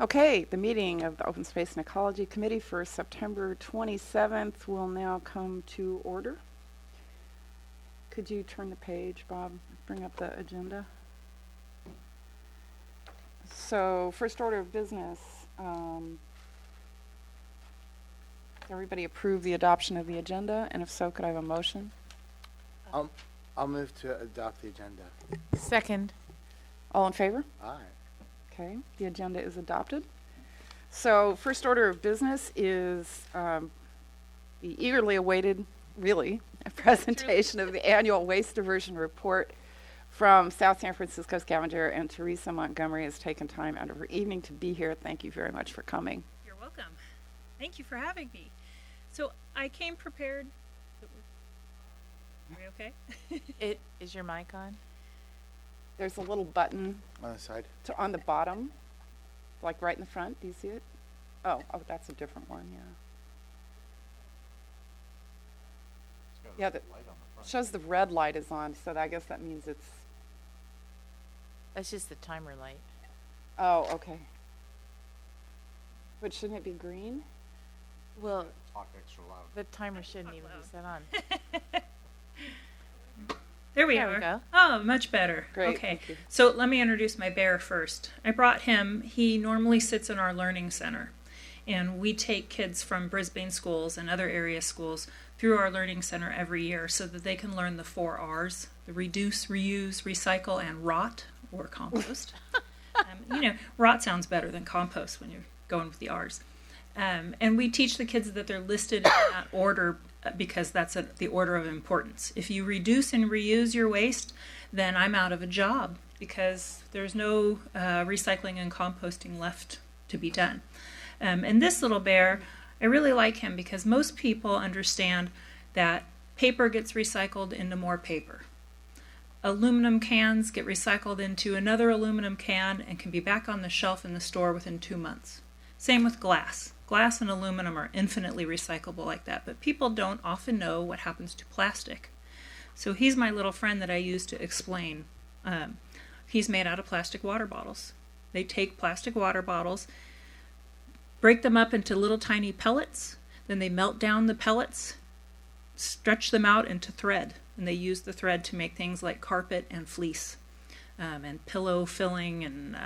Okay, the meeting of the Open Space and Ecology Committee for September 27th will now come to order. Could you turn the page, Bob? Bring up the agenda. So, first order of business. Everybody approve the adoption of the agenda? And if so, could I have a motion? I'll move to adopt the agenda. Second. All in favor? Aye. Okay, the agenda is adopted. So, first order of business is the eagerly awaited, really, presentation of the annual waste diversion report from South San Francisco scavenger, and Teresa Montgomery has taken time out of her evening to be here. Thank you very much for coming. You're welcome. Thank you for having me. So I came prepared. Are we okay? Is your mic on? There's a little button On the side. on the bottom, like right in the front. Do you see it? Oh, that's a different one, yeah. Yeah, that shows the red light is on, so I guess that means it's... That's just the timer light. Oh, okay. But shouldn't it be green? Well, Talk extra loud. the timer shouldn't even be set on. There we There are. we go. Oh, much better. Great, Okay. thank you. So let me introduce my bear first. I brought him. He normally sits in our learning center. And we take kids from Brisbane schools and other area schools through our learning center every year so that they can learn the 4 R's: the reduce, reuse, recycle, and rot, or compost. Rot sounds better than compost when you're going with the R's. And we teach the kids that they're listed in that order because that's the order of importance. If you reduce and reuse your waste, then I'm out of a job because there's no recycling and composting left to be done. And this little bear, I really like him because most people understand that paper gets recycled into more paper. Aluminum cans get recycled into another aluminum can and can be back on the shelf in the store within 2 months. Same with glass. Glass and aluminum are infinitely recyclable like that, but people don't often know what happens to plastic. So he's my little friend that I use to explain. He's made out of plastic water bottles. They take plastic water bottles, break them up into little tiny pellets, then they melt down the pellets, stretch them out into thread, and they use the thread to make things like carpet and fleece, and pillow filling, and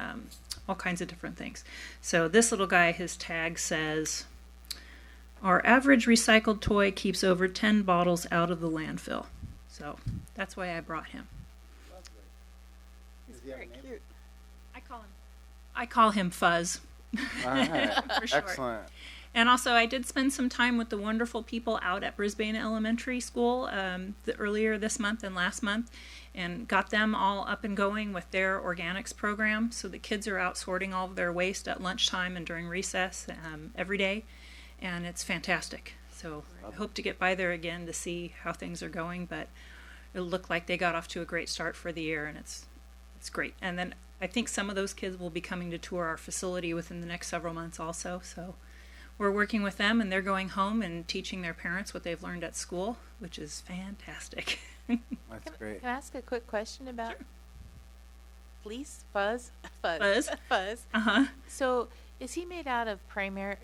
all kinds of different things. So this little guy, his tag says, "Our average recycled toy keeps over 10 bottles out of the landfill." So that's why I brought him. Does he have a name? Cute. I call him Fuzz. All right. For short. Excellent. And also, I did spend some time with the wonderful people out at Brisbane Elementary School earlier this month and last month, and got them all up and going with their organics program. So the kids are out sorting all of their waste at lunchtime and during recess every day, and it's fantastic. So I hope to get by there again to see how things are going, but it looked like they got off to a great start for the year, and it's great. And then I think some of those kids will be coming to tour our facility within the next several months also. So we're working with them, and they're going home and teaching their parents what they've learned at school, which is fantastic. That's great. Can I ask a quick question about fleece? Fuzz? Fuzz. Fuzz. Uh-huh. So is he made out of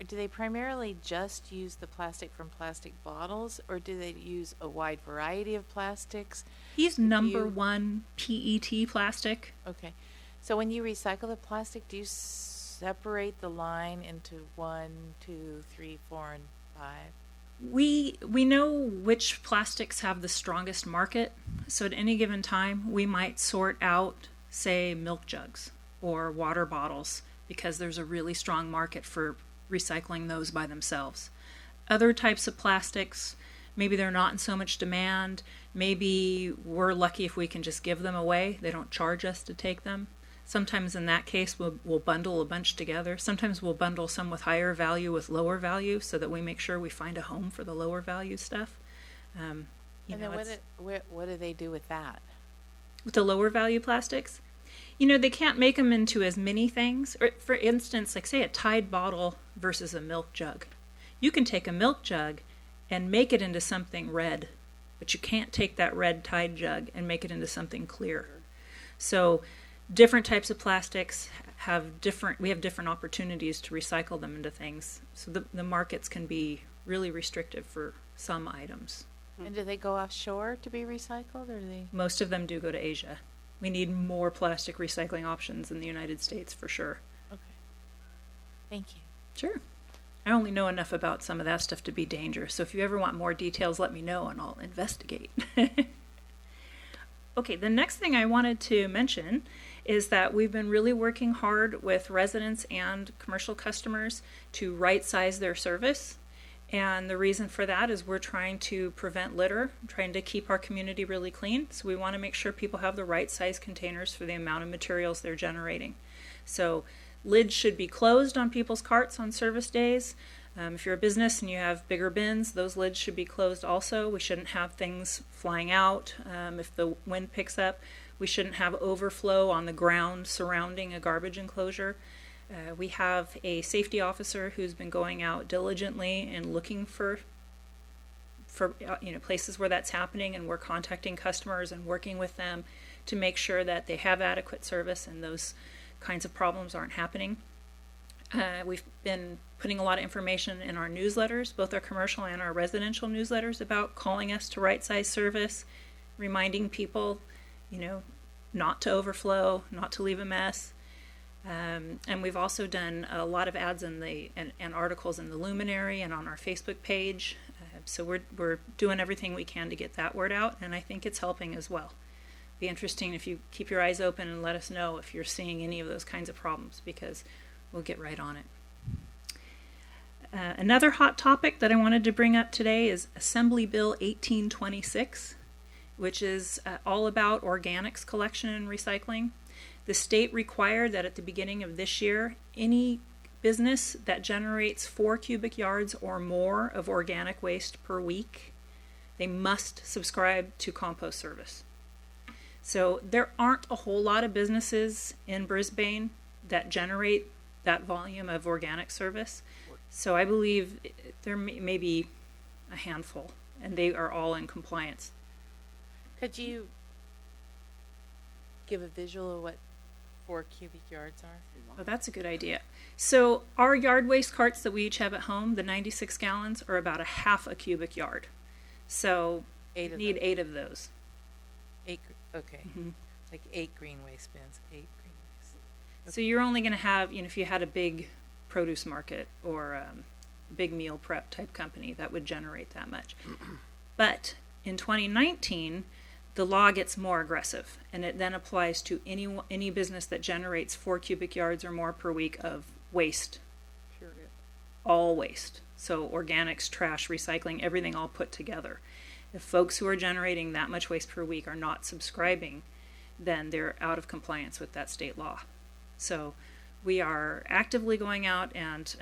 do they primarily just use the plastic from plastic bottles, or do they use a wide variety of plastics? He's number 1 PET plastic. Okay. So when you recycle the plastic, do you separate the line into 1, 2, 3, 4, and 5? We know which plastics have the strongest market. So at any given time, we might sort out, say, milk jugs or water bottles because there's a really strong market for recycling those by themselves. Other types of plastics, maybe they're not in so much demand. Maybe we're lucky if we can just give them away. They don't charge us to take them. Sometimes in that case, we'll bundle a bunch together. Sometimes we'll bundle some with higher value with lower value so that we make sure we find a home for the lower value stuff. And then what do they do with that? With the lower value plastics, they can't make them into as many things. Or for instance, like say a Tide bottle versus a milk jug. You can take a milk jug and make it into something red, but you can't take that red Tide jug and make it into something clear. So different types of plastics we have different opportunities to recycle them into things. So the markets can be really restrictive for some items. And do they go offshore to be recycled, or do they? Most of them do go to Asia. We need more plastic recycling options in the United States for sure. Okay. Thank you. Sure. I only know enough about some of that stuff to be dangerous. So if you ever want more details, let me know and I'll investigate. Okay, the next thing I wanted to mention is that we've been really working hard with residents and commercial customers to right-size their service. And the reason for that is we're trying to prevent litter, trying to keep our community really clean. So we want to make sure people have the right size containers for the amount of materials they're generating. So lids should be closed on people's carts on service days. If you're a business and you have bigger bins, those lids should be closed also. We shouldn't have things flying out. If the wind picks up, we shouldn't have overflow on the ground surrounding a garbage enclosure. We have a safety officer who's been going out diligently and looking for places where that's happening, and we're contacting customers and working with them to make sure that they have adequate service and those kinds of problems aren't happening. We've been putting a lot of information in our newsletters, both our commercial and our residential newsletters, about calling us to right-size service, reminding people, not to overflow, not to leave a mess. And we've also done a lot of ads and articles in the Luminary and on our Facebook page. So we're doing everything we can to get that word out, and I think it's helping as well. Be interesting if you keep your eyes open and let us know if you're seeing any of those kinds of problems, because we'll get right on it. Another hot topic that I wanted to bring up today is Assembly Bill 1826, which is all about organics collection and recycling. The state required that at the beginning of this year, any business that generates 4 cubic yards or more of organic waste per week, they must subscribe to compost service. So there aren't a whole lot of businesses in Brisbane that generate that volume of organic service. So I believe there may be a handful, and they are all in compliance. Could you give a visual of what 4 cubic yards are? Oh, that's a good idea. So our yard waste carts that we each have at home, the 96 gallons, are about a half a cubic yard. So Eight of need those. 8 of those. 8, okay. Mhm. Like 8 green waste bins, 8 green waste. So you're only going to have, if you had a big produce market or a big meal prep type company, that would generate that much. But in 2019, the law gets more aggressive, and it then applies to any business that generates 4 cubic yards or more per week of waste. Period. All waste. So organics, trash, recycling, everything all put together. If folks who are generating that much waste per week are not subscribing, then they're out of compliance with that state law. So we are actively going out and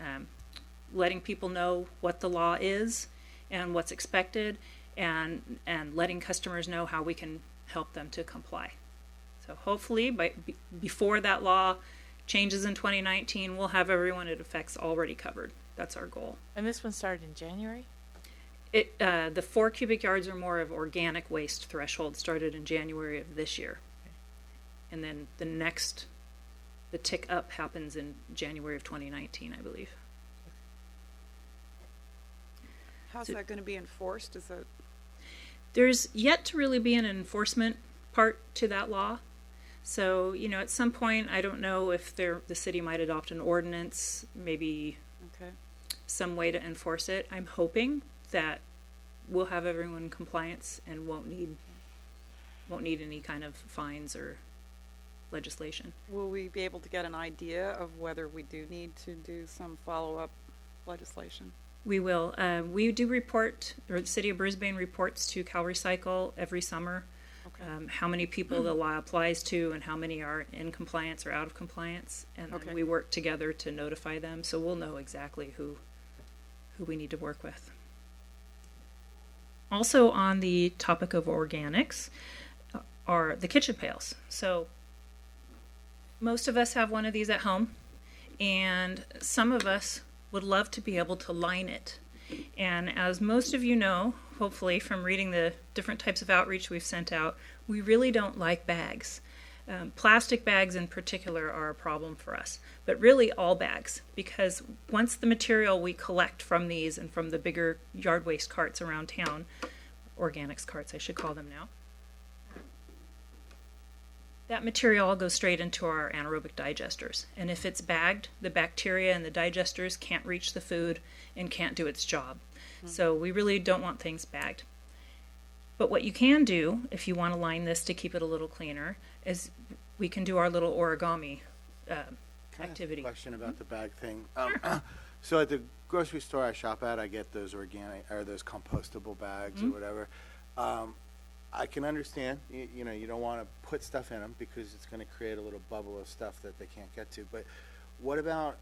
letting people know what the law is and what's expected, and letting customers know how we can help them to comply. So hopefully before that law changes in 2019, we'll have everyone it affects already covered. That's our goal. And this one started in January? The 4 cubic yards or more of organic waste threshold started in January of this year. And then the tick up happens in January of 2019, I believe. How's So- that going to be enforced? Is it? There's yet to really be an enforcement part to that law. So, at some point, I don't know if the city might adopt an ordinance, maybe Okay. some way to enforce it. I'm hoping that we'll have everyone in compliance and won't need any kind of fines or legislation. Will we be able to get an idea of whether we do need to do some follow-up legislation? We will. We do report, or the city of Brisbane reports to CalRecycle every summer, Okay. how many people the law applies to and how many are in compliance or out of compliance. And then Okay. we work together to notify them, so we'll know exactly who we need to work with. Also on the topic of organics are the kitchen pails. So most of us have one of these at home, and some of us would love to be able to line it. And as most of you know, hopefully from reading the different types of outreach we've sent out, we really don't like bags. Plastic bags in particular are a problem for us, but really all bags, because once the material we collect from these and from the bigger yard waste carts around town, organics carts I should call them now, that material all goes straight into our anaerobic digesters. And if it's bagged, the bacteria in the digesters can't reach the food and can't do its job. So we really don't want things bagged. But what you can do, if you want to line this to keep it a little cleaner, is we can do our little origami activity. Question about the bag thing. So at the grocery store I shop at, I get those organic or those compostable bags or whatever. I can understand, you know, you don't want to put stuff in them because it's going to create a little bubble of stuff that they can't get to. But what about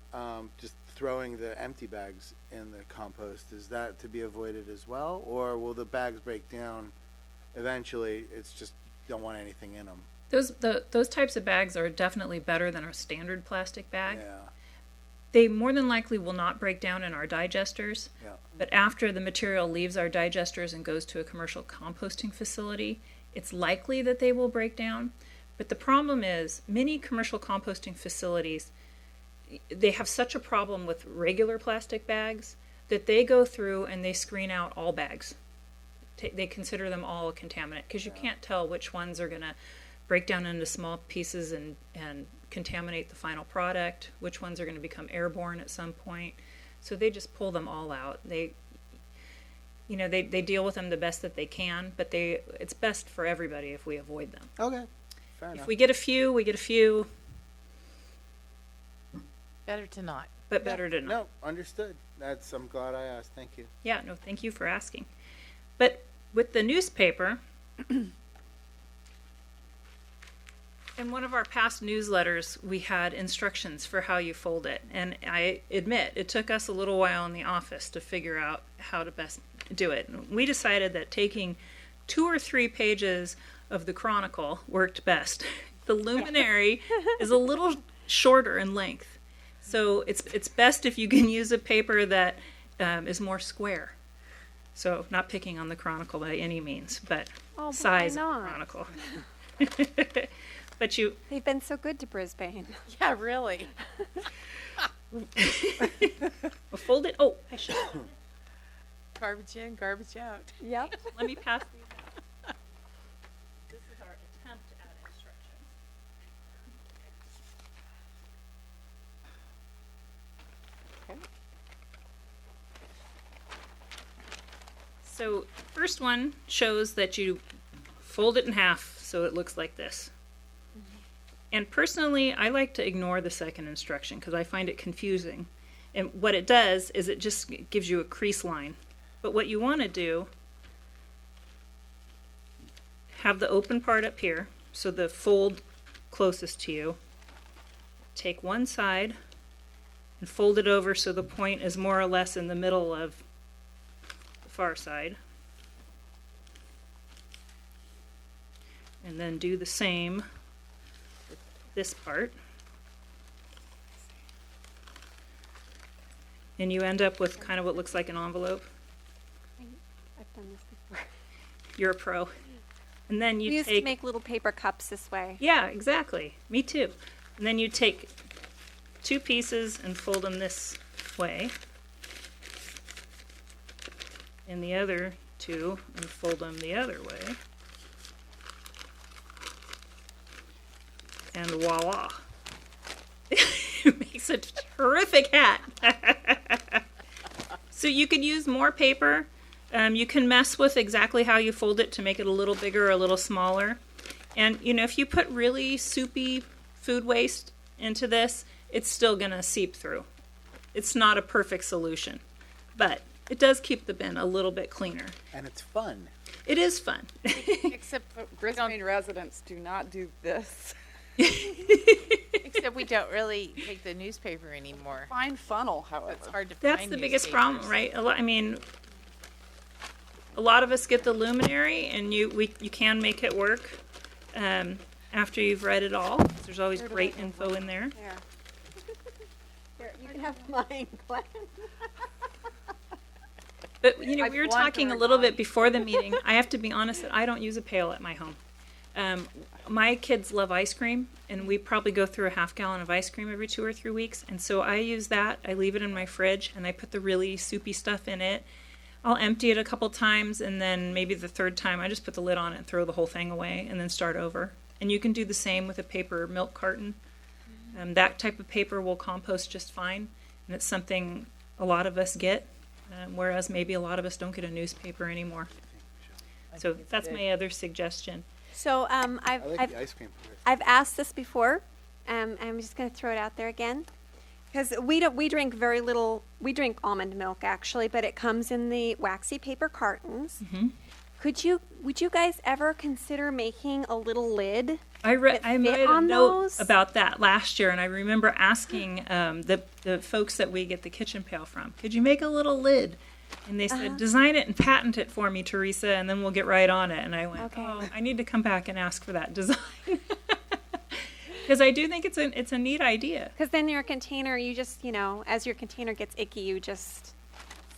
just throwing the empty bags in the compost? Is that to be avoided as well? Or will the bags break down eventually? It's just don't want anything in them. Those types of bags are definitely better than our standard plastic bag. Yeah. They more than likely will not break down in our digesters. Yeah. But after the material leaves our digesters and goes to a commercial composting facility, it's likely that they will break down. But the problem is many commercial composting facilities, they have such a problem with regular plastic bags that they go through and they screen out all bags. They consider them all a contaminant because you can't tell which ones are going to break down into small pieces and contaminate the final product, which ones are going to become airborne at some point. So they just pull them all out. They deal with them the best that they can, but it's best for everybody if we avoid them. Okay. Fair enough. If we get a few, we get a few, Better to not. but better to not. No, understood. I'm glad I asked. Thank you. Yeah, no, thank you for asking. But with the newspaper, in one of our past newsletters, we had instructions for how you fold it. And I admit, it took us a little while in the office to figure out how to best do it. And we decided that taking 2 or 3 pages of the Chronicle worked best. The luminary is a little shorter in length. So it's best if you can use a paper that is more square. So not picking on the Chronicle by any means, but Oh, but size why of not? the Chronicle. But They've been so good to Brisbane. Yeah, really. fold it. Oh, I should. Garbage in, garbage out. Yep. Let me pass these out. This is our attempt at instructions. So first one shows that you fold it in half so it looks like this. And personally, I like to ignore the second instruction because I find it confusing. And what it does is it just gives you a crease line. But what you want to do, have the open part up here, so the fold closest to you. Take one side and fold it over so the point is more or less in the middle of the far side. And then do the same with this part. And you end up with kind of what looks like an envelope. I've done this before. You're a pro. And then We you used to take... make little paper cups this way. Yeah, exactly. Me too. And then you take 2 pieces and fold them this way. And the other 2 and fold them the other way. And voila. It makes a terrific hat. So you could use more paper. You can mess with exactly how you fold it to make it a little bigger or a little smaller. And, you know, if you put really soupy food waste into this, it's still going to seep through. It's not a perfect solution, but it does keep the bin a little bit cleaner. And it's fun. It is fun. Except Brisbane residents do not do this. except we don't really take the newspaper anymore. Fine funnel, however. It's hard to That's find the biggest problem, newspapers. right? A lot of us get the luminary, and you can make it work after you've read it all. There's always great info in there. There. Here, you can have mine, Glenn. But, you know, I we were blunt talking a her little gone. bit before the meeting. I have to be honest that I don't use a pail at my home. my kids love ice cream, and we probably go through a half gallon of ice cream every 2 or 3 weeks. And so I use that. I leave it in my fridge, and I put the really soupy stuff in it. I'll empty it a couple times, and then maybe the third time I just put the lid on it and throw the whole thing away, and then start over. And you can do the same with a paper milk carton. That type of paper will compost just fine, and it's something a lot of us get, whereas maybe a lot of us don't get a newspaper anymore. So that's my other suggestion. So I like the ice cream part. I've asked this before. I'm just going to throw it out there again, because we drink very little. We drink almond milk actually, but it comes in the waxy paper cartons. Would you guys ever consider making a little lid? I made a on note those? about that last year, and I remember asking the folks that we get the kitchen pail from, could you make a little lid? And they said, design it and patent it for me, Teresa, and then we'll get right on it. And I went, Okay. oh, I need to come back and ask for that design. Because I do think it's a neat idea. Because then your container, you just, as your container gets icky, you just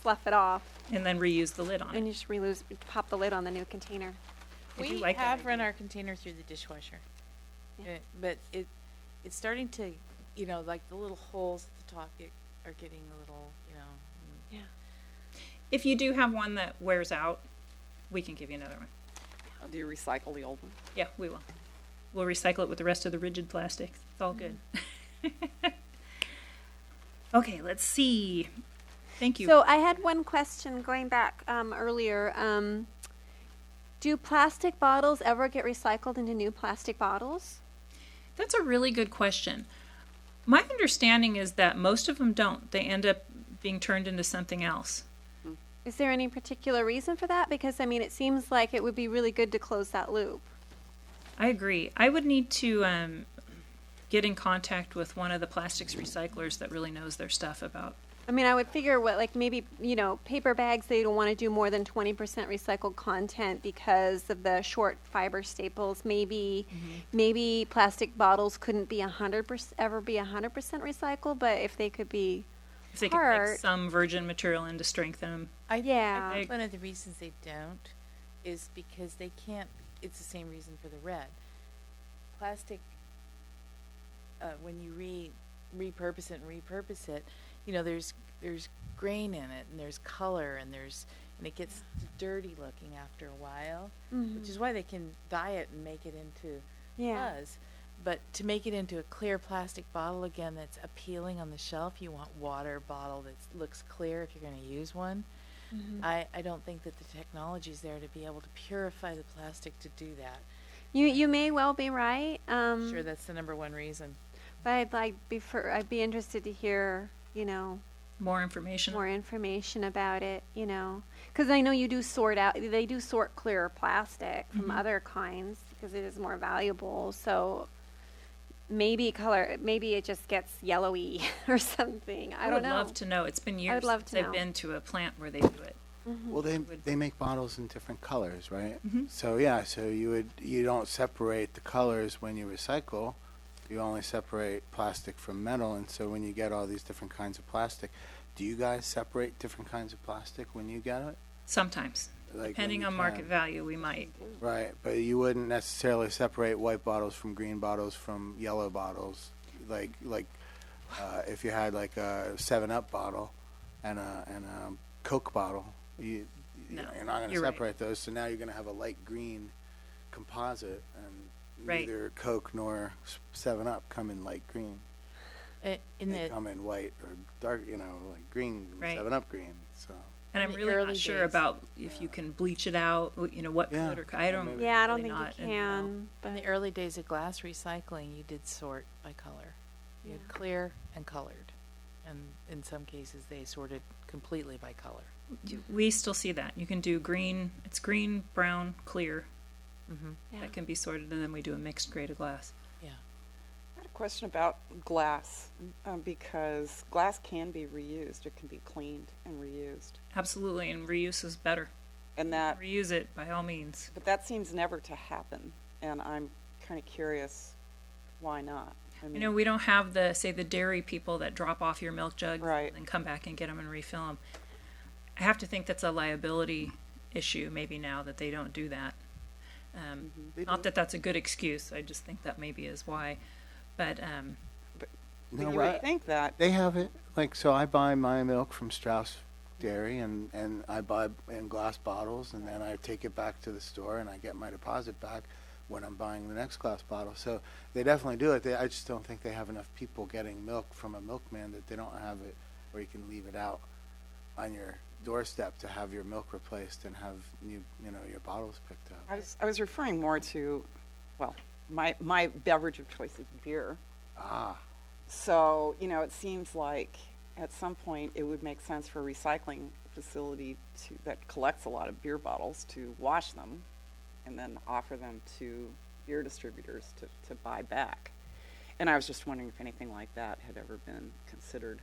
slough it off And then reuse the lid on and it. you just pop the lid on the new container. I do We like that have run idea. our container through the dishwasher. Yeah. But it's starting to, like the little holes at the top are getting a little, Yeah. If you do have one that wears out, we can give you another one. Do you recycle the old one? Yeah, we will. We'll recycle it with the rest of the rigid plastics. It's all good. Okay, let's see. Thank you. So I had one question going back earlier. Do plastic bottles ever get recycled into new plastic bottles? That's a really good question. My understanding is that most of them don't. They end up being turned into something else. Is there any particular reason for that? Because, it seems like it would be really good to close that loop. I agree. I would need to get in contact with one of the plastics recyclers that really knows their stuff about. I would figure maybe, paper bags, they don't want to do more than 20% recycled content because of the short fiber staples. Maybe plastic bottles couldn't be 100% recycled, but if they could be If they could part. mix some virgin material in to strengthen them. I Yeah. think one of the reasons they don't is because they can't. It's the same reason for the red. Plastic, when you repurpose it, there's grain in it, and there's color, and it gets dirty looking after a while, which is why they can dye it and make it into fuzz. But to make it into a clear plastic bottle again that's appealing on the shelf, you want water bottle that looks clear if you're going to use one. I don't think that the technology's there to be able to purify the plastic to do that. You may well be right. Sure, that's the number one reason. But I'd be interested to hear, More information. more information about it, because I know they do sort clear plastic from other kinds because it is more valuable. So maybe it just gets yellowy or something. I don't would know. love to know. It's been years love since to I've know. been to a plant where they do it. Well, they make bottles in different colors, right? So you don't separate the colors when you recycle. You only separate plastic from metal, and so when you get all these different kinds of plastic, do you guys separate different kinds of plastic when you get it? Sometimes. Like when Depending you on market can. value, we might. Right, but you wouldn't necessarily separate white bottles from green bottles from yellow bottles. Like if you had like a 7-Up bottle and a Coke bottle, you're not going to you're right. separate those. So now you're going to have a light green composite, and Right. neither Coke nor 7-Up come in light green. They come in white or dark, like green, Right. 7-Up green. So And I'm In the really early not sure days. about if you can bleach it out, what Yeah. color. I don't. Maybe. Yeah, I don't really think not you know. can. In But the early days of glass recycling, you did sort by color. You had clear and colored. And in some cases, they sorted completely by color. We still see that. You can do green. It's green, brown, clear. yeah. That can be sorted, and then we do a mixed grade of glass. Yeah. I had a question about glass, because glass can be reused. It can be cleaned and reused. Absolutely, and reuse is better. And that, Reuse it by all means. but that seems never to happen. And I'm kind of curious, why not? I mean, We don't have the dairy people that drop off your milk jugs Right. and come back and get them and refill them. I have to think that's a liability issue maybe now that they don't do that. They Not do. that that's a good excuse. I just think that maybe is why. But But No, you right. would think that, They have it, like, so I buy my milk from Strauss Dairy, and I buy in glass bottles, and then I take it back to the store, and I get my deposit back when I'm buying the next glass bottle. So they definitely do it. I just don't think they have enough people getting milk from a milkman that they don't have it, or you can leave it out on your doorstep to have your milk replaced and have your bottles picked up. I was referring more to, well, my beverage of choice is beer. Ah, So, it seems like at some point it would make sense for a recycling facility that collects a lot of beer bottles to wash them and then offer them to beer distributors to buy back. And I was just wondering if anything like that had ever been considered.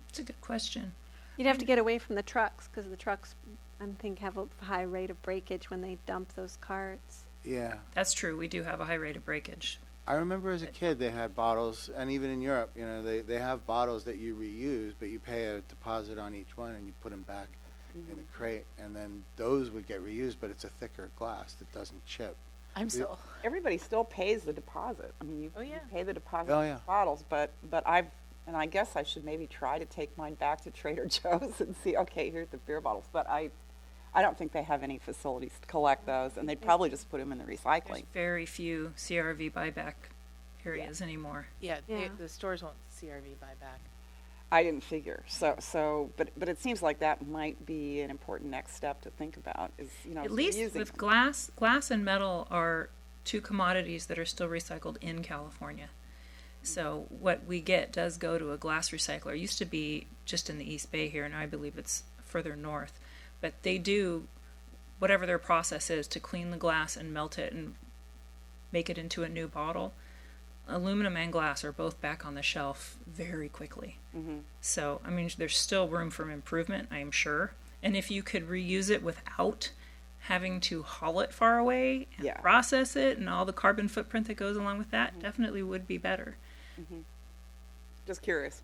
it's a good question. You'd have to get away from the trucks because the trucks, I think, have a high rate of breakage when they dump those carts. yeah. That's true. We do have a high rate of breakage. I remember as a kid they had bottles, and even in Europe, they have bottles that you reuse, but you pay a deposit on each one, and you put them back in a crate, and then those would get reused, but it's a thicker glass that doesn't chip. I'm so, Everybody still pays the deposit. I mean, you, Oh, you yeah. pay the deposit Oh, on yeah. bottles, but I guess I should maybe try to take mine back to Trader Joe's and see, okay, here's the beer bottles. But I don't think they have any facilities to collect those, and they'd probably just put them in the There's recycling. very few CRV buyback areas anymore. yeah, Yeah. the stores won't CRV buy back. I didn't figure. But it seems like that might be an important next step to think about. Is At least using with glass and metal are two commodities that are still recycled in California. So what we get does go to a glass recycler. It used to be just in the East Bay here, and I believe it's further north. But they do whatever their process is to clean the glass and melt it and make it into a new bottle. Aluminum and glass are both back on the shelf very quickly. So, I mean, there's still room for improvement, I am sure. And if you could reuse it without having to haul it far away and Yeah. process it and all the carbon footprint that goes along with that, definitely would be better. Just curious.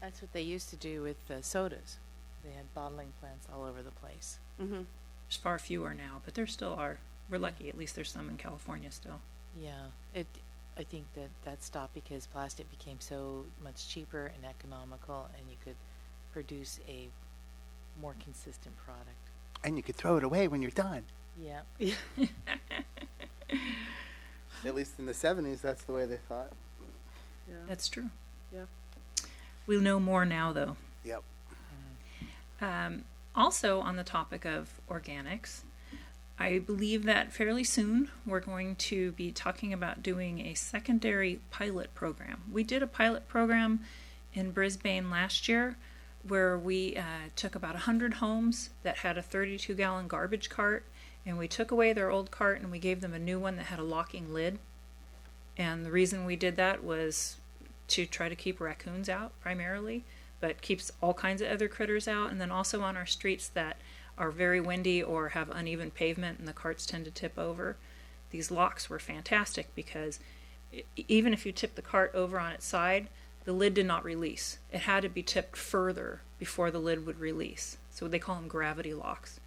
That's what they used to do with sodas. They had bottling plants all over the place. There's far fewer now, but there still are. We're lucky, at least there's some in California still. Yeah, I think that stopped because plastic became so much cheaper and economical, and you could produce a more consistent product. And you could throw it away when you're done. Yeah. At least in the 70s, that's the way they thought. That's true. Yeah. We know more now, though. Yep. Also, on the topic of organics, I believe that fairly soon we're going to be talking about doing a secondary pilot program. We did a pilot program in Brisbane last year where we took about 100 homes that had a 32-gallon garbage cart, and we took away their old cart and we gave them a new one that had a locking lid. And the reason we did that was to try to keep raccoons out primarily, but keeps all kinds of other critters out. And then also on our streets that are very windy or have uneven pavement and the carts tend to tip over, these locks were fantastic because even if you tip the cart over on its side, the lid did not release. It had to be tipped further before the lid would release. So they call them gravity locks.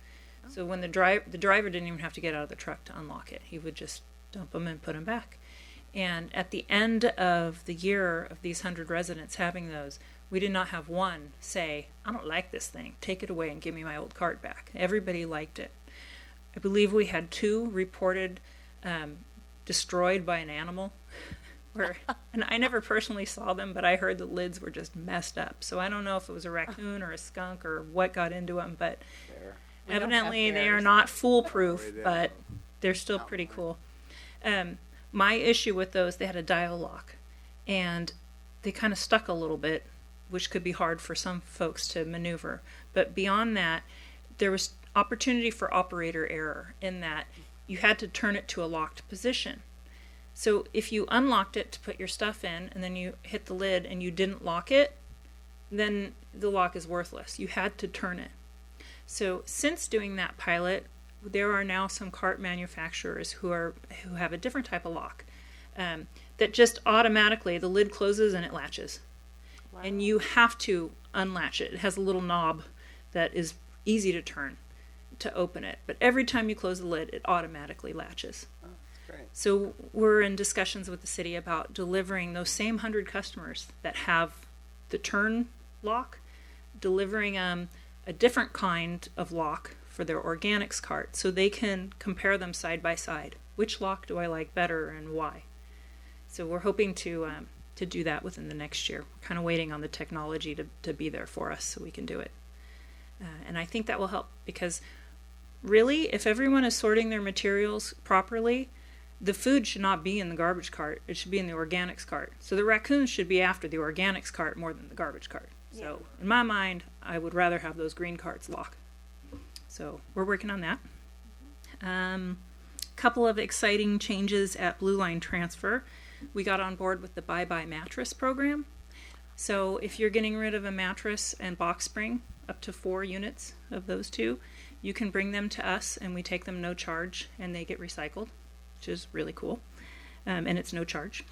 So when the driver didn't even have to get out of the truck to unlock it. He would just dump them and put them back. And at the end of the year of these 100 residents having those, we did not have one say, I don't like this thing. Take it away and give me my old cart back. Everybody liked it. I believe we had 2 reported destroyed by an animal. And I never personally saw them, but I heard the lids were just messed up. So I don't know if it was a raccoon or a skunk or what got into them, but We don't have evidently they are bears. not foolproof, Sorry, they but they're still pretty cool. My issue with those, they had a dial lock, and they kind of stuck a little bit, which could be hard for some folks to maneuver. But beyond that, there was opportunity for operator error in that you had to turn it to a locked position. So if you unlocked it to put your stuff in and then you hit the lid and you didn't lock it, then the lock is worthless. You had to turn it. So since doing that pilot, there are now some cart manufacturers who have a different type of lock that just automatically the lid closes and it latches. Wow. And you have to unlatch it. It has a little knob that is easy to turn. to open it, but every time you close the lid, it automatically latches. Oh, that's great. So we're in discussions with the city about delivering those same 100 customers that have the turn lock, delivering a different kind of lock for their organics cart so they can compare them side by side. Which lock do I like better and why? So we're hoping to do that within the next year. We're kind of waiting on the technology to be there for us so we can do it. And I think that will help because really, if everyone is sorting their materials properly, the food should not be in the garbage cart. It should be in the organics cart. So the raccoons should be after the organics cart more than the garbage cart. So in my mind, I would rather have those green carts lock. So we're working on that. Couple of exciting changes at Blue Line Transfer. We got on board with the Bye-Bye Mattress program. So if you're getting rid of a mattress and box spring, up to 4 units of those two, you can bring them to us and we take them no charge and they get recycled, which is really cool. And it's no charge.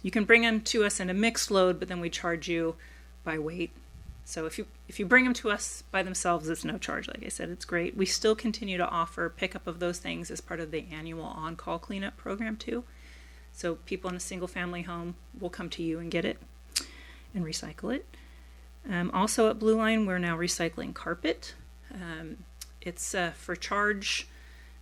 You can bring them to us in a mixed load, but then we charge you by weight. So if you bring them to us by themselves, it's no charge. Like I said, it's great. We still continue to offer pickup of those things as part of the annual on-call cleanup program too. So people in a single-family home will come to you and get it and recycle it. Also at Blue Line, we're now recycling carpet. It's a for charge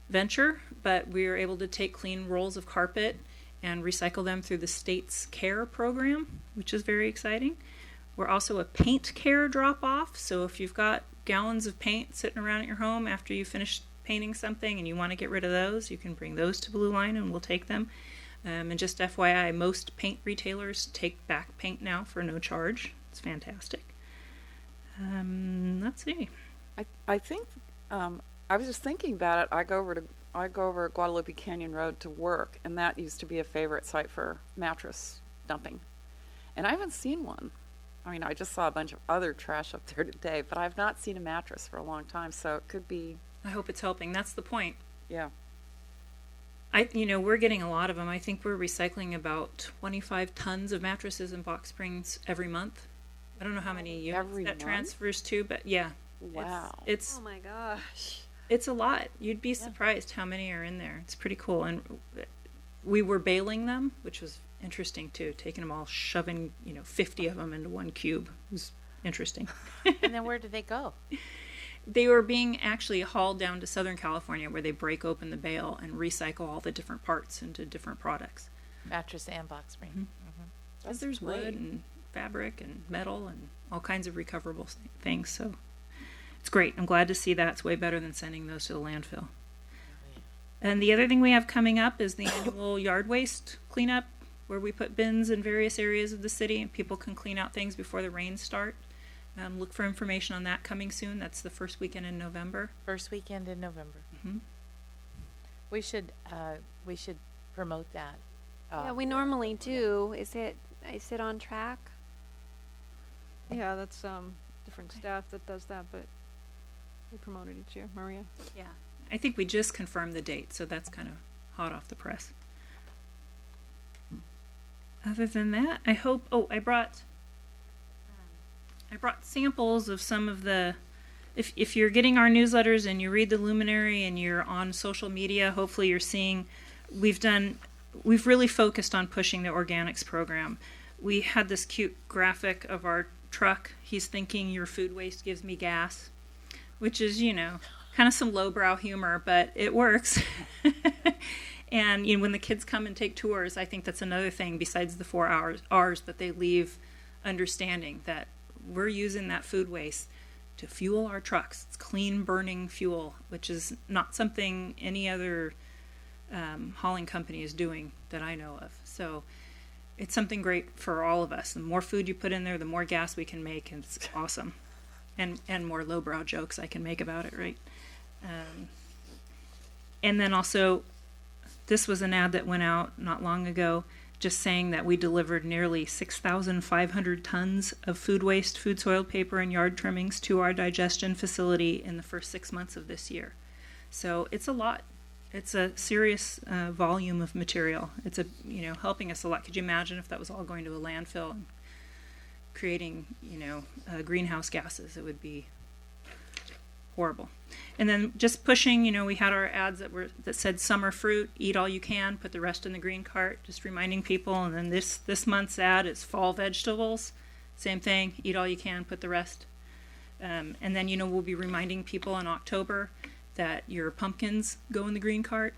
venture, but we are able to take clean rolls of carpet and recycle them through the state's CARE program, which is very exciting. We're also a paint care drop-off, so if you've got gallons of paint sitting around at your home after you finish painting something and you want to get rid of those, you can bring those to Blue Line and we'll take them. And just FYI, most paint retailers take back paint now for no charge. It's fantastic. Let's see. I think I was just thinking about it. I go over Guadalupe Canyon Road to work, and that used to be a favorite site for mattress dumping. And I haven't seen one. I mean, I just saw a bunch of other trash up there today, but I've not seen a mattress for a long time, so it could be. I hope it's helping. That's the point. Yeah. We're getting a lot of them. I think we're recycling about 25 tons of mattresses and box springs every month. I don't know how many units Every that month? transfers to, but yeah. Wow. It's Oh my gosh. it's a lot. You'd be surprised how many are in there. It's pretty cool. And we were baling them, which was interesting too, taking them all, shoving 50 of them into one cube. It was interesting. And then where do they go? They were being actually hauled down to Southern California where they break open the bale and recycle all the different parts into different products. Mattress and box spring. Mm-hmm. Because there's wood and fabric and metal and all kinds of recoverable things. So it's great. I'm glad to see that. It's way better than sending those to the landfill. And the other thing we have coming up is the annual yard waste cleanup, where we put bins in various areas of the city and people can clean out things before the rains start. Look for information on that coming soon. That's the first weekend in November. First weekend in November. Mm-hmm. We should promote that. Yeah, we normally do. Is it on track? Yeah, that's different staff that does that, but we promote it each year. Maria? Yeah. I think we just confirmed the date, so that's kind of hot off the press. Other than that, I brought samples of some of the, if you're getting our newsletters and you read the Luminary and you're on social media, hopefully you're seeing, we've really focused on pushing the organics program. We had this cute graphic of our truck. He's thinking your food waste gives me gas, which is, kind of some lowbrow humor, but it works. And when the kids come and take tours, I think that's another thing besides the 4 hours that they leave understanding that we're using that food waste to fuel our trucks. It's clean burning fuel, which is not something any other hauling company is doing that I know of. So it's something great for all of us. The more food you put in there, the more gas we can make, and it's awesome. And more lowbrow jokes I can make about it, right? And then also, this was an ad that went out not long ago just saying that we delivered nearly 6,500 tons of food waste, food soiled paper, and yard trimmings to our digestion facility in the first 6 months of this year. So it's a lot. It's a serious volume of material. It's helping us a lot. Could you imagine if that was all going to a landfill and creating, greenhouse gases? It would be horrible. And then just pushing, we had our ads that said summer fruit, eat all you can, put the rest in the green cart, just reminding people. And then this month's ad is fall vegetables, same thing, eat all you can, put the rest. And then, we'll be reminding people in October that your pumpkins go in the green cart.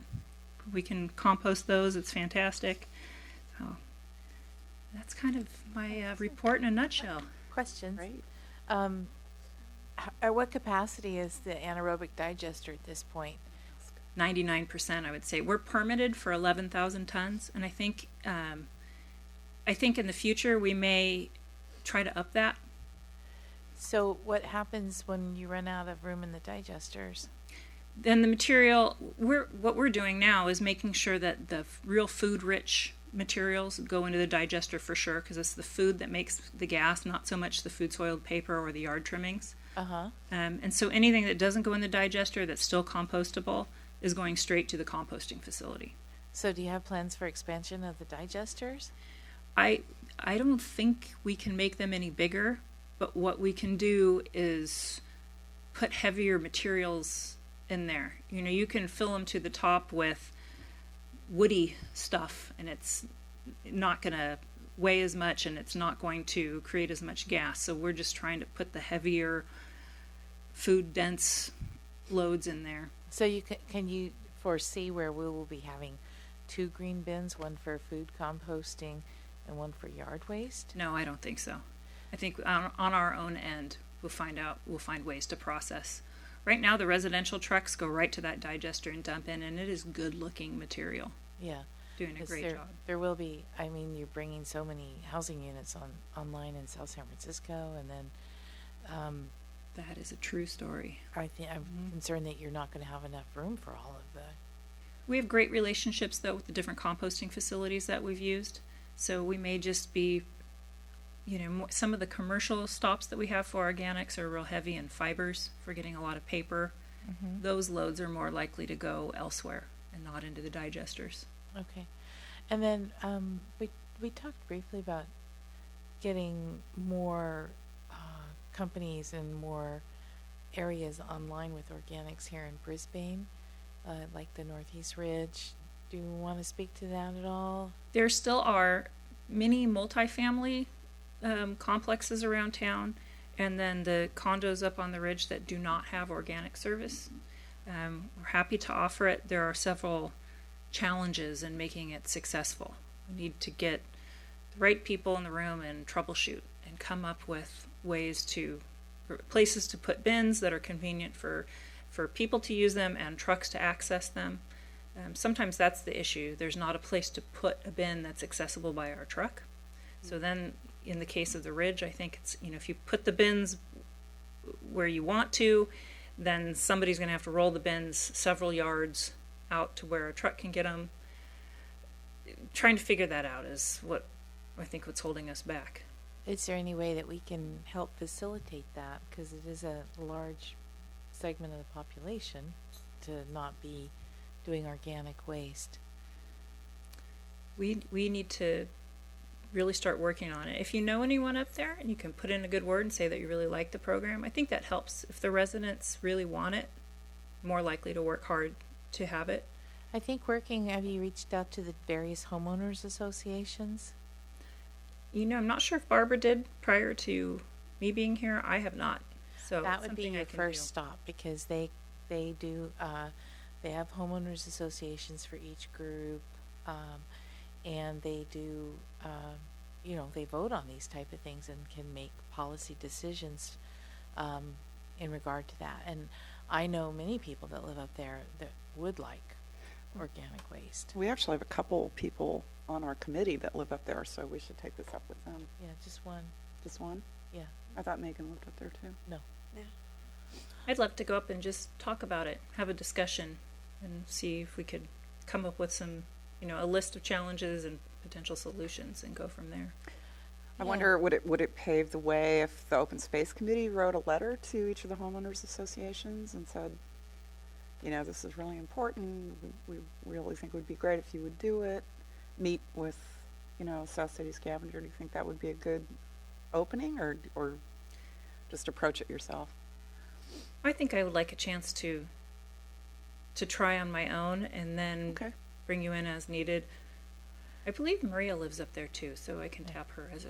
We can compost those, it's fantastic. So that's kind of my report in a nutshell. Questions? Great. At what capacity is the anaerobic digester at this point? 99%, I would say. We're permitted for 11,000 tons, and I think in the future we may try to up that. So what happens when you run out of room in the digesters? Then the material, what we're doing now is making sure that the real food-rich materials go into the digester for sure, because it's the food that makes the gas, not so much the food-soiled paper or the yard trimmings. Uh-huh. And so anything that doesn't go in the digester that's still compostable is going straight to the composting facility. So do you have plans for expansion of the digesters? I don't think we can make them any bigger, but what we can do is put heavier materials in there. You can fill them to the top with woody stuff, and it's not going to weigh as much, and it's not going to create as much gas. So we're just trying to put the heavier, food-dense loads in there. So can you foresee where we will be having 2 green bins, one for food composting and one for yard waste? No, I don't think so. I think on our own end, we'll find ways to process. Right now, the residential trucks go right to that digester and dump in, and it is good-looking material. Yeah. Doing a 'Cause great job. There will be, you're bringing so many housing units online in South San Francisco, and then That is a true story. I'm concerned that you're not going to have enough room for all of the. We have great relationships, though, with the different composting facilities that we've used. So we may just be, some of the commercial stops that we have for organics are real heavy in fibers for getting a lot of paper. Mm-hmm. Those loads are more likely to go elsewhere and not into the digesters. Okay. And then we talked briefly about getting more companies and more areas online with organics here in Brisbane, like the Northeast Ridge. Do you want to speak to that at all? There still are many multifamily complexes around town, and then the condos up on the ridge that do not have organic service. We're happy to offer it. There are several challenges in making it successful. We need to get the right people in the room and troubleshoot and come up with ways places to put bins that are convenient for people to use them and trucks to access them. Sometimes that's the issue. There's not a place to put a bin that's accessible by our truck. So then in the case of the ridge, I think it's, if you put the bins where you want to, then somebody's going to have to roll the bins several yards out to where a truck can get them. Trying to figure that out is what I think what's holding us back. Is there any way that we can help facilitate that? Because it is a large segment of the population to not be doing organic waste. We need to really start working on it. If you know anyone up there and you can put in a good word and say that you really like the program, I think that helps. If the residents really want it, more likely to work hard to have it. I think have you reached out to the various homeowners associations? I'm not sure if Barbara did prior to me being here. I have not. So that would be something I your can first do. stop, because they do they have homeowners associations for each group, and they do they vote on these type of things and can make policy decisions in regard to that. And I know many people that live up there that would like organic waste. We actually have a couple people on our committee that live up there, so we should take this up with them. Yeah, just one. Just one? Yeah. I thought Megan lived up there too. No. I'd love to go up and just talk about it, have a discussion, and see if we could come up with some, a list of challenges and potential solutions and go from there. I wonder, would it pave the way if the Open Space Committee wrote a letter to each of the homeowners associations and said, this is really important. We really think it would be great if you would do it. Meet with, South City Scavenger. Do you think that would be a good opening, or just approach it yourself? I think I would like a chance to try on my own and then Okay. bring you in as needed. I believe Maria lives up there too, so I can tap her as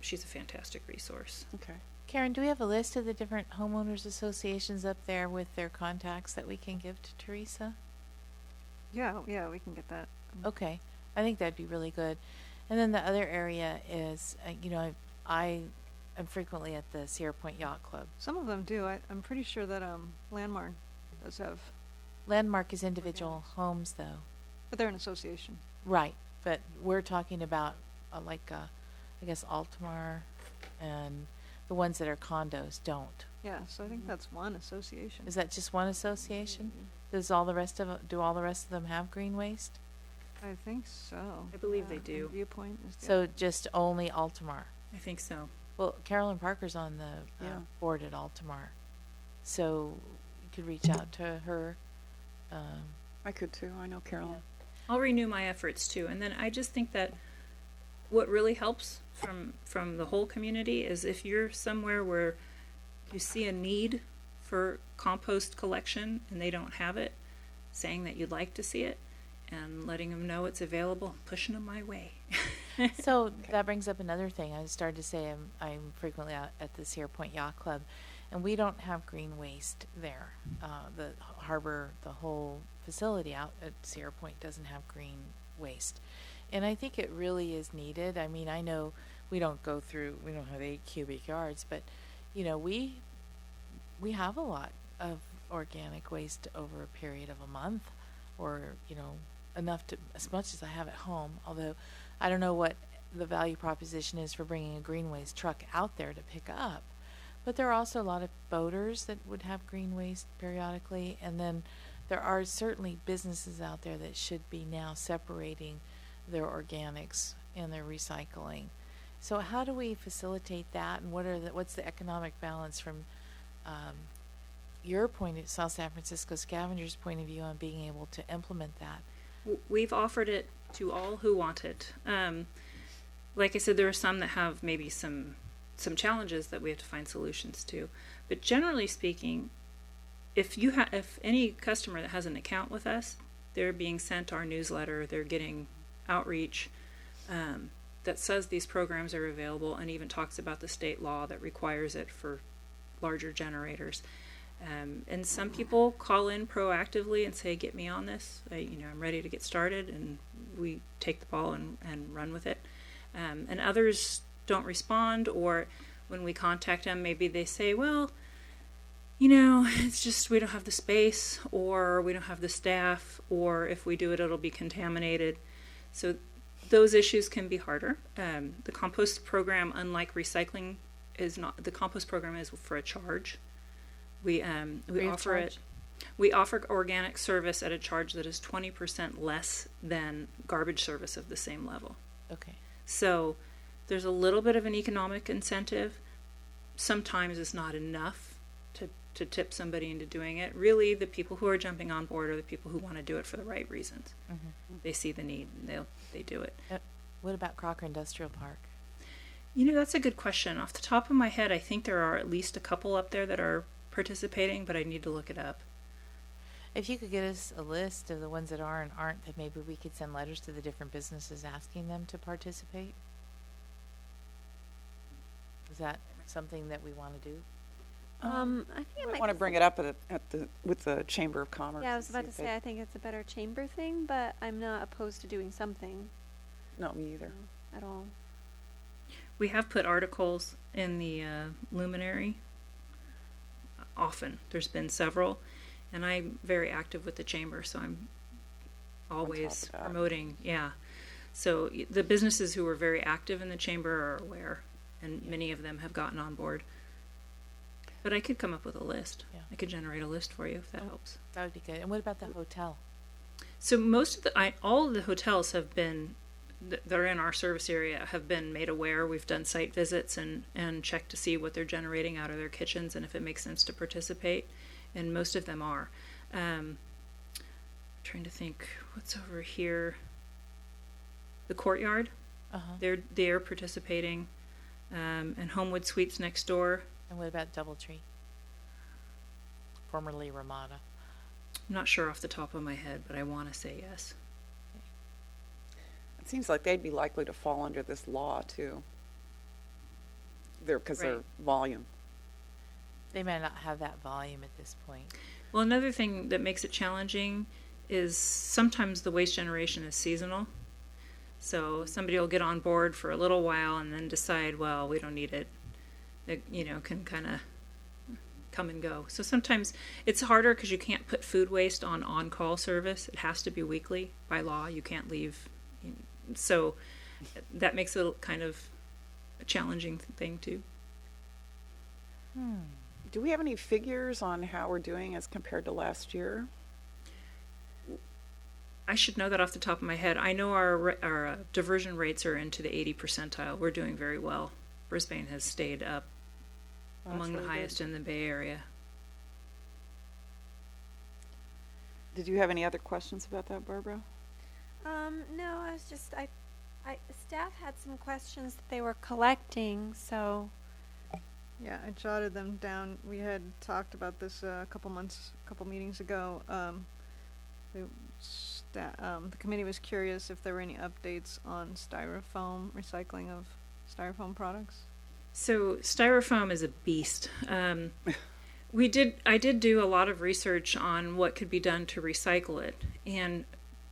she's a fantastic resource. Okay. Karen, do we have a list of the different homeowners associations up there with their contacts that we can give to Teresa? Yeah, yeah, we can get that. Okay, I think that'd be really good. And then the other area is, I am frequently at the Sierra Point Yacht Club. Some of them do. I'm pretty sure that Landmark does have, Landmark is individual homes, though. but they're an association. Right, but we're talking about I guess Altamar and the ones that are condos don't. Yeah, so I think that's one association. Is that just one association? Do all the rest of them have green waste? I think so. I believe they and do. Viewpoint is the So just only Altamar. I think so. Well, Carolyn Parker's on the Yeah. board at Altamar, so you could reach out to her. I could too. I know Carolyn. I'll renew my efforts too. And then I just think that what really helps from the whole community is if you're somewhere where you see a need for compost collection and they don't have it, saying that you'd like to see it and letting them know it's available, pushing them my way. So that brings up another thing. I started to say I'm frequently out at the Sierra Point Yacht Club, and we don't have green waste there. The harbor, the whole facility out at Sierra Point doesn't have green waste. And I think it really is needed. I mean, I know we don't have 8 cubic yards, but, we have a lot of organic waste over a period of a month or, as much as I have at home. Although I don't know what the value proposition is for bringing a green waste truck out there to pick up. But there are also a lot of boaters that would have green waste periodically. And then there are certainly businesses out there that should be now separating their organics and their recycling. So how do we facilitate that, and what's the economic balance from your point of South San Francisco Scavengers' point of view on being able to implement that? We've offered it to all who want it. Like I said, there are some that have maybe some challenges that we have to find solutions to. But generally speaking, if any customer that has an account with us, they're being sent our newsletter, they're getting outreach that says these programs are available and even talks about the state law that requires it for larger generators. And some people call in proactively and say, get me on this. I'm ready to get started, and we take the ball and run with it. And others don't respond, or when we contact them, maybe they say, well, it's just we don't have the space, or we don't have the staff, or if we do it, it'll be contaminated. So those issues can be harder. The compost program, unlike recycling, the compost program is for a charge. We offer it. We offer organic service at a charge that is 20% less than garbage service of the same level. Okay. So there's a little bit of an economic incentive. Sometimes it's not enough to tip somebody into doing it. Really, the people who are jumping on board are the people who want to do it for the right reasons. Mm-hmm. They see the need and they do it. What about Crocker Industrial Park? That's a good question. Off the top of my head, I think there are at least a couple up there that are participating, but I need to look it up. If you could get us a list of the ones that are and aren't, then maybe we could send letters to the different businesses asking them to participate. Is that something that we want to do? I think it I might want to be bring it up with the Chamber of Commerce. Yeah, I was and about see to if say, they- I think it's a better chamber thing, but I'm not opposed to doing something No, me either. at all. We have put articles in the Luminary often. There's been several, and I'm very active with the chamber, so I'm always of that. promoting. Yeah. So the businesses who are very active in the chamber are aware, and many of them have gotten on board. But I could come up with a list. Yeah. I could generate a list for you if that helps. That would be good. And what about the hotel? So all of the hotels have been that are in our service area have been made aware. We've done site visits and checked to see what they're generating out of their kitchens and if it makes sense to participate. And most of them are. Trying to think what's over here. The Courtyard. Uh-huh. They're participating. And Homewood Suites next door. And what about DoubleTree? formerly Ramada. I'm not sure off the top of my head, but I want to say yes. It seems like they'd be likely to fall under this law too. Because their Right. volume. They may not have that volume at this point. Well, another thing that makes it challenging is sometimes the waste generation is seasonal. So somebody will get on board for a little while and then decide, well, we don't need it. It, can kind of come and go. So sometimes it's harder because you can't put food waste on on-call service. It has to be weekly by law. You can't leave. So that makes it kind of a challenging thing too. Do we have any figures on how we're doing as compared to last year? I should know that off the top of my head. I know our diversion rates are into the 80 percentile. We're doing very well. Brisbane has stayed up Well, that's among the really highest good. in the Bay Area. Did you have any other questions about that, Barbara? No, I was just, staff had some questions that they were collecting, so. Yeah, I jotted them down. We had talked about this a couple meetings ago. The committee was curious if there were any updates on styrofoam, recycling of styrofoam products. So styrofoam is a beast. I did do a lot of research on what could be done to recycle it, and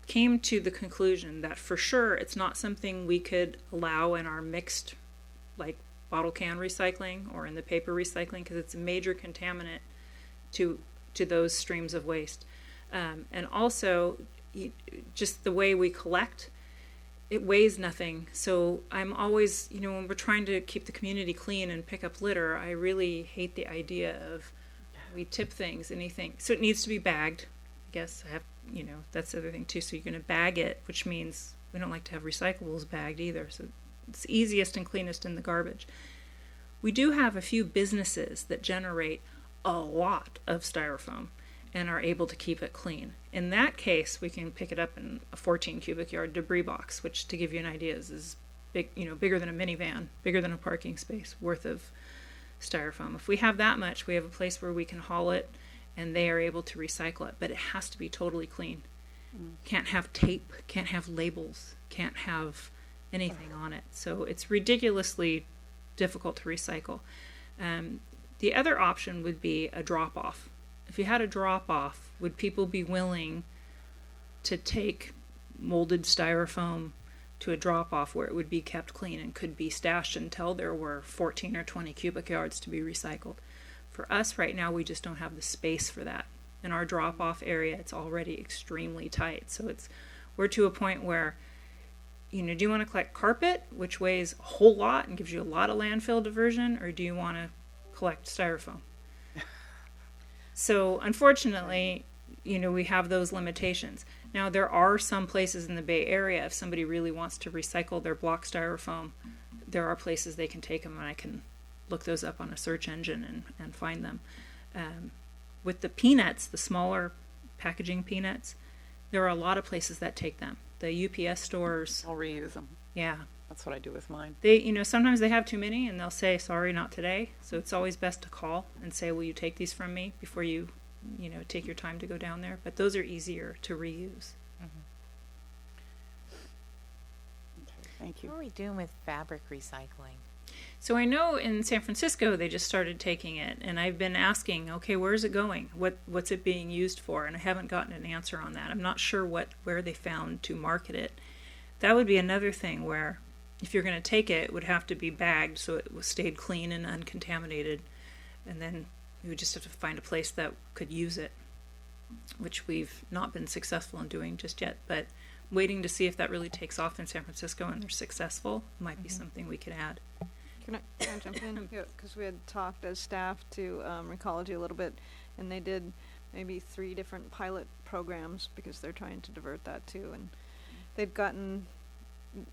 came to the conclusion that for sure it's not something we could allow in our mixed, like bottle can recycling or in the paper recycling, because it's a major contaminant to those streams of waste. And also, just the way we collect, it weighs nothing. So I'm always, when we're trying to keep the community clean and pick up litter, I really hate the idea of we tip things, anything. So it needs to be bagged. I guess I have, that's the other thing too. So you're going to bag it, which means we don't like to have recyclables bagged either. So it's easiest and cleanest in the garbage. We do have a few businesses that generate a lot of styrofoam and are able to keep it clean. In that case, we can pick it up in a 14 cubic yard debris box, which, to give you an idea, is big, bigger than a minivan, bigger than a parking space worth of styrofoam. If we have that much, we have a place where we can haul it and they are able to recycle it, but it has to be totally clean. Can't have tape, can't have labels, can't have anything on it. So it's ridiculously difficult to recycle. The other option would be a drop-off. If you had a drop-off, would people be willing to take molded styrofoam to a drop-off where it would be kept clean and could be stashed until there were 14 or 20 cubic yards to be recycled? For us right now, we just don't have the space for that. In our drop-off area, it's already extremely tight. So we're to a point where, do you want to collect carpet, which weighs a whole lot and gives you a lot of landfill diversion, or do you want to collect styrofoam? So unfortunately, we have those limitations. Now, there are some places in the Bay Area, if somebody really wants to recycle their block styrofoam, there are places they can take them, and I can look those up on a search engine and find them. With the peanuts, the smaller packaging peanuts, there are a lot of places that take them. The UPS stores, I'll reuse them. yeah. That's what I do with mine. They, sometimes they have too many and they'll say, sorry, not today. So it's always best to call and say, will you take these from me before you, take your time to go down there. But those are easier to reuse. Okay, thank you. What are we doing with fabric recycling? So I know in San Francisco they just started taking it, and I've been asking, okay, where's it going? What's it being used for? And I haven't gotten an answer on that. I'm not sure where they found to market it. That would be another thing where if you're going to take it, it would have to be bagged so it stayed clean and uncontaminated, and then we would just have to find a place that could use it, which we've not been successful in doing just yet, but waiting to see if that really takes off in San Francisco and they're successful might be something we could add. Can I jump in? Because we had talked as staff to Recology a little bit, and they did maybe 3 different pilot programs because they're trying to divert that too. And they'd gotten,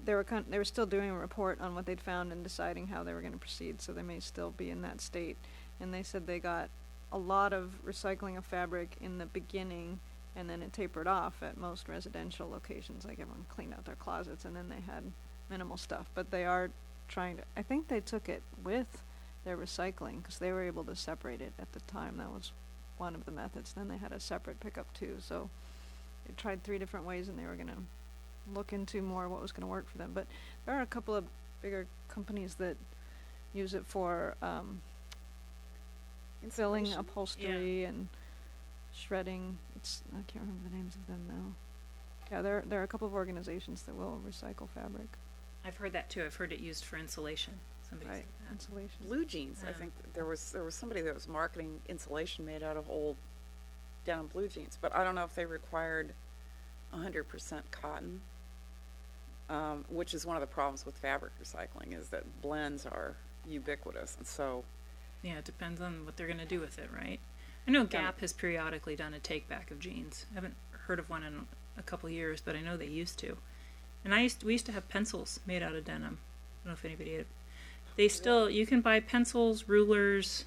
they were still doing a report on what they'd found and deciding how they were going to proceed. So they may still be in that state. And they said they got a lot of recycling of fabric in the beginning, and then it tapered off at most residential locations. Like everyone cleaned out their closets, and then they had minimal stuff. But they are trying to, I think they took it with their recycling because they were able to separate it at the time. That was one of the methods. Then they had a separate pickup too. So they tried 3 different ways, and they were gonna look into more what was gonna work for them. But there are a couple of bigger companies that use it for filling, Insulation. upholstery, and shredding. I can't remember the names of them now. Yeah, there are a couple of organizations that will recycle fabric. I've heard that too. I've heard it used for insulation. Somebody Right, said that. insulation. Blue jeans, I Yeah. think there was somebody that was marketing insulation made out of old down blue jeans, but I don't know if they required 100% cotton, which is one of the problems with fabric recycling, is that blends are ubiquitous, and so Yeah, it depends on what they're going to do with it, right? I know Gap has periodically done a take back of jeans. I haven't heard of one in a couple of years, but I know they used to. And we used to have pencils made out of denim. I don't know if anybody had. They still, you can buy pencils, rulers.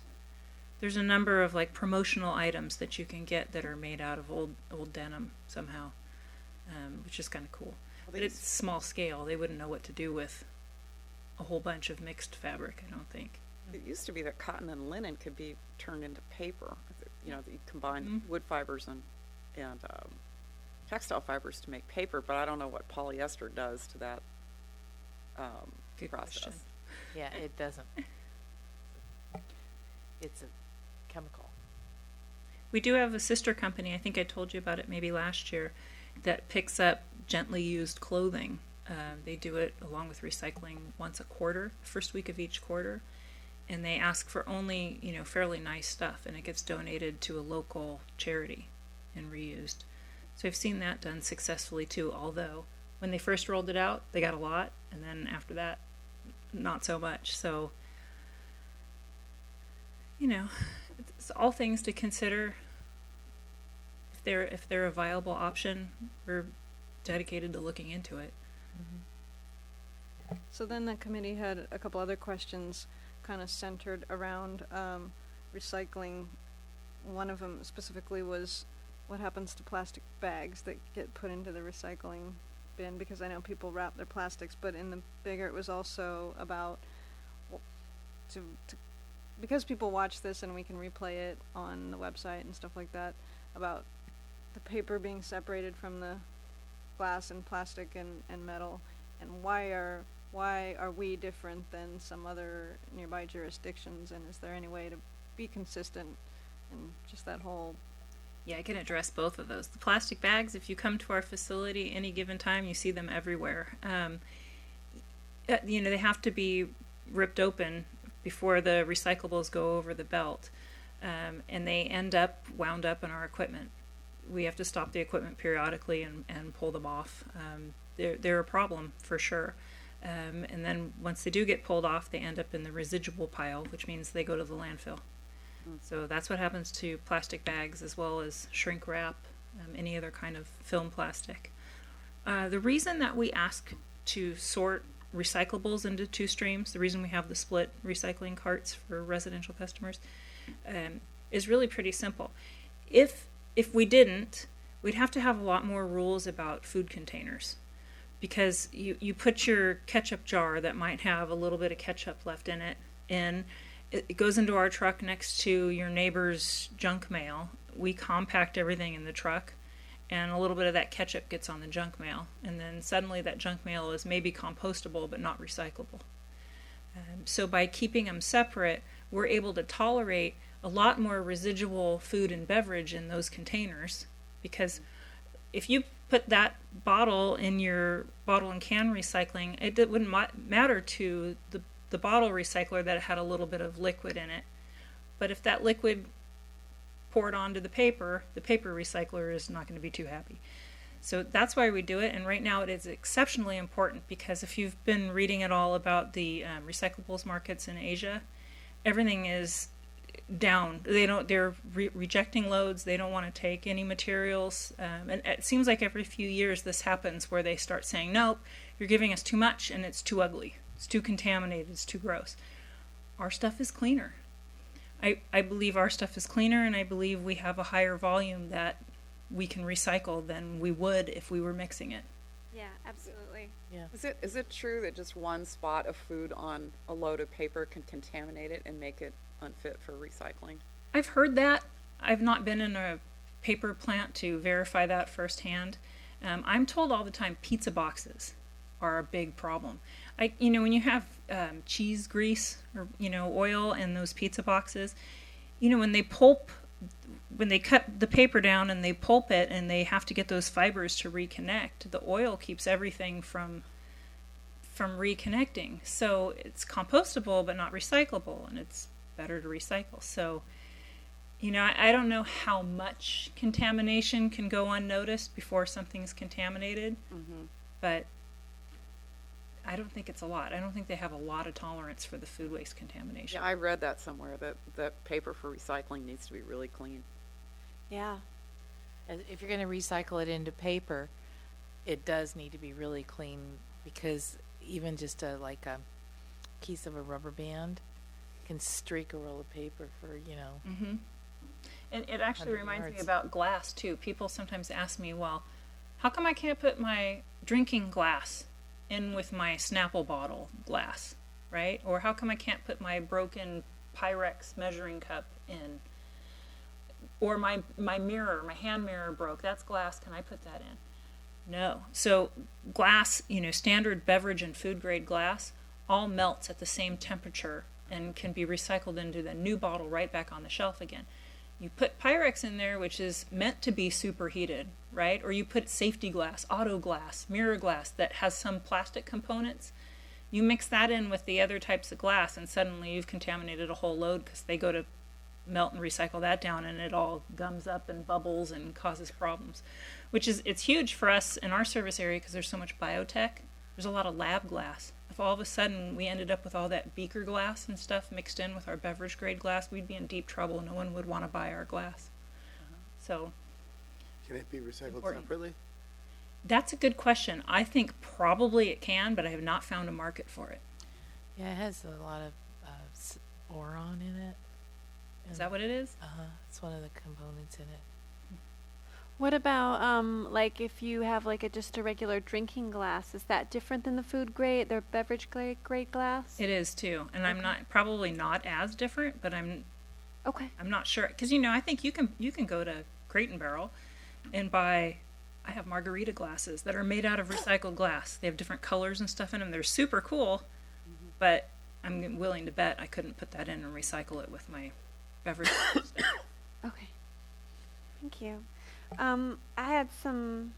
There's a number of like promotional items that you can get that are made out of old denim somehow, which is kind of cool. But it's small scale. They wouldn't know what to do with a whole bunch of mixed fabric, I don't think. it used to be that cotton and linen could be turned into paper. You know, that you combine wood fibers and textile fibers to make paper, but I don't know what polyester does to that Good process. question. Yeah, it doesn't. It's a chemical. We do have a sister company, I think I told you about it maybe last year, that picks up gently used clothing. They do it along with recycling once a quarter, first week of each quarter, and they ask for only, fairly nice stuff, and it gets donated to a local charity and reused. So I've seen that done successfully too, although when they first rolled it out, they got a lot, and then after that, not so much. So, it's all things to consider. If they're a viable option, we're dedicated to looking into it. So then the committee had a couple other questions kind of centered around recycling. One of them specifically was what happens to plastic bags that get put into the recycling bin, because I know people wrap their plastics, but in the bigger it was also about because people watch this and we can replay it on the website and stuff like that, about the paper being separated from the glass and plastic and metal, and why are we different than some other nearby jurisdictions, and is there any way to be consistent, and just that whole. Yeah, I can address both of those. The plastic bags, if you come to our facility any given time, you see them everywhere. They have to be ripped open before the recyclables go over the belt, and they end up wound up in our equipment. We have to stop the equipment periodically and pull them off. They're a problem for sure. And then once they do get pulled off, they end up in the residual pile, which means they go to the landfill. So that's what happens to plastic bags, as well as shrink wrap, any other kind of film plastic. The reason that we ask to sort recyclables into 2 streams, the reason we have the split recycling carts for residential customers, is really pretty simple. If we didn't, we'd have to have a lot more rules about food containers, because you put your ketchup jar that might have a little bit of ketchup left in it, and it goes into our truck next to your neighbor's junk mail. We compact everything in the truck, and a little bit of that ketchup gets on the junk mail, and then suddenly that junk mail is maybe compostable but not recyclable. So by keeping them separate, we're able to tolerate a lot more residual food and beverage in those containers, because if you put that bottle in your bottle and can recycling, it wouldn't matter to the bottle recycler that it had a little bit of liquid in it. But if that liquid poured onto the paper recycler is not going to be too happy. So that's why we do it, and right now it is exceptionally important, because if you've been reading at all about the recyclables markets in Asia, everything is down. They're rejecting loads. They don't want to take any materials, and it seems like every few years this happens, where they start saying, nope, you're giving us too much and it's too ugly, it's too contaminated, it's too gross. Our stuff is cleaner. I believe our stuff is cleaner, and I believe we have a higher volume that we can recycle than we would if we were mixing it. Yeah, absolutely. Yeah. Is it true that just one spot of food on a load of paper can contaminate it and make it unfit for recycling? I've heard that. I've not been in a paper plant to verify that firsthand. I'm told all the time pizza boxes are a big problem. When you have cheese grease or oil in those pizza boxes, when they cut the paper down and they pulp it and they have to get those fibers to reconnect, the oil keeps everything from reconnecting. So it's compostable but not recyclable, and it's better to recycle. So I don't know how much contamination can go unnoticed before something's contaminated, but I don't think it's a lot. I don't think they have a lot of tolerance for the food waste contamination. Yeah, I read that somewhere, that paper for recycling needs to be really clean. Yeah. If you're going to recycle it into paper, it does need to be really clean, because even just a piece of a rubber band can streak a roll of paper for, And it actually 100 reminds me yards. about glass too. People sometimes ask me, well, how come I can't put my drinking glass in with my Snapple bottle glass, right? Or how come I can't put my broken Pyrex measuring cup in? Or my mirror, my hand mirror broke. That's glass. Can I put that in? No. So glass, standard beverage and food grade glass all melts at the same temperature and can be recycled into the new bottle right back on the shelf again. You put Pyrex in there, which is meant to be superheated, right? Or you put safety glass, auto glass, mirror glass that has some plastic components. You mix that in with the other types of glass, and suddenly you've contaminated a whole load, because they go to melt and recycle that down, and it all gums up and bubbles and causes problems. It's huge for us in our service area because there's so much biotech. There's a lot of lab glass. If all of a sudden we ended up with all that beaker glass and stuff mixed in with our beverage grade glass, we'd be in deep trouble. No one would want to buy our glass. So Can it be recycled Important. separately? that's a good question. I think probably it can, but I have not found a market for it. Yeah, it has a lot of boron in it. Is that what it is? It's one of the components in it. What about if you have just a regular drinking glass? Is that different than the food grade, their beverage grade glass? It is too, and I'm probably not as different, but I'm not sure, because I think you can go to Crate and Barrel and buy. I have margarita glasses that are made out of recycled glass. They have different colors and stuff in them. They're super cool, but I'm willing to bet I couldn't put that in and recycle it with my beverage stuff. Okay. Thank you. I had some.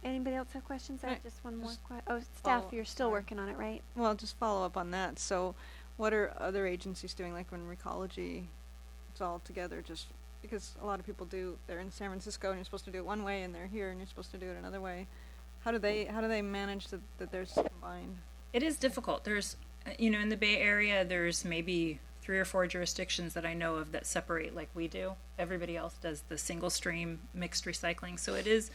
Anybody else have questions? I have just one more question. Oh, staff, you're still working on it, right? Well, just follow up on that. So, what are other agencies doing, like when Recology, it's all together, just because a lot of people they're in San Francisco and you're supposed to do it one way, and they're here and you're supposed to do it another way. How do they manage that there's combined? It is difficult. There's, in the Bay Area, there's maybe 3 or 4 jurisdictions that I know of that separate like we do. Everybody else does the single stream mixed recycling. So it is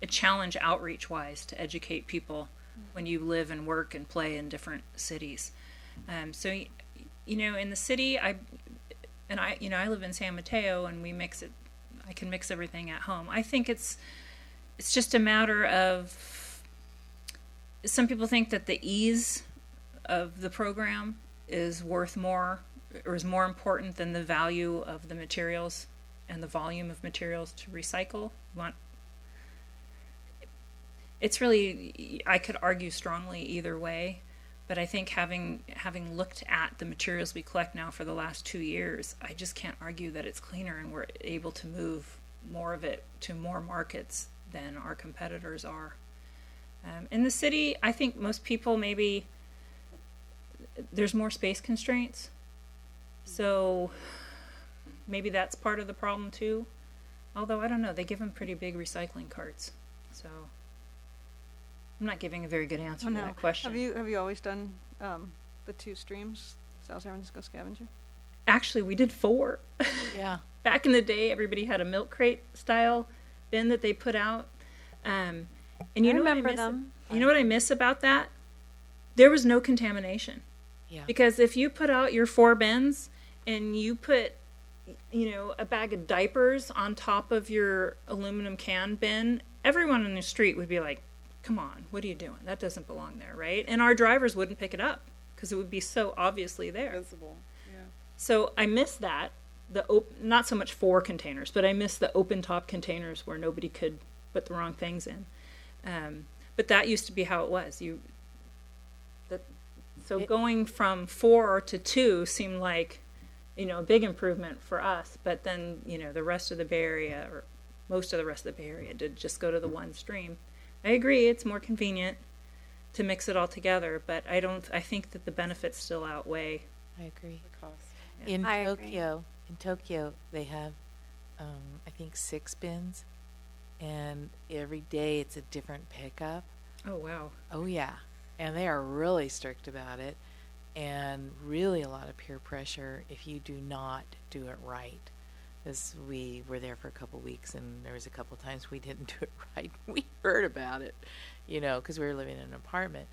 a challenge outreach wise to educate people when you live and work and play in different cities. So in the city, I live in San Mateo, and we mix it. I can mix everything at home. I think it's just a matter of, some people think that the ease of the program is worth more, or is more important than the value of the materials and the volume of materials to recycle. It's really, I could argue strongly either way, but I think having looked at the materials we collect now for the last 2 years, I just can't argue that it's cleaner, and we're able to move more of it to more markets than our competitors are. In the city, I think most people maybe, there's more space constraints, so maybe that's part of the problem too. Although, I don't know, they give them pretty big recycling carts, so I'm not giving a very good answer to that question. Have you always done the 2 streams, South San Francisco Scavenger? Actually, we did 4. Yeah. Back in the day, everybody had a milk crate style bin that they put out. And you know remember what I miss, them. You know what I miss about that? There was no contamination. Yeah. Because if you put out your 4 bins and you put, a bag of diapers on top of your aluminum can bin, everyone in the street would be like, come on, what are you doing? That doesn't belong there, right? And our drivers wouldn't pick it up because it would be so obviously there. Visible. Yeah. So I miss that. not so much 4 containers, but I miss the open top containers where nobody could put the wrong things in. But that used to be how it was. So going from 4 to 2 seemed like, a big improvement for us. But then, the rest of the Bay Area, or most of the rest of the Bay Area, did just go to the one stream. I agree, it's more convenient to mix it all together, but I think that the benefits still outweigh I agree. The cost. In I agree. Tokyo, they have, I think 6 bins, and every day it's a different pickup. Oh, wow. Oh yeah, and they are really strict about it, and really a lot of peer pressure if you do not do it right. Because we were there for a couple weeks, and there was a couple times we didn't do it right. We heard about it, because we were living in an apartment,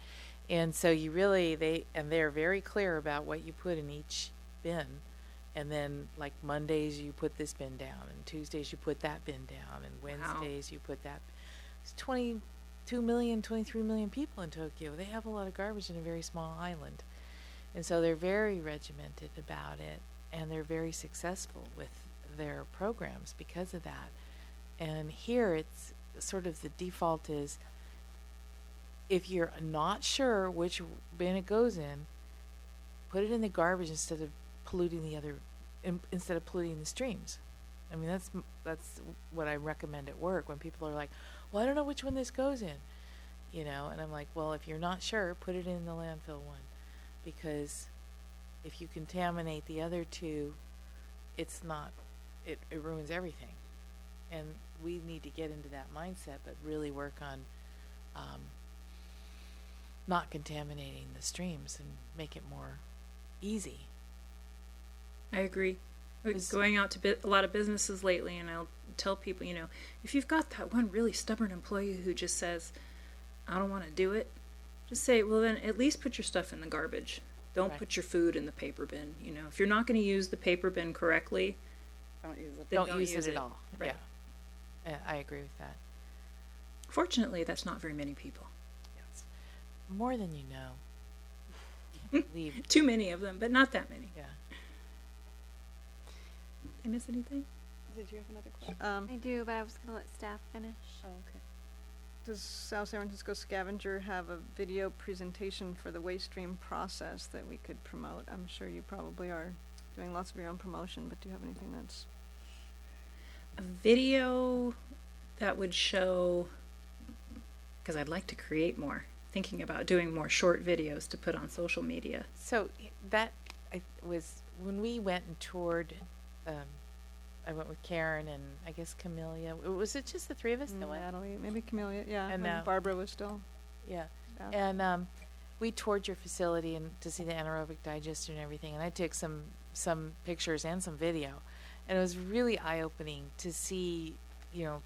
and so they're very clear about what you put in each bin. And then, like, Mondays you put this bin down, and Tuesdays you put that bin down, and Wednesdays you put that. It's 22 million, 23 million people in Tokyo. They have a lot of garbage in a very small island. And so they're very regimented about it, and they're very successful with their programs because of that. And here it's sort of the default is, if you're not sure which bin it goes in, put it in the garbage instead of polluting the streams. I mean, that's what I recommend at work when people are like, well, I don't know which one this goes in, and I'm like, well, if you're not sure, put it in the landfill one, because if you contaminate the other two, it ruins everything. And we need to get into that mindset, but really work on not contaminating the streams and make it more easy. I agree. Going out to a lot of businesses lately, and I'll tell people, if you've got that one really stubborn employee who just says, I don't want to do it, just say, well, then at least put your stuff in the garbage. Don't Right. put your food in the paper bin. If you're not going to use the paper bin correctly, Don't use it. then Don't use it at all. Right. Yeah, I agree with that. Fortunately, that's not very many people. Yes. More than you know. Can't believe. Too many of them, but not that many. Yeah. Did I miss anything? Did you have another question? I do, but I was going to let staff finish. Oh, okay. Does South San Francisco Scavenger have a video presentation for the waste stream process that we could promote? I'm sure you probably are doing lots of your own promotion, but do you have anything that's... A video that would show, because I'd like to create more, thinking about doing more short videos to put on social media. So that was when we went and toured. I went with Karen and I guess Camellia. Was it just the 3 of us that went? Natalie, maybe Camellia, yeah, And, and Barbara was still... Yeah. staff. And we toured your facility and to see the anaerobic digester and everything. And I took some pictures and some video, and it was really eye-opening to see,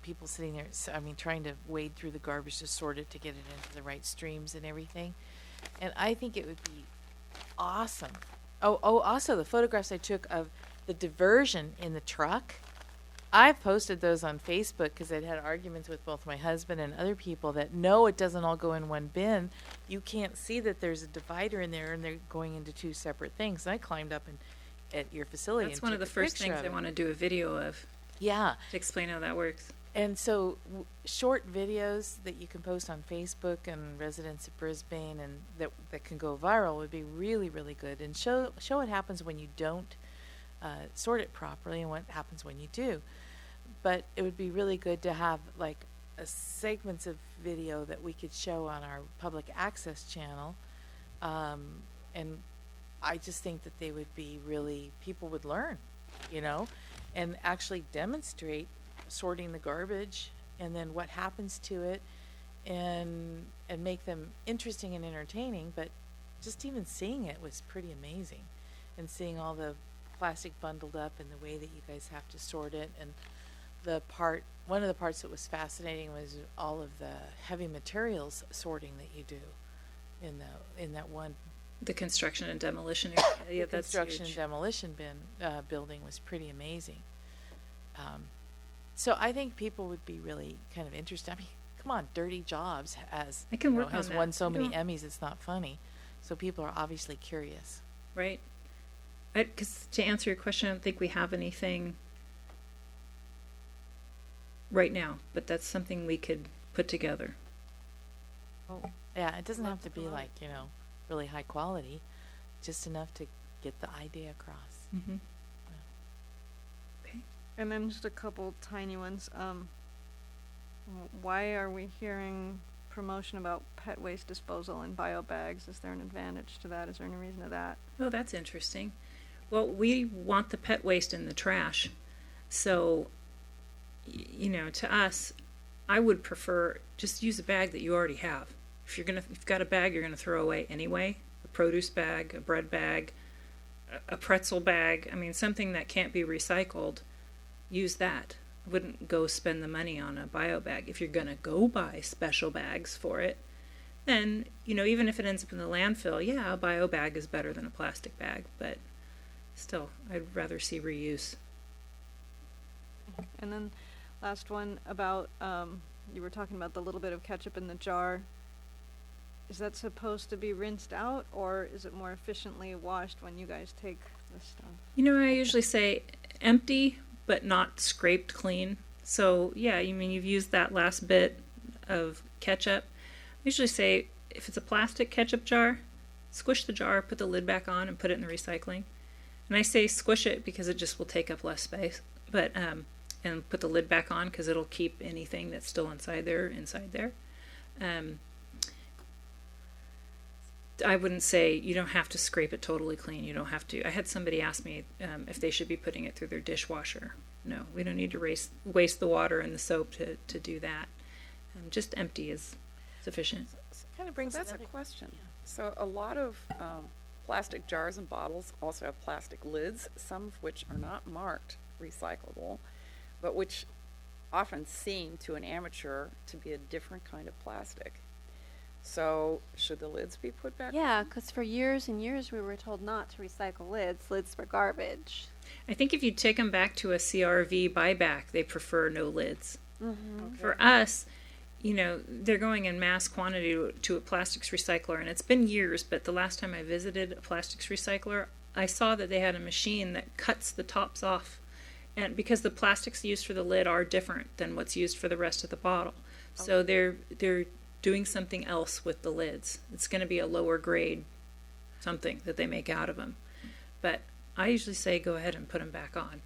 people sitting there. Trying to wade through the garbage to sort it to get it into the right streams and everything. And I think it would be awesome. Also the photographs I took of the diversion in the truck. I've posted those on Facebook because I'd had arguments with both my husband and other people that no, it doesn't all go in one bin. You can't see that there's a divider in there and they're going into 2 separate things. And I climbed up at your facility. That's and one of the took a first picture things of I it. want to do a video of, Yeah. to explain how that works. And so short videos that you can post on Facebook and residents of Brisbane and that can go viral would be really, really good, and show what happens when you don't sort it properly and what happens when you do. But it would be really good to have like segments of video that we could show on our public access channel, and I just think that they would be really, people would learn, and actually demonstrate sorting the garbage and then what happens to it, and make them interesting and entertaining. But just even seeing it was pretty amazing, and seeing all the plastic bundled up and the way that you guys have to sort it. And one of the parts that was fascinating was all of the heavy materials sorting that you do in that one. The construction and demolition area. Yeah, The that's construction huge. and demolition building was pretty amazing. So I think people would be really kind of interested. Come on, Dirty Jobs has I can work on has that. won so I many don't- Emmys. It's not funny. So people are obviously curious. Right. Because to answer your question, I don't think we have anything right now, but that's something we could put together. Yeah, it doesn't have to be like, really high quality, just enough to get the idea across. Mm-hmm. Okay. And then just a couple tiny ones. Why are we hearing promotion about pet waste disposal and bio bags? Is there an advantage to that? Is there any reason to that? Oh, that's interesting. Well, we want the pet waste in the trash. So, to us, I would prefer just use a bag that you already have. If you've got a bag you're gonna throw away anyway, a produce bag, a bread bag, a pretzel bag, something that can't be recycled, use that. I wouldn't go spend the money on a bio bag. If you're gonna go buy special bags for it, then, even if it ends up in the landfill, yeah, a bio bag is better than a plastic bag, but still, I'd rather see reuse. And then last one about, you were talking about the little bit of ketchup in the jar. Is that supposed to be rinsed out, or is it more efficiently washed when you guys take this stuff? I usually say empty, but not scraped clean. So, yeah, you've used that last bit of ketchup. I usually say if it's a plastic ketchup jar, squish the jar, put the lid back on, and put it in the recycling. And I say squish it because it just will take up less space. But and put the lid back on because it'll keep anything that's still inside there. I wouldn't say you don't have to scrape it totally clean. You don't have to. I had somebody ask me if they should be putting it through their dishwasher. No, we don't need to waste the water and the soap to do that. Just empty is sufficient. Kind of brings That's a another question. So a lot of plastic jars and bottles also have plastic lids, some of which are not marked recyclable, but which often seem to an amateur to be a different kind of plastic. So should the lids be put back? Yeah, because for years and years we were told not to recycle lids. Lids were garbage. I think if you take them back to a CRV buyback, they prefer no lids. Mm-hmm. Okay. For us, they're going in mass quantity to a plastics recycler, and it's been years, but the last time I visited a plastics recycler, I saw that they had a machine that cuts the tops off. And because the plastics used for the lid are different than what's used for the rest of the bottle. So they're doing something else with the lids. It's going to be a lower grade something that they make out of them. But I usually say go ahead and put them back on.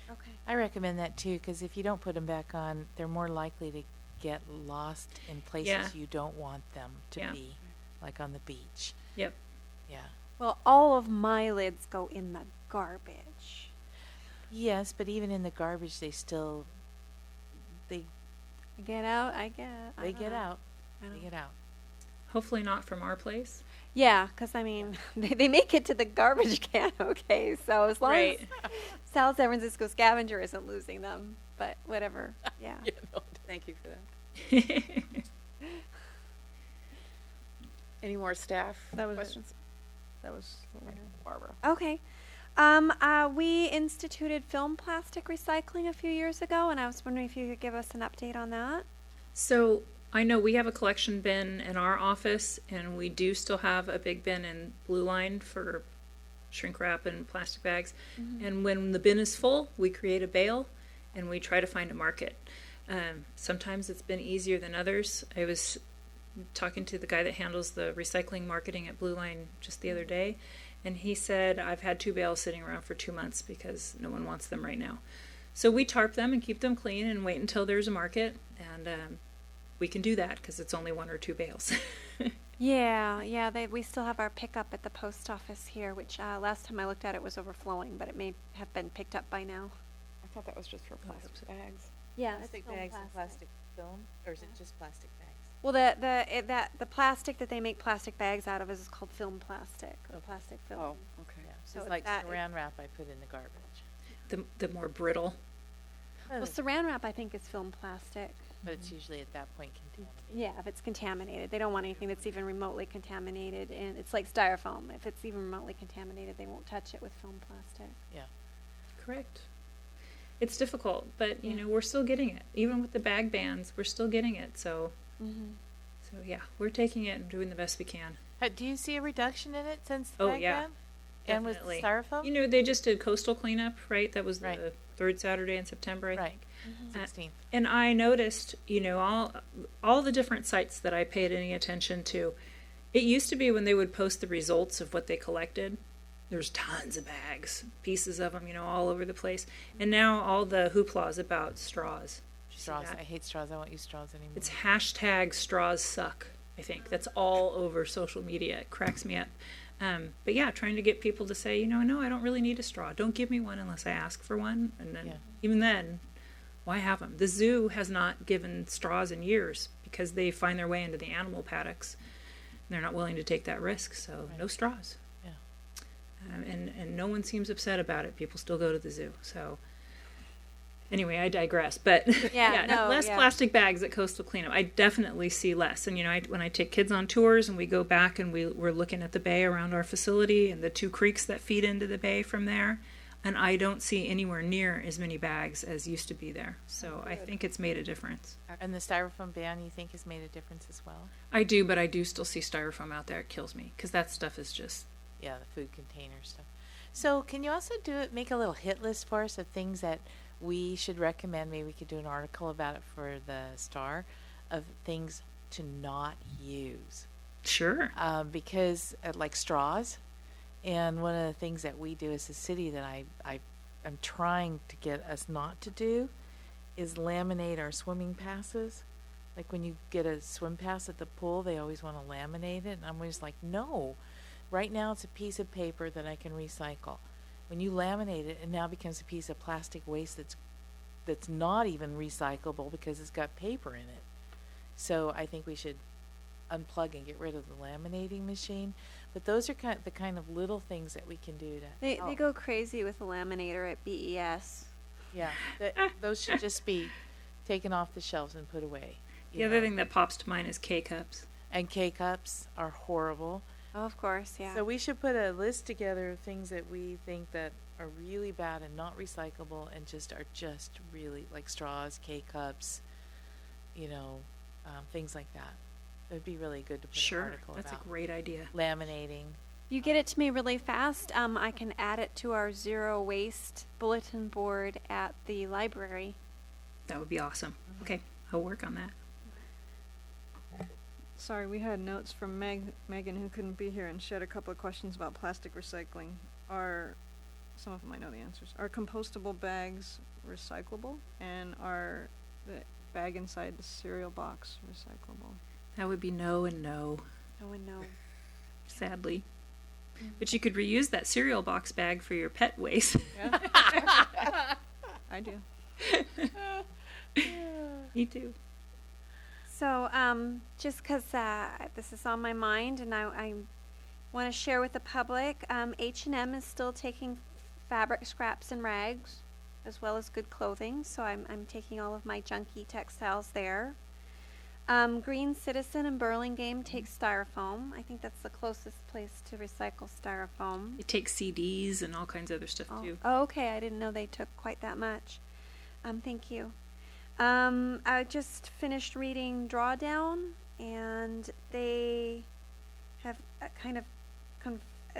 Okay. I recommend that too, because if you don't put them back on, they're more likely to get lost in places you don't want them to be, like on the beach. Yep. Yeah. Well, all of my lids go in the garbage. Yes, but even in the garbage, they Get out, I guess. they get out. I They don't- get out. Hopefully not from our place. Yeah, because they make it to the garbage can, okay? So as long as South San Francisco Scavenger isn't losing them, but whatever, yeah. Thank you for that. Any more staff That was it. questions? That was what we had. Barbara. Okay. We instituted film plastic recycling a few years ago, and I was wondering if you could give us an update on that. So I know we have a collection bin in our office, and we do still have a big bin in Blue Line for shrink wrap and plastic bags. And when the bin is full, we create a bale, and we try to find a market. Sometimes it's been easier than others. I was talking to the guy that handles the recycling marketing at Blue Line just the other day, and he said, I've had 2 bales sitting around for 2 months because no one wants them right now. So we tarp them and keep them clean and wait until there's a market, and we can do that because it's only 1 or 2 bales. Yeah, we still have our pickup at the post office here, which last time I looked at it was overflowing, but it may have been picked up by now. I thought that was just for plastic bags. Yeah, Plastic bags and plastic film, or is it just plastic bags? Well, the plastic that they make plastic bags out of is called film plastic, or plastic film. Oh, okay. Yeah. So It's it's like that- saran wrap I put in the garbage. the more brittle. Well, saran wrap I think is film plastic. But it's usually at that point contaminated. Yeah, if it's contaminated, they don't want anything that's even remotely contaminated, and it's like styrofoam. If it's even remotely contaminated, they won't touch it with film plastic. Yeah. Correct. It's difficult, but we're still getting it. Even with the bag bans, we're still getting it. So yeah, we're taking it and doing the best we can. Do you see a reduction in it since the Oh, bag yeah. ban? And with Definitely. styrofoam? You know, they just did coastal cleanup, right? That was Right. the third Saturday in September, I Right. think. 16. And I noticed, you know, all the different sites that I paid any attention to. It used to be when they would post the results of what they collected, there's tons of bags, pieces of them, you know, all over the place. And now all the hoopla is about straws. Did you see Straws. that? I hate straws. I won't use straws anymore. It's hashtag straws suck, I think. That's all over social media. It cracks me up. But yeah, trying to get people to say, you know, no, I don't really need a straw. Don't give me one unless I ask for one. And then, Yeah. even then, why have them? The zoo has not given straws in years because they find their way into the animal paddocks. They're not willing to take that risk, so no straws. Yeah. And no one seems upset about it. People still go to the zoo. So anyway, I digress. But Yeah, no, less yeah. plastic bags at coastal cleanup. I definitely see less. And you know, when I take kids on tours and we go back and we're looking at the bay around our facility and the two creeks that feed into the bay from there, and I don't see anywhere near as many bags as used to be there. So I think it's made a difference. And the styrofoam ban, you think, has made a difference as well? I do, but I do still see styrofoam out there. It kills me because that stuff is just Yeah, the food container stuff. So can you also make a little hit list for us of things that we should recommend? Maybe we could do an article about it for the Star, of things to not use. sure. Because like straws, and one of the things that we do as a city that I'm trying to get us not to do is laminate our swimming passes. Like when you get a swim pass at the pool, they always want to laminate it, and I'm always like, no. Right now it's a piece of paper that I can recycle. When you laminate it, it now becomes a piece of plastic waste that's not even recyclable because it's got paper in it. So I think we should unplug and get rid of the laminating machine. But those are the kind of little things that we can do to They help. go crazy with the laminator at BES. Yeah, those should just be taken off the shelves and put away. The other thing that pops to mind is K-cups. And K-cups are horrible. Oh, of course, yeah. So we should put a list together of things that we think that are really bad and not recyclable and are just really like straws, K-cups, you know, things like that. It would be really good to put an Sure, article that's a about great idea. laminating. You get it to me really fast. I can add it to our zero waste bulletin board at the library. That would be awesome. Okay, I'll work on that. Sorry, we had notes from Megan, who couldn't be here, and she had a couple of questions about plastic recycling. Some of them I know the answers. Are compostable bags recyclable? And are the bag inside the cereal box recyclable? That would be no and no, No one knows. sadly. But you could reuse that cereal box bag for your pet waste. Yeah. I do. Me too. So, just because this is on my mind, and I want to share with the public, H&M is still taking fabric scraps and rags, as well as good clothing. So I'm taking all of my junky textiles there. Green Citizen in Burlingame takes styrofoam. I think that's the closest place to recycle styrofoam. They take CDs and all kinds of other stuff too. Oh, okay. I didn't know they took quite that much. Thank you. I just finished reading Drawdown, and they have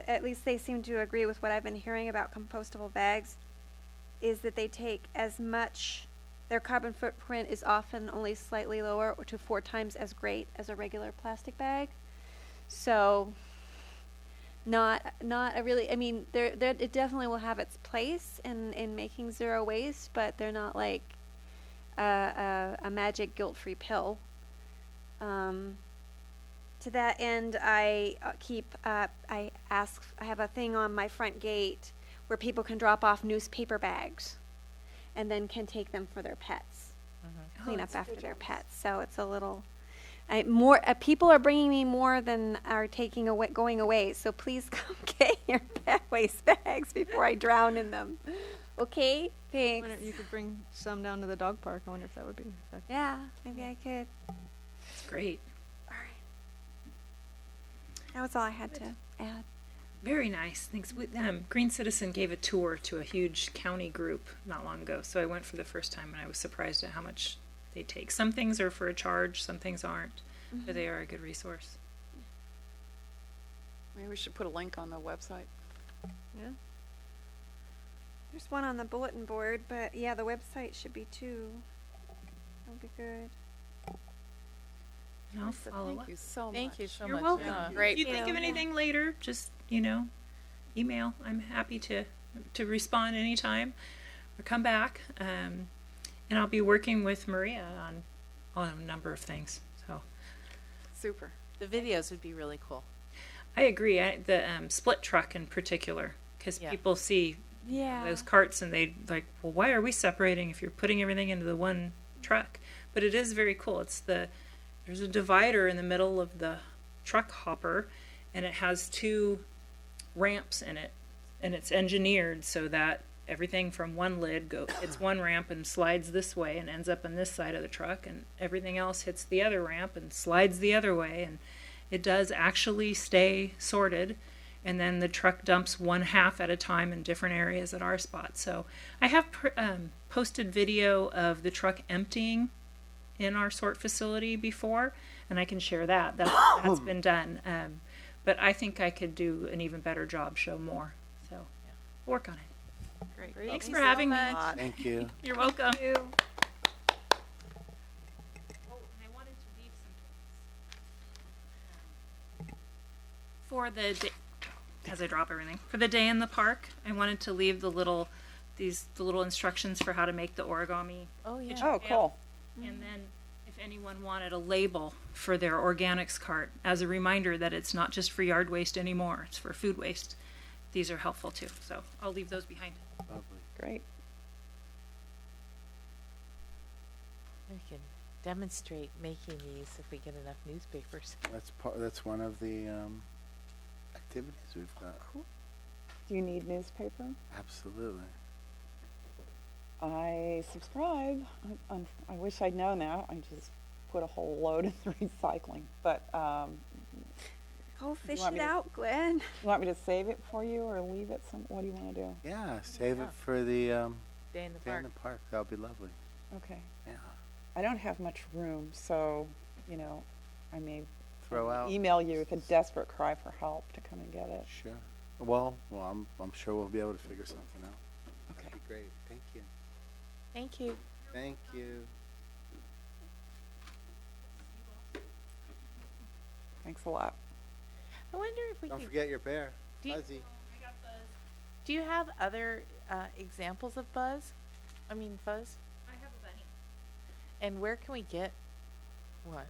at least they seem to agree with what I've been hearing about compostable bags, is that they take as much, their carbon footprint is often only slightly lower or to 4 times as great as a regular plastic bag. So not a really, I mean, it definitely will have its place in making zero waste, but they're not like a magic guilt-free pill. To that end, I have a thing on my front gate where people can drop off newspaper bags and then can take them for their pets, clean up after their pets. So it's a little, more people are bringing me more than are going away. So please come get your pet waste bags before I drown in them. Okay, I thanks. wonder if you could bring some down to the dog park. I wonder if that would be effective. Yeah, maybe I could. It's great. All right. That was all I had to add. Very nice. Thanks. Green Citizen gave a tour to a huge county group not long ago, so I went for the first time, and I was surprised at how much they take. Some things are for a charge, some things aren't, but they are a good resource. Maybe we should put a link on the website. Yeah. There's one on the bulletin board, but yeah, the website should be too. That'll be good. And I'll Lisa, follow thank up. you so much. Thank you so You're much. welcome. Yeah. Great. If you think of Yeah. anything later, just, email. I'm happy to respond anytime or come back. And I'll be working with Maria on a number of things. So Super. The videos would be really cool. I agree. The split truck in particular, because Yeah. people see those carts and they like, well, why are we separating if you're putting everything into the one truck? But it is very cool. There's a divider in the middle of the truck hopper, and it has 2 ramps in it, and it's engineered so that everything from one lid it's one ramp and slides this way and ends up on this side of the truck, and everything else hits the other ramp and slides the other way, and it does actually stay sorted, and then the truck dumps 1/2 at a time in different areas at our spot. So I have posted video of the truck emptying in our sort facility before, and I can share that. That's been done. But I think I could do an even better job, show more. So work on it. Great. Thanks you for so having me. much. Thank you. You're welcome. You. Oh, and I wanted to leave some things. For the day, as I drop everything, for the day in the park, I wanted to leave the little instructions for how to make the origami. Oh, yeah. Oh, cool. And then if anyone wanted a label for their organics cart as a reminder that it's not just for yard waste anymore, it's for food waste, these are helpful too. So I'll leave those behind. Lovely. Great. We can demonstrate making these if we get enough newspapers. That's one of the activities we've got. Do you need newspaper? Absolutely. I subscribe. I wish I'd known that. I just put a whole load in the recycling. But Go fish want it me to- out, Gwen. you want me to save it for you or leave it? What do you want to do? Yeah, save Yeah. it for the Day in the day park. in the park. That would be lovely. Okay. Yeah. I don't have much room, so I may Throw out. email you with a desperate cry for help to come and get it. Sure. Well, I'm sure we'll be able to figure something out. Okay. That'd be great. Thank you. Thank you. Thank you. Thanks a lot. I wonder if we Don't could. forget your bear, Do you- Fuzzy. Do you have other examples of fuzz? I have a bunny. And where can we get one? I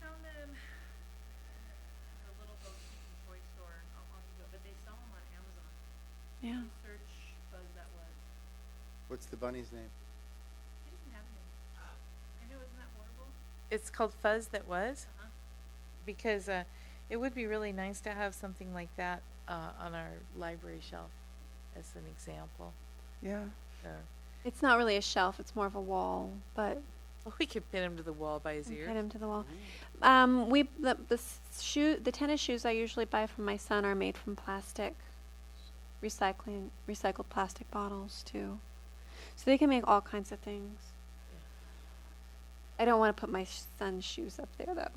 found them at a little boutique toy store not long ago, but they sell them on Amazon. Yeah. Search Buzz That Was. What's the bunny's name? He doesn't have any. I know, isn't that horrible? It's called Fuzz That Was? Uh-huh. Because it would be really nice to have something like that on our library shelf as an example. Yeah. It's not really a shelf; it's more of a wall. But Well, we could pin him to the wall by his ears. hit him to the wall. The tennis shoes I usually buy from my son are made from plastic, recycled plastic bottles too. So they can make all kinds of things. I don't want to put my son's shoes up there though.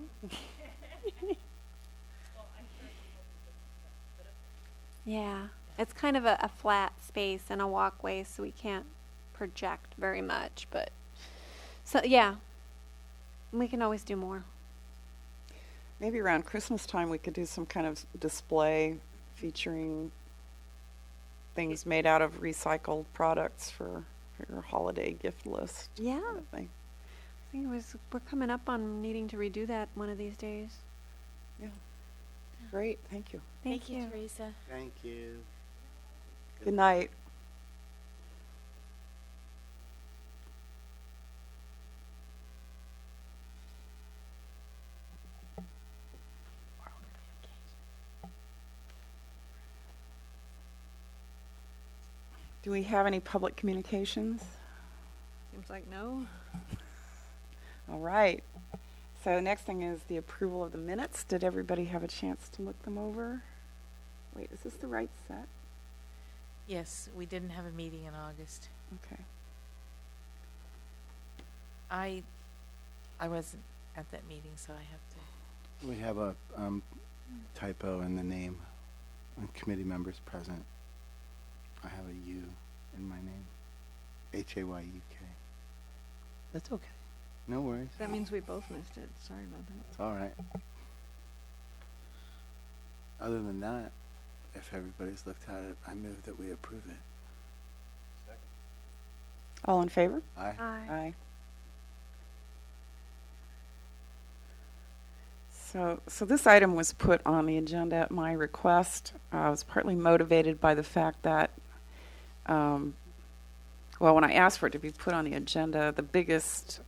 Yeah, it's kind of a flat space and a walkway, so we can't project very much. But so yeah, we can always do more. Maybe around Christmas time we could do some kind of display featuring things made out of recycled products for your holiday gift list. Yeah, Kind of thing. I think we're coming up on needing to redo that one of these days. Yeah. Great. Thank you. Thank you. Teresa. Thank you. Good night. Do we have any public communications? Seems like no. All right. So next thing is the approval of the minutes. Did everybody have a chance to look them over? Wait, is this the right set? Yes, we didn't have a meeting in August. Okay. I wasn't at that meeting, so I have to. We have a typo in the name. and committee members present, I have a U in my name. Hayuk. That's okay. No worries. That means we both missed it. Sorry about that. It's all right. Other than that, if everybody's looked at it, I move that we approve it. All in favor? Aye. Aye. So this item was put on the agenda at my request. I was partly motivated by the fact that, well, when I asked for it to be put on the agenda, the biggest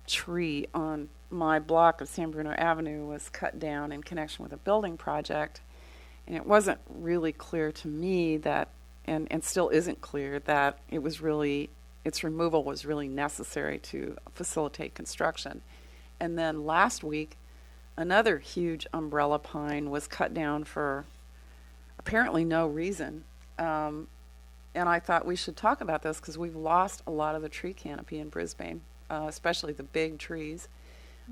tree on my block of San Bruno Avenue was cut down in connection with a building project. And it wasn't really clear to me that, and still isn't clear, that it was really, its removal was really necessary to facilitate construction. And then last week, another huge umbrella pine was cut down for apparently no reason. And I thought we should talk about this because we've lost a lot of the tree canopy in Brisbane, especially the big trees.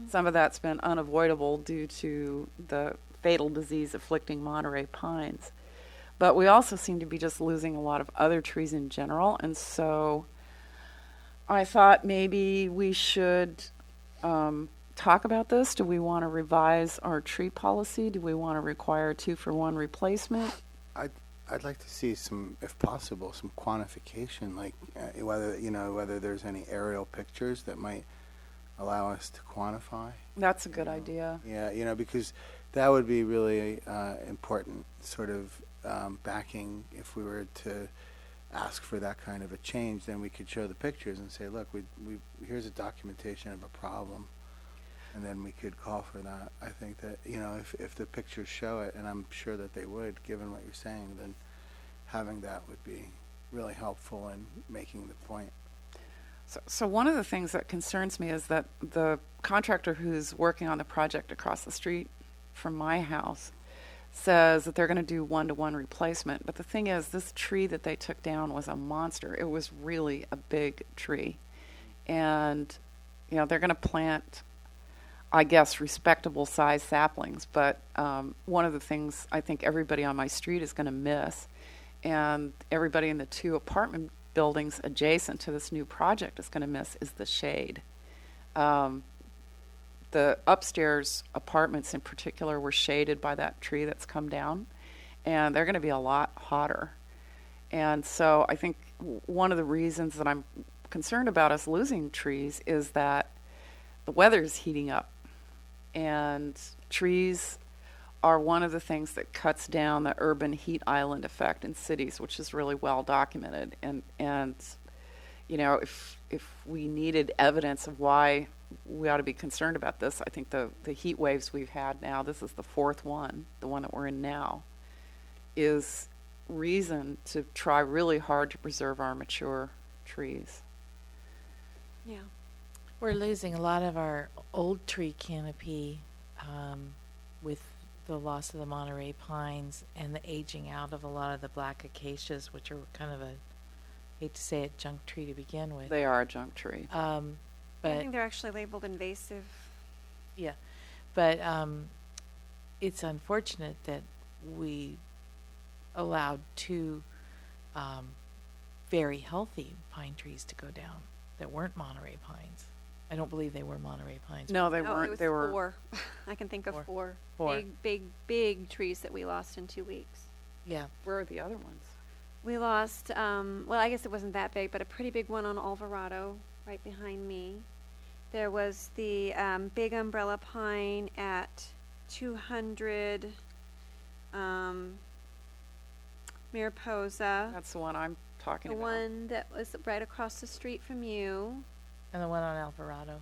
Some of that's been unavoidable due to the fatal disease afflicting Monterey pines. But we also seem to be just losing a lot of other trees in general. And so I thought maybe we should talk about this. Do we want to revise our tree policy? Do we want to require 2-for-1 replacement? I'd like to see some, if possible, some quantification, like whether there's any aerial pictures that might allow us to quantify. That's a good idea. Yeah, because that would be really important sort of backing. If we were to ask for that kind of a change, then we could show the pictures and say, look, we here's a documentation of a problem, and then we could call for that. I think that, if the pictures show it, and I'm sure that they would, given what you're saying, then having that would be really helpful in making the point. So one of the things that concerns me is that the contractor who's working on the project across the street from my house says that they're going to do 1-to-1 replacement. But the thing is, this tree that they took down was a monster. It was really a big tree. And, they're going to plant, I guess, respectable size saplings. But one of the things I think everybody on my street is going to miss, and everybody in the 2 apartment buildings adjacent to this new project is going to miss, is the shade. The upstairs apartments in particular were shaded by that tree that's come down, and they're going to be a lot hotter. And so I think one of the reasons that I'm concerned about us losing trees is that the weather's heating up, and trees are one of the things that cuts down the urban heat island effect in cities, which is really well documented. And if we needed evidence of why we ought to be concerned about this, I think the heat waves we've had now, this is the 4th one, the one that we're in now, is reason to try really hard to preserve our mature trees. Yeah. We're losing a lot of our old tree canopy with the loss of the Monterey pines and the aging out of a lot of the black acacias, which are kind of hate to say it, junk tree to begin with. They are a junk tree. I But think they're actually labeled invasive. yeah, but it's unfortunate that we allowed 2 very healthy pine trees to go down that weren't Monterey pines. I don't believe they were Monterey pines. No, they It weren't. was They were 4. I can think of 4. 4. Big trees that we lost in 2 weeks. Yeah. Where are the other ones? We lost, well, I guess it wasn't that big, but a pretty big one on Alvarado, right behind me. There was the big umbrella pine at 200 Mariposa. That's the one I'm talking The about. one that was right across the street from you. And the one on Alvarado.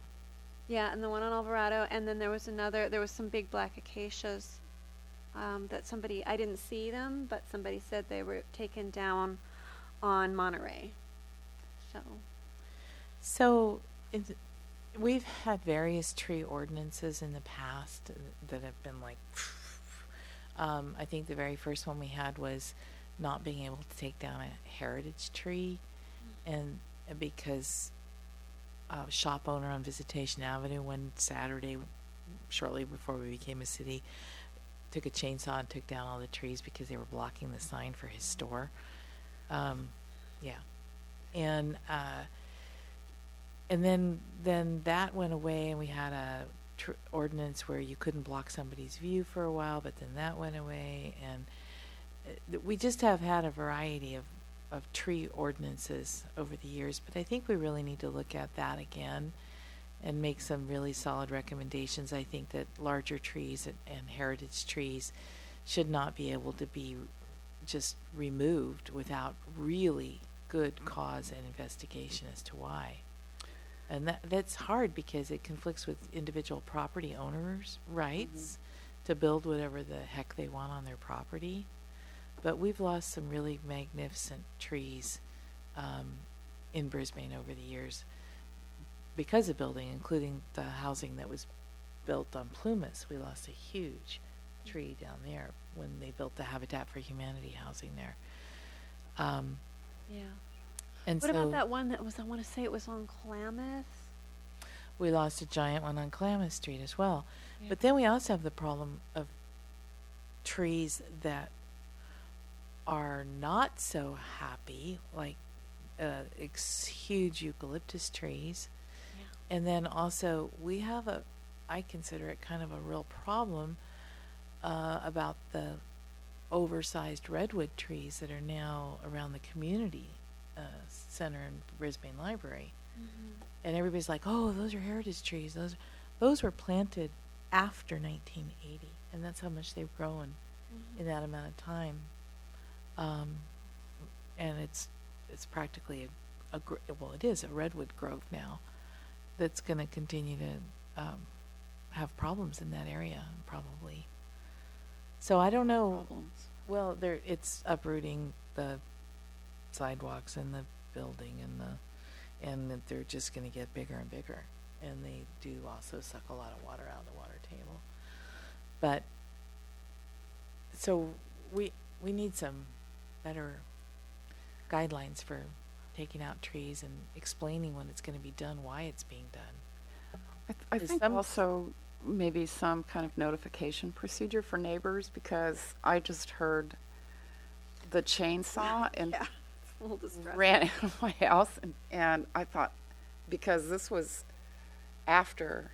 Yeah, and the one on Alvarado. And then there was some big black acacias that somebody, I didn't see them, but somebody said they were taken down on Monterey. So, We've had various tree ordinances in the past that have been like, I think the very first one we had was not being able to take down a heritage tree, and because a shop owner on Visitation Avenue one Saturday, shortly before we became a city, took a chainsaw and took down all the trees because they were blocking the sign for his store. Yeah, and then that went away, and we had a ordinance where you couldn't block somebody's view for a while, but then that went away, and we just have had a variety of tree ordinances over the years. But I think we really need to look at that again and make some really solid recommendations. I think that larger trees and heritage trees should not be able to be just removed without really good cause and investigation as to why. And that's hard because it conflicts with individual property owners' rights to build whatever the heck they want on their property. But we've lost some really magnificent trees in Brisbane over the years because of building, including the housing that was built on Plumas. We lost a huge tree down there when they built the Habitat for Humanity housing there. Yeah. And What so about that one that was, I want to say it was on Klamath? we lost a giant one on Klamath Street as well. Yeah. But then we also have the problem of trees that are not so happy, like huge eucalyptus trees. Yeah. And then also we have I consider it kind of a real problem about the oversized redwood trees that are now around the community center in Brisbane Library. And everybody's like, oh, those are heritage trees. Those were planted after 1980, and that's how much they've grown in that amount of time. And it's practically it is a redwood grove now that's going to continue to have problems in that area, probably. So I don't know. Problems. Well, it's uprooting the sidewalks and the building and that they're just going to get bigger and bigger, and they do also suck a lot of water out of the water table. But so we need some better guidelines for taking out trees and explaining when it's going to be done, why it's being done. I Is think some- also maybe some kind of notification procedure for neighbors, because I just heard the chainsaw and Yeah. It's a little distressing. ran out of my house, and I thought, because this was after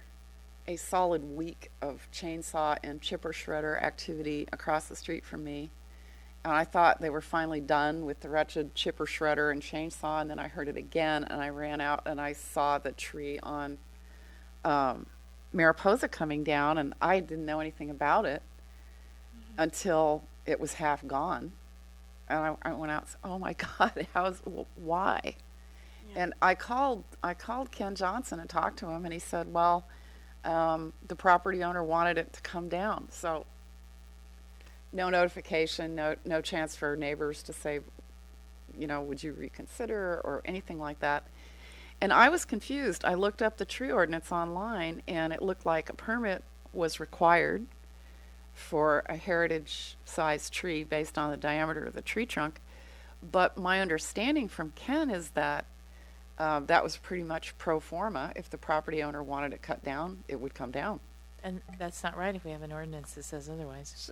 a solid week of chainsaw and chipper shredder activity across the street from me, and I thought they were finally done with the wretched chipper shredder and chainsaw, and then I heard it again, and I ran out and I saw the tree on Mariposa coming down, and I didn't know anything about it until it was half gone. And I went out and said, oh my God, why? Yeah. And I called Ken Johnson and talked to him, and he said, well, the property owner wanted it to come down. So no notification, no chance for neighbors to say, would you reconsider or anything like that. And I was confused. I looked up the tree ordinance online, and it looked like a permit was required for a heritage-sized tree based on the diameter of the tree trunk. But my understanding from Ken is that that was pretty much pro forma. If the property owner wanted it cut down, it would come down. And that's not right if we have an ordinance that says otherwise.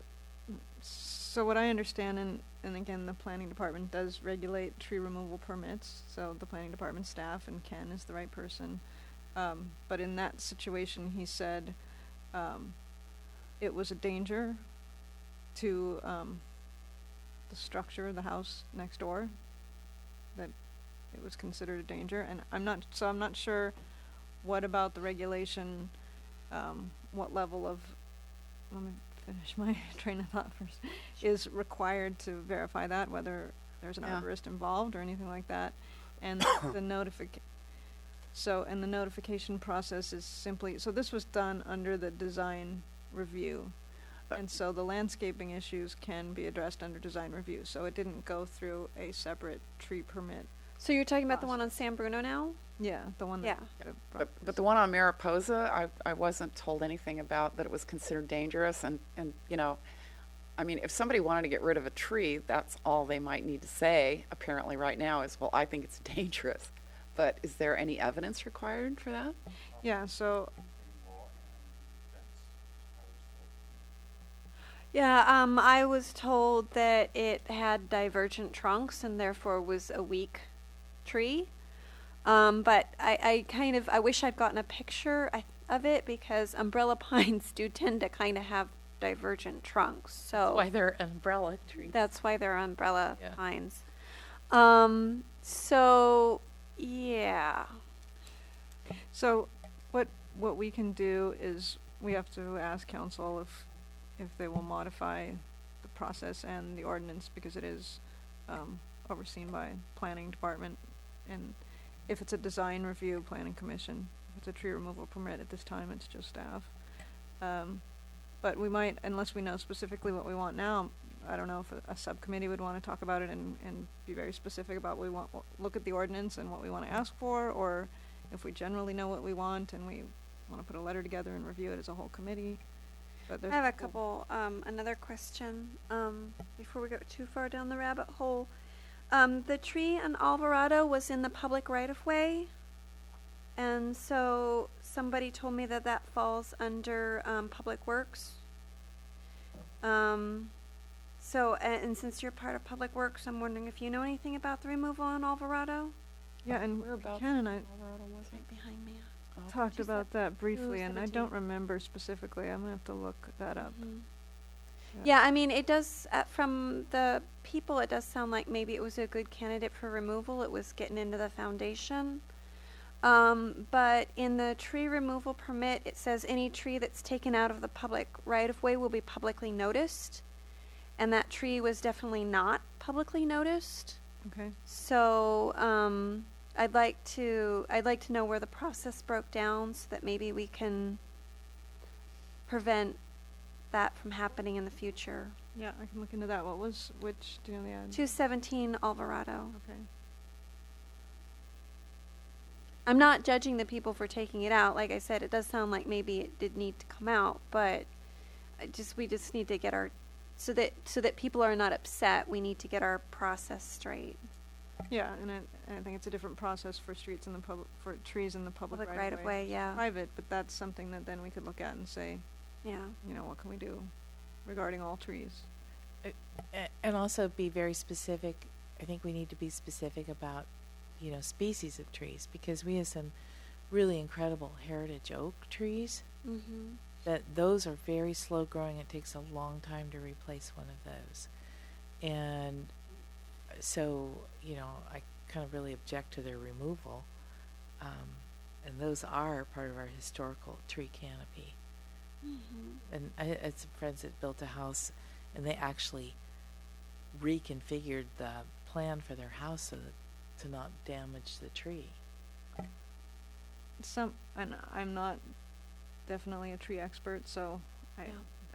So what I understand, and again, the planning department does regulate tree removal permits, so the planning department staff and Ken is the right person. But in that situation, he said it was a danger to the structure of the house next door, that it was considered a danger. And I'm not sure what about the regulation, what level of, let me finish my train of thought first, is required to verify that, whether there's an arborist involved or anything like that. And the notification process is simply, so this was done under the design review. And so the landscaping issues can be addressed under design review. So it didn't go through a separate tree permit. So you're talking about the one on San Bruno now? Yeah, the one that. But the one on Mariposa, I wasn't told anything about that it was considered dangerous. And I mean, if somebody wanted to get rid of a tree, that's all they might need to say, apparently right now, is, well, I think it's dangerous. But is there any evidence required for that? Yeah, so Yeah, I was told that it had divergent trunks and therefore was a weak tree. But I wish I'd gotten a picture of it because umbrella pines do tend to kind of have divergent trunks. So Why they're umbrella trees. that's why they're umbrella Yeah. pines. So yeah. So what we can do is we have to ask council if they will modify the process and the ordinance because it is overseen by planning department, and if it's a design review, planning commission. If it's a tree removal permit, at this time it's just staff. But we might, unless we know specifically what we want now, I don't know if a subcommittee would want to talk about it and be very specific about what we want, look at the ordinance and what we want to ask for, or if we generally know what we want and we want to put a letter together and review it as a whole committee. But I have a couple, another question, before we go too far down the rabbit hole. The tree in Alvarado was in the public right-of-way, and so somebody told me that that falls under, Public Works. So, and since you're part of Public Works, I'm wondering if you know anything about the removal in Alvarado? yeah, and Whereabouts Ken and I Right behind me. talked She said about that briefly, and I 217. don't remember specifically. I'm gonna have to look that up. Mhm. Yeah. Yeah, I mean, it does, from the people, it does sound like maybe it was a good candidate for removal. It was getting into the foundation. But in the tree removal permit, it says any tree that's taken out of the public right-of-way will be publicly noticed. And that tree was definitely not publicly noticed. Okay. So, I'd like to know where the process broke down so that maybe we can prevent that from happening in the future. Yeah, I can look into that. Which, do you know the ad? 217 Alvarado. Okay. I'm not judging the people for taking it out. Like I said, it does sound like maybe it did need to come out, but we just need to get our, so that people are not upset, we need to get our process straight. Yeah, and I think it's a different process for streets in the for trees in the public Public right of way. right-of-way, yeah. Private, but that's something that then we could look at and say, Yeah. what can we do regarding all trees? And also be very specific. I think we need to be specific about, species of trees, because we have some really incredible heritage oak trees Mm-hmm. that those are very slow growing. It takes a long time to replace one of those. And so, I kind of really object to their removal. And those are part of our historical tree canopy. Mm-hmm. And I had some friends that built a house, and they actually reconfigured the plan for their house so that to not damage the tree. And I'm not definitely a tree expert, so I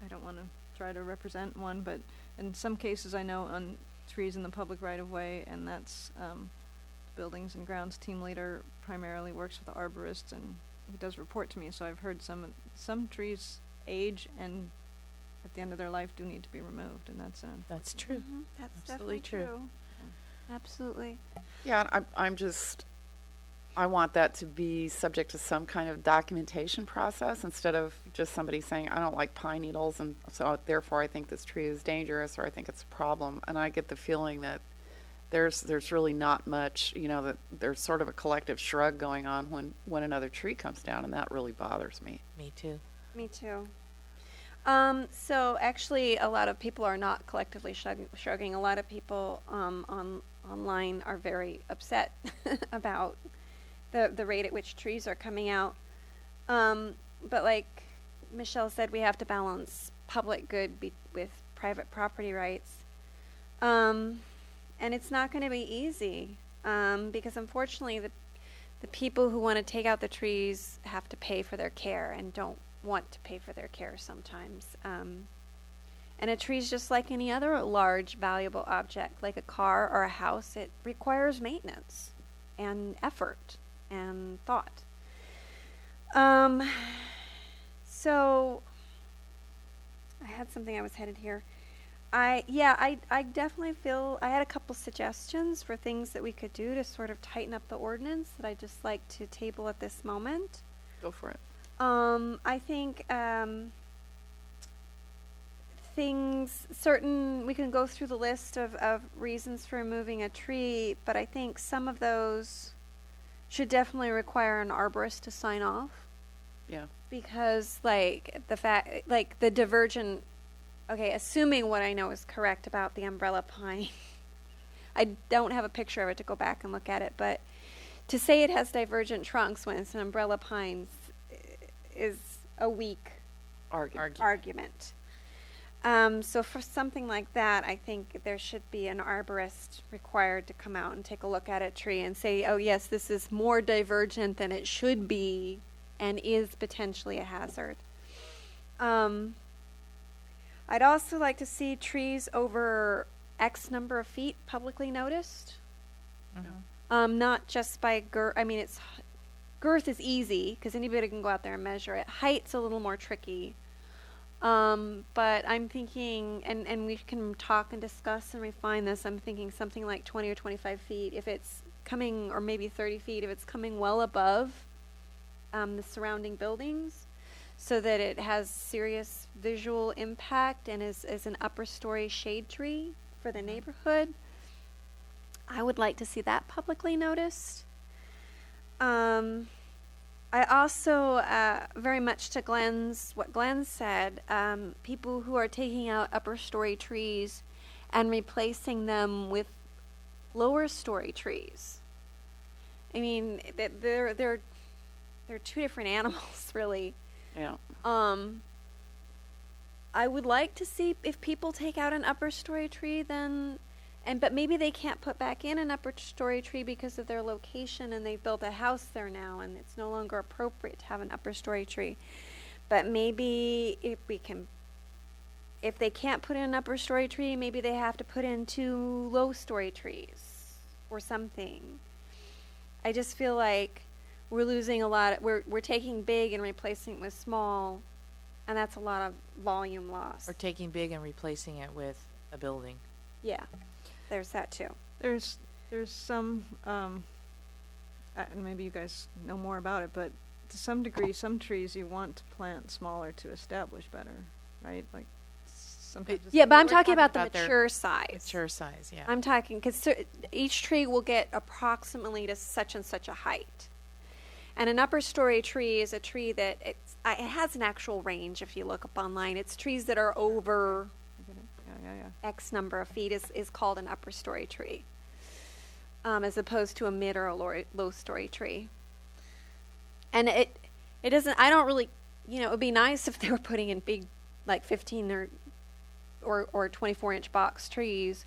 don't want to try to represent one, but in some cases I know on trees in the public right of way, and that's buildings and grounds team leader primarily works with the arborists, and he does report to me. So I've heard some trees age and at the end of their life do need to be removed, and That's true. Mm-hmm. That's Absolutely definitely true. Absolutely. Yeah, I want that to be subject to some kind of documentation process instead of just somebody saying, I don't like pine needles, and so therefore I think this tree is dangerous or I think it's a problem. And I get the feeling that there's really not much, that there's sort of a collective shrug going on when another tree comes down, and that really bothers me. Me too. Me too. So actually, a lot of people are not collectively shrugging. A lot of people online are very upset about the rate at which trees are coming out. But like Michelle said, we have to balance public good with private property rights. And it's not going to be easy because unfortunately the people who want to take out the trees have to pay for their care and don't want to pay for their care sometimes. And a tree's just like any other large valuable object, like a car or a house. It requires maintenance and effort and thought. So I had something I was headed here. I definitely feel I had a couple suggestions for things that we could do to sort of tighten up the ordinance that I'd just like to table at this moment. Go for it. I think we can go through the list of reasons for removing a tree, but I think some of those should definitely require an arborist to sign off. Yeah. Because, like, the divergent, okay, assuming what I know is correct about the umbrella pine, I don't have a picture of it to go back and look at it, but to say it has divergent trunks when it's an umbrella pine is a weak argument. So for something like that, I think there should be an arborist required to come out and take a look at a tree and say, oh yes, this is more divergent than it should be and is potentially a hazard. I'd also like to see trees over X number of feet publicly noticed. Not just by girth. I mean, girth is easy because anybody can go out there and measure it. Height's a little more tricky. But I'm thinking, and we can talk and discuss and refine this, I'm thinking something like 20 or 25 feet if it's coming, or maybe 30 feet if it's coming well above the surrounding buildings, so that it has serious visual impact and is an upper story shade tree for the neighborhood. I would like to see that publicly noticed. I also, very much to what Glenn said, people who are taking out upper story trees and replacing them with lower story trees. I mean, they're two different animals, really. Yeah. I would like to see if people take out an upper story tree, but maybe they can't put back in an upper story tree because of their location and they've built a house there now and it's no longer appropriate to have an upper story tree. But maybe if they can't put in an upper story tree, maybe they have to put in 2 low story trees or something. I just feel like we're losing a lot. We're taking big and replacing it with small, and that's a lot of volume loss. Or taking big and replacing it with a building. Yeah. There's that too. There's some, and maybe you guys know more about it, but to some degree, some trees you want to plant smaller to establish better, right? Like sometimes. Yeah, but I'm We're talking about the about their mature size. Mature size, yeah. I'm talking because each tree will get approximately to such and such a height. And an upper story tree is a tree that it has an actual range. If you look up online, it's trees that are over X number of feet is called an upper story tree, as opposed to a mid or a low story tree. And it doesn't. I don't really, it would be nice if they were putting in big, like 15 or 24-inch box trees.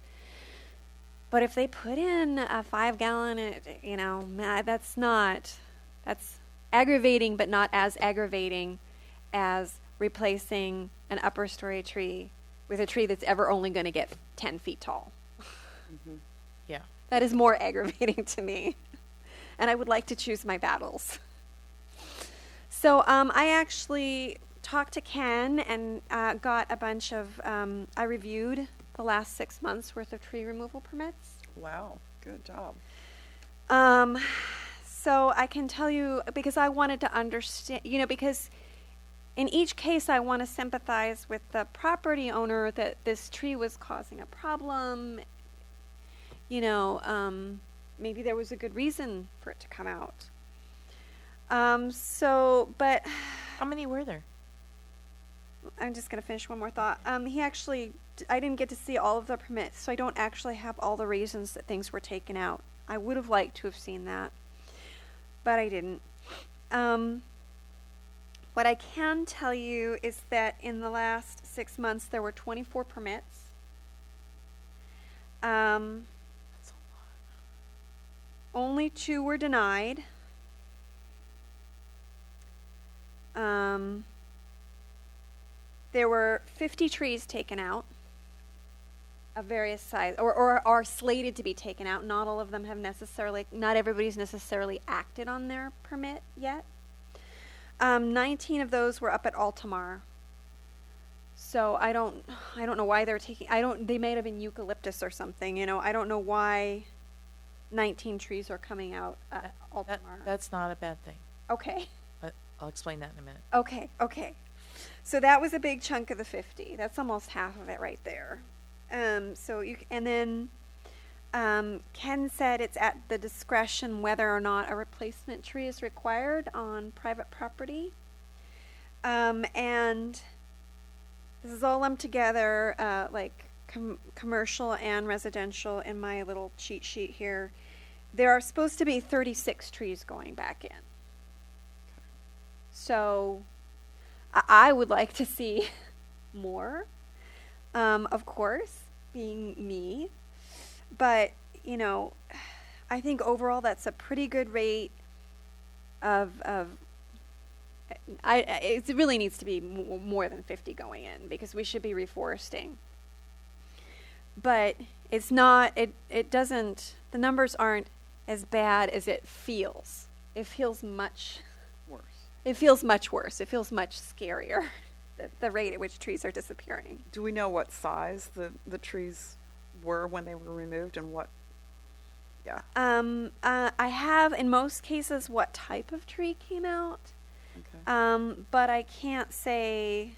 But if they put in a 5-gallon, that's aggravating, but not as aggravating as replacing an upper story tree with a tree that's ever only going to get 10 feet tall. Mm-hmm. Yeah. That is more aggravating to me. And I would like to choose my battles. So I actually talked to Ken and got a bunch of, I reviewed the last 6 months worth of tree removal permits. Wow. Good job. So I can tell you, because I wanted to understand, because in each case, I want to sympathize with the property owner that this tree was causing a problem. Maybe there was a good reason for it to come out. But How many were there? I'm just going to finish one more thought. I didn't get to see all of the permits, so I don't actually have all the reasons that things were taken out. I would have liked to have seen that, but I didn't. What I can tell you is that in the last 6 months, there were 24 permits. That's a lot. Only 2 were denied. There were 50 trees taken out of various sizes, or are slated to be taken out. Not all of them have not everybody's necessarily acted on their permit yet. 19 of those were up at Altamar. So I don't know why they're taking, they may have been eucalyptus or something, I don't know why 19 trees are coming out at Altamar. That's not a bad thing. Okay. I'll explain that in a minute. Okay. So that was a big chunk of the 50. That's almost half of it right there. And then Ken said it's at the discretion whether or not a replacement tree is required on private property. And this is all lumped together, like commercial and residential in my little cheat sheet here. There are supposed to be 36 trees going back in. So I would like to see more, of course, being me. But, you know, I think overall that's a pretty good rate it really needs to be more than 50 going in because we should be reforesting. But it's not, it doesn't, the numbers aren't as bad as it feels. It feels much Worse. It feels much worse. It feels much scarier, the rate at which trees are disappearing. Do we know what size the trees were when they were removed and what? Yeah. I have, in most cases, what type of tree came out. Okay. But I can't say,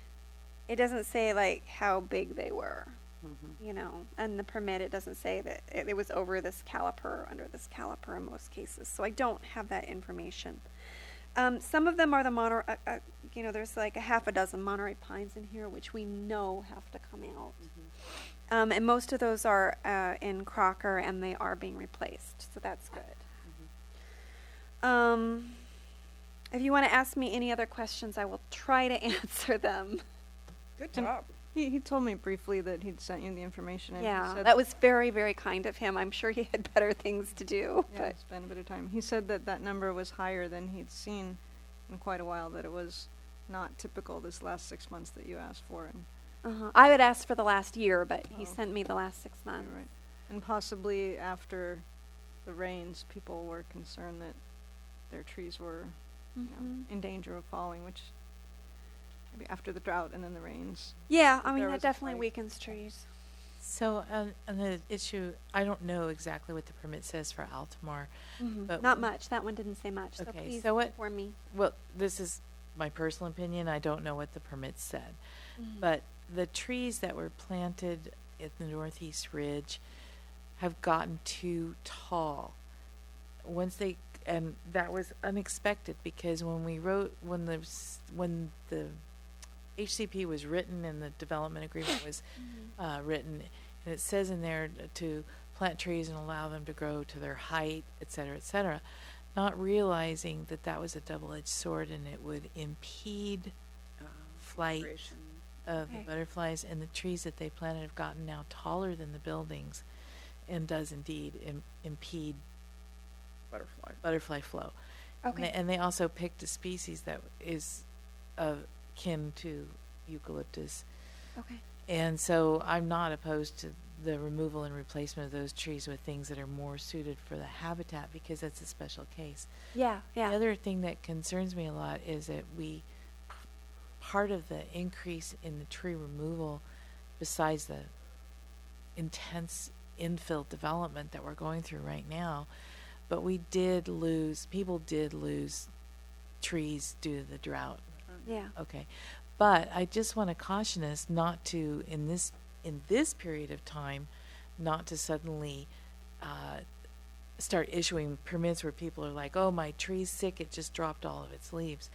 it doesn't say like how big they were, you know, and the permit, it doesn't say that it was over this caliper or under this caliper in most cases. So I don't have that information. Some of them are the you know, there's like a half a dozen Monterey pines in here, which we know have to come out. And most of those are in Crocker, and they are being replaced, so that's good. If you want to ask me any other questions, I will try to answer them. Good And job. He told me briefly that he'd sent you the information. And he Yeah, said that was very, very kind of him. I'm sure he had better things to do. Yeah, But spent a bit of time. He said that that number was higher than he'd seen in quite a while, that it was not typical this last 6 months that you asked for. And I would ask for the last year, but he Oh. sent me the last 6 you're months. right. And possibly after the rains, people were concerned that their trees were you know, in danger of falling, which maybe after the drought and then the rains. Yeah, If I mean, there that was a definitely fight. weakens trees. So, on the issue, I don't know exactly what the permit says for Altamar. But Not much. That one didn't say much. So Okay, please so what- inform me. Well, this is my personal opinion. I don't know what the permit said. But the trees that were planted at the Northeast Ridge have gotten too tall. And that was unexpected because when the HCP was written and the development agreement was written, and it says in there to plant trees and allow them to grow to their height, et cetera, not realizing that that was a double-edged sword and it would impede flight of the Okay. butterflies, and the trees that they planted have gotten now taller than the buildings and does indeed impede butterfly flow. Okay. And they also picked a species that is akin to eucalyptus. Okay. And so I'm not opposed to the removal and replacement of those trees with things that are more suited for the habitat because that's a special case. Yeah, yeah. The other thing that concerns me a lot is that part of the increase in the tree removal, besides the intense infill development that we're going through right now, but people did lose trees due to the drought. Yeah. Okay. But I just want to caution us not to, in this period of time, not to suddenly start issuing permits where people are like, oh, my tree's sick, it just dropped all of its leaves.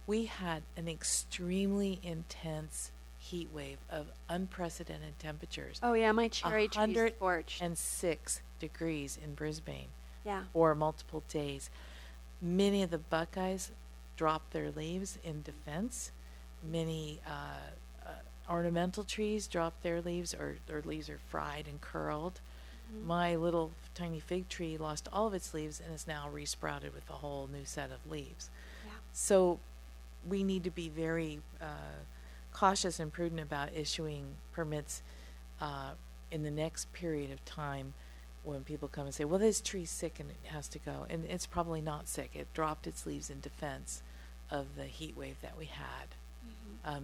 We had an extremely intense heat wave of unprecedented temperatures. Oh, yeah, my cherry tree's scorched. 106 degrees in Brisbane Yeah. for multiple days. Many of the buckeyes dropped their leaves in defense. Many ornamental trees dropped their leaves, or their leaves are fried and curled. My little tiny fig tree lost all of its leaves and is now resprouted with a whole new set of leaves. Yeah. So we need to be very cautious and prudent about issuing permits in the next period of time when people come and say, well, this tree's sick and it has to go. And it's probably not sick. It dropped its leaves in defense of the heat wave that we had.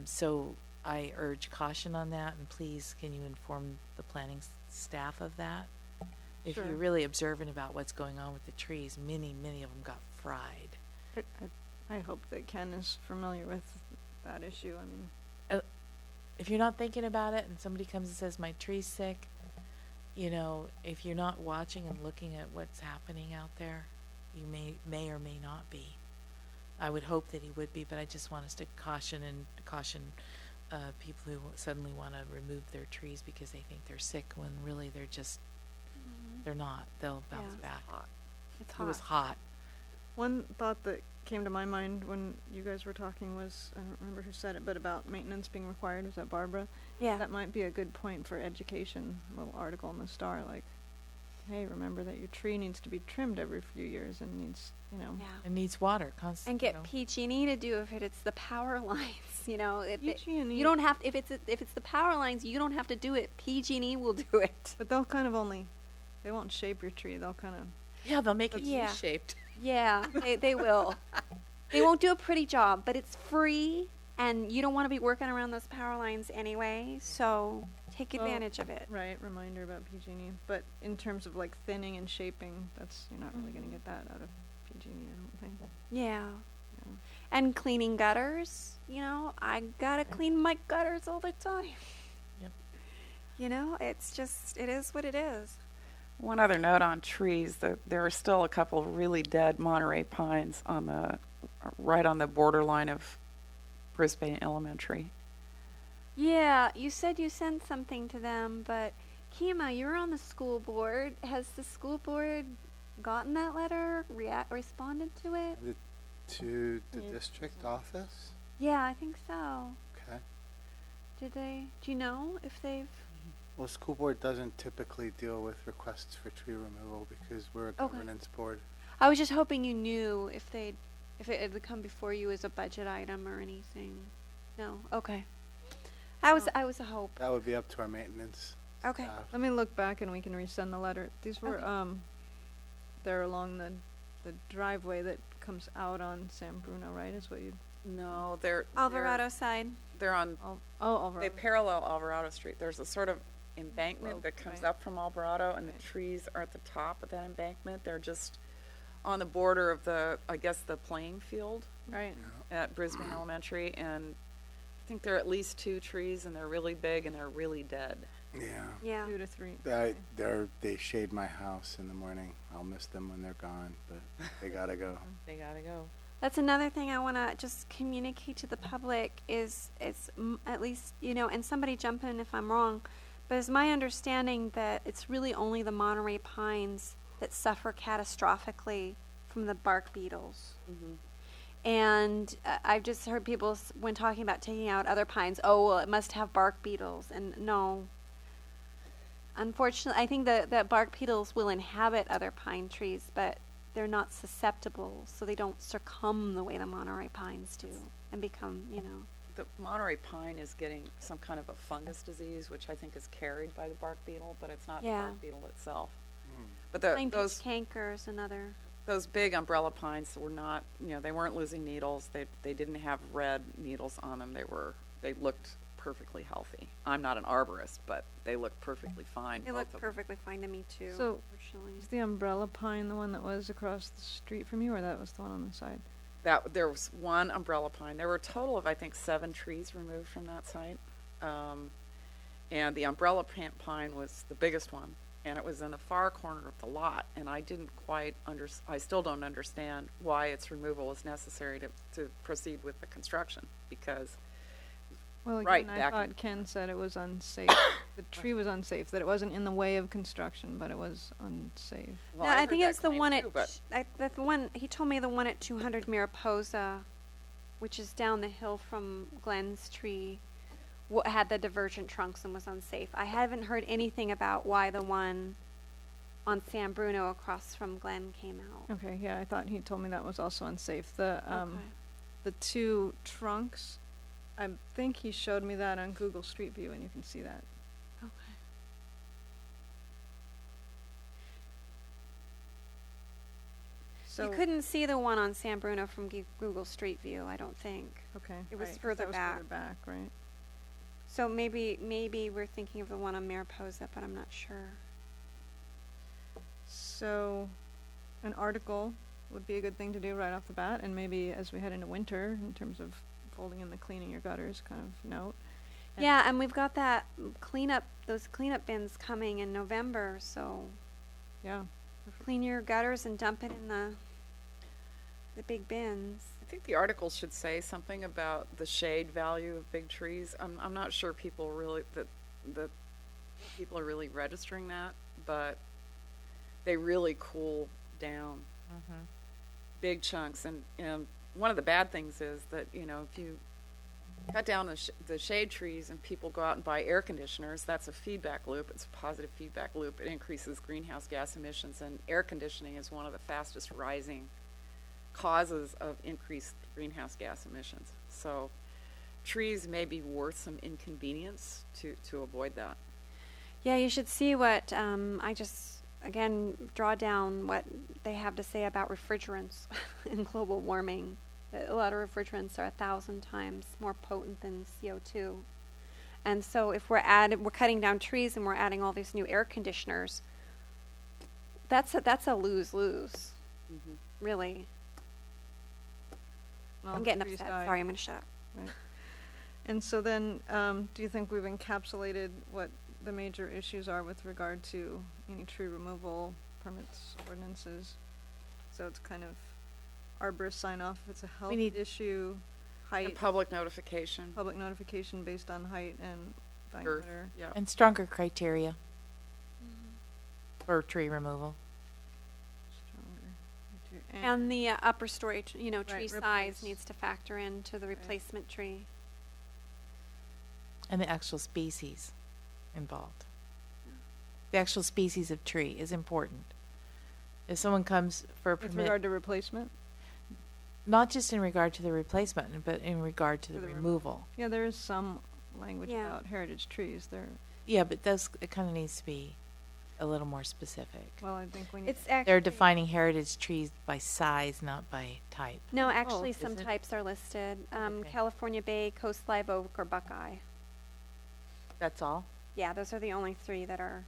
So I urge caution on that, and please, can you inform the planning staff of that? If Sure. you're really observant about what's going on with the trees, many of them got fried. I hope that Ken is familiar with that issue. I mean, If you're not thinking about it and somebody comes and says, my tree's sick, you know, if you're not watching and looking at what's happening out there, you may or may not be. I would hope that he would be, but I just want us to caution people who suddenly want to remove their trees because they think they're sick when really they're not. They'll bounce back. It's It hot. was hot. one thought that came to my mind when you guys were talking was, I don't remember who said it, but about maintenance being required. Was that Barbara? Yeah. That might be a good point for education, a little article in the Star, like, hey, remember that your tree needs to be trimmed every few years and needs, you know. Yeah. It needs water constantly. And get PG&E to do if it's the power lines, you know. PG&E You don't have, if it's the power lines, you don't have to do it. PG&E will do it. But they'll kind of only, they won't shape your tree. They'll kind of, Yeah, they'll make it Yeah. U-shaped. Yeah, they will. They won't do a pretty job, but it's free, and you don't want to be working around those power lines anyway, so take Well, advantage of it. right, reminder about PG&E. But in terms of like thinning and shaping, you're not really going to get that out of PG&E, I don't think. Yeah. Yeah. And cleaning gutters, you know, I gotta clean my gutters all the time. Yep. You know, it's just, it is what it is. One other note on trees, there are still a couple really dead Monterey pines right on the borderline of Brisbane Elementary. Yeah, you said you sent something to them, but Kima, you're on the school board. Has the school board gotten that letter, responded to it? To the Yeah. district office? Yeah, I think so. Okay. Did they, do you know if they've? Well, school board doesn't typically deal with requests for tree removal because we're a Okay. governance board. I was just hoping you knew if it had come before you as a budget item or anything. No, okay. I was a hope. That would be up to our maintenance Okay. staff. Let me look back and we can resend the letter. These were, Okay. they're along the driveway that comes out on San Bruno, right, is what you, No, they're Alvarado side. They're on. Alvarado. They parallel Alvarado Street. There's a sort of embankment Slope, that comes right. up from Alvarado, and the trees are at the top of that embankment. They're just on the border of the playing field Right. at Brisbane Elementary, and I think there are at least 2 trees, and they're really big and they're really dead. Yeah. Yeah. 2 to 3. They shade my house in the morning. I'll miss them when they're gone, but they gotta go. They gotta go. That's another thing I want to just communicate to the public is at least, you know, and somebody jump in if I'm wrong, but it's my understanding that it's really only the Monterey pines that suffer catastrophically from the bark beetles. And I've just heard people, when talking about taking out other pines, oh, well, it must have bark beetles. And no. Unfortunately, I think that bark beetles will inhabit other pine trees, but they're not susceptible, so they don't succumb the way the Monterey pines do and become, you know. The Monterey pine is getting some kind of a fungus disease, which I think is carried by the bark beetle, but it's not Yeah. the bark beetle itself. Hmm. But Pine those pitch canker is another. those big umbrella pines were not, they weren't losing needles. They didn't have red needles on them. They looked perfectly healthy. I'm not an arborist, but they looked perfectly fine. They both look of them. perfectly fine to me too. So- unfortunately. Is the umbrella pine the one that was across the street from you, or that was the one on the side? There was one umbrella pine. There were a total of, I think, 7 trees removed from that site. And the umbrella pine was the biggest one, and it was in the far corner of the lot. And I didn't quite I still don't understand why its removal was necessary to proceed with the construction, because Well, again, Right, I back thought in- Ken said it was unsafe. The tree was unsafe, that it wasn't in the way of construction, but it was unsafe. well, No, I heard think that it's the claim one too, but the one he told me, the one at 200 Mariposa, which is down the hill from Glenn's tree, had the divergent trunks and was unsafe. I haven't heard anything about why the one on San Bruno across from Glen came out. Okay, yeah, I thought he told me that was also unsafe. The Okay. the 2 trunks, I think he showed me that on Google Street View, and you can see that. Okay. So You couldn't see the one on San Bruno from Google Street View, I don't think. okay, it was right, 'cause further that was back. further back, right? So maybe we're thinking of the one on Mariposa, but I'm not sure. So, an article would be a good thing to do right off the bat, and maybe as we head into winter, in terms of folding in the cleaning your gutters kind of note. Yeah, and we've got that those cleanup bins coming in November, so Yeah. clean your gutters and dump it in the big bins. I think the article should say something about the shade value of big trees. I'm not sure people really, that people are really registering that, but they really cool down big chunks. And, one of the bad things is that, if you cut down the shade trees and people go out and buy air conditioners, that's a feedback loop. It's a positive feedback loop. It increases greenhouse gas emissions, and air conditioning is one of the fastest rising causes of increased greenhouse gas emissions. So trees may be worth some inconvenience to avoid that. Yeah, you should see what I just again draw down what they have to say about refrigerants in global warming. A lot of refrigerants are 1,000 times more potent than CO2, and so if we're cutting down trees and we're adding all these new air conditioners, that's a lose-lose, really. Well, I'm getting trees upset. die. Sorry, I'm gonna shut up. Right. And so then, do you think we've encapsulated what the major issues are with regard to any tree removal permits, ordinances? So it's kind of arborist sign off if it's a health need- issue, And height, public notification. public notification based on height and Girth, diameter. yeah. And stronger criteria for tree removal. Stronger. And the upper story, tree Right, size replace. needs to factor into the replacement tree. And the actual species involved. The actual species of tree is important. If someone comes for a With permit, regard to replacement? not just in regard to the replacement, but in regard to the For the removal. Yeah, there is some language Yeah. about heritage trees. Yeah, but it kind of needs to be a little more specific. Well, I think we need. It's actually They're defining heritage trees by size, not by type. No, actually, is some it? types are listed. Okay. California Bay, Coast Live Oak, or Buckeye. That's all? Yeah, those are the only three that are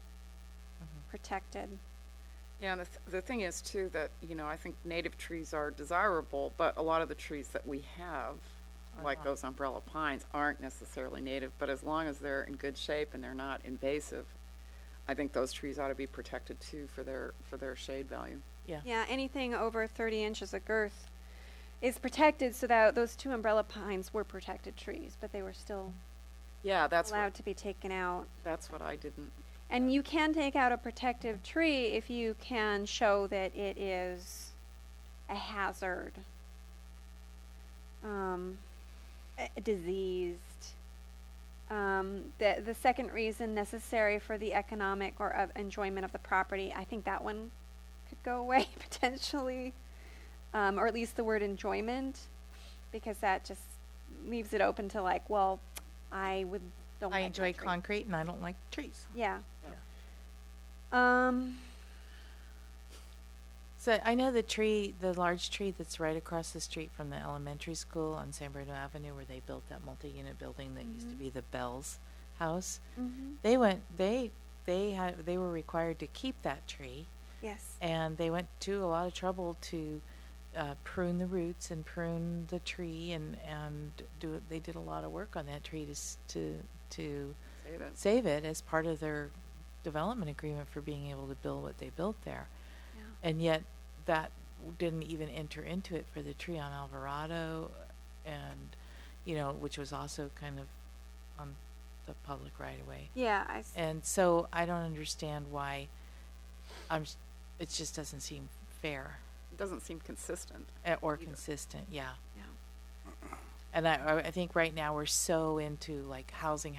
protected. Yeah, and the thing is too that, I think native trees are desirable, but a lot of the trees that we have, like those umbrella pines, aren't necessarily native, but as long as they're in good shape and they're not invasive, I think those trees ought to be protected too for their shade value. Yeah, anything over 30 inches of girth is protected, so that those two umbrella pines were protected trees, but they were still Yeah, that's allowed to be taken out. what I didn't. And you can take out a protective tree if you can show that it is a hazard, diseased. The second reason necessary for the economic or of enjoyment of the property, I think that one could go away potentially, or at least the word enjoyment, because that just leaves it open to like, well, I don't I like enjoy that tree. concrete and I don't like trees. Yeah. So I know the large tree that's right across the street from the elementary school on San Bruno Avenue, where they built that multi-unit building that used to be the Bell's house. They were required to keep that tree, Yes. and they went to a lot of trouble to prune the roots and prune the tree, and they did a lot of work on that tree to Say that. save it as part of their development agreement for being able to build what they built there. Yeah. And yet that didn't even enter into it for the tree on Alvarado, and which was also kind of on the public right of way. Yeah. And so I don't understand why it just doesn't seem fair It doesn't seem consistent. or Either. consistent. Yeah. Yeah. And I think right now we're so into like housing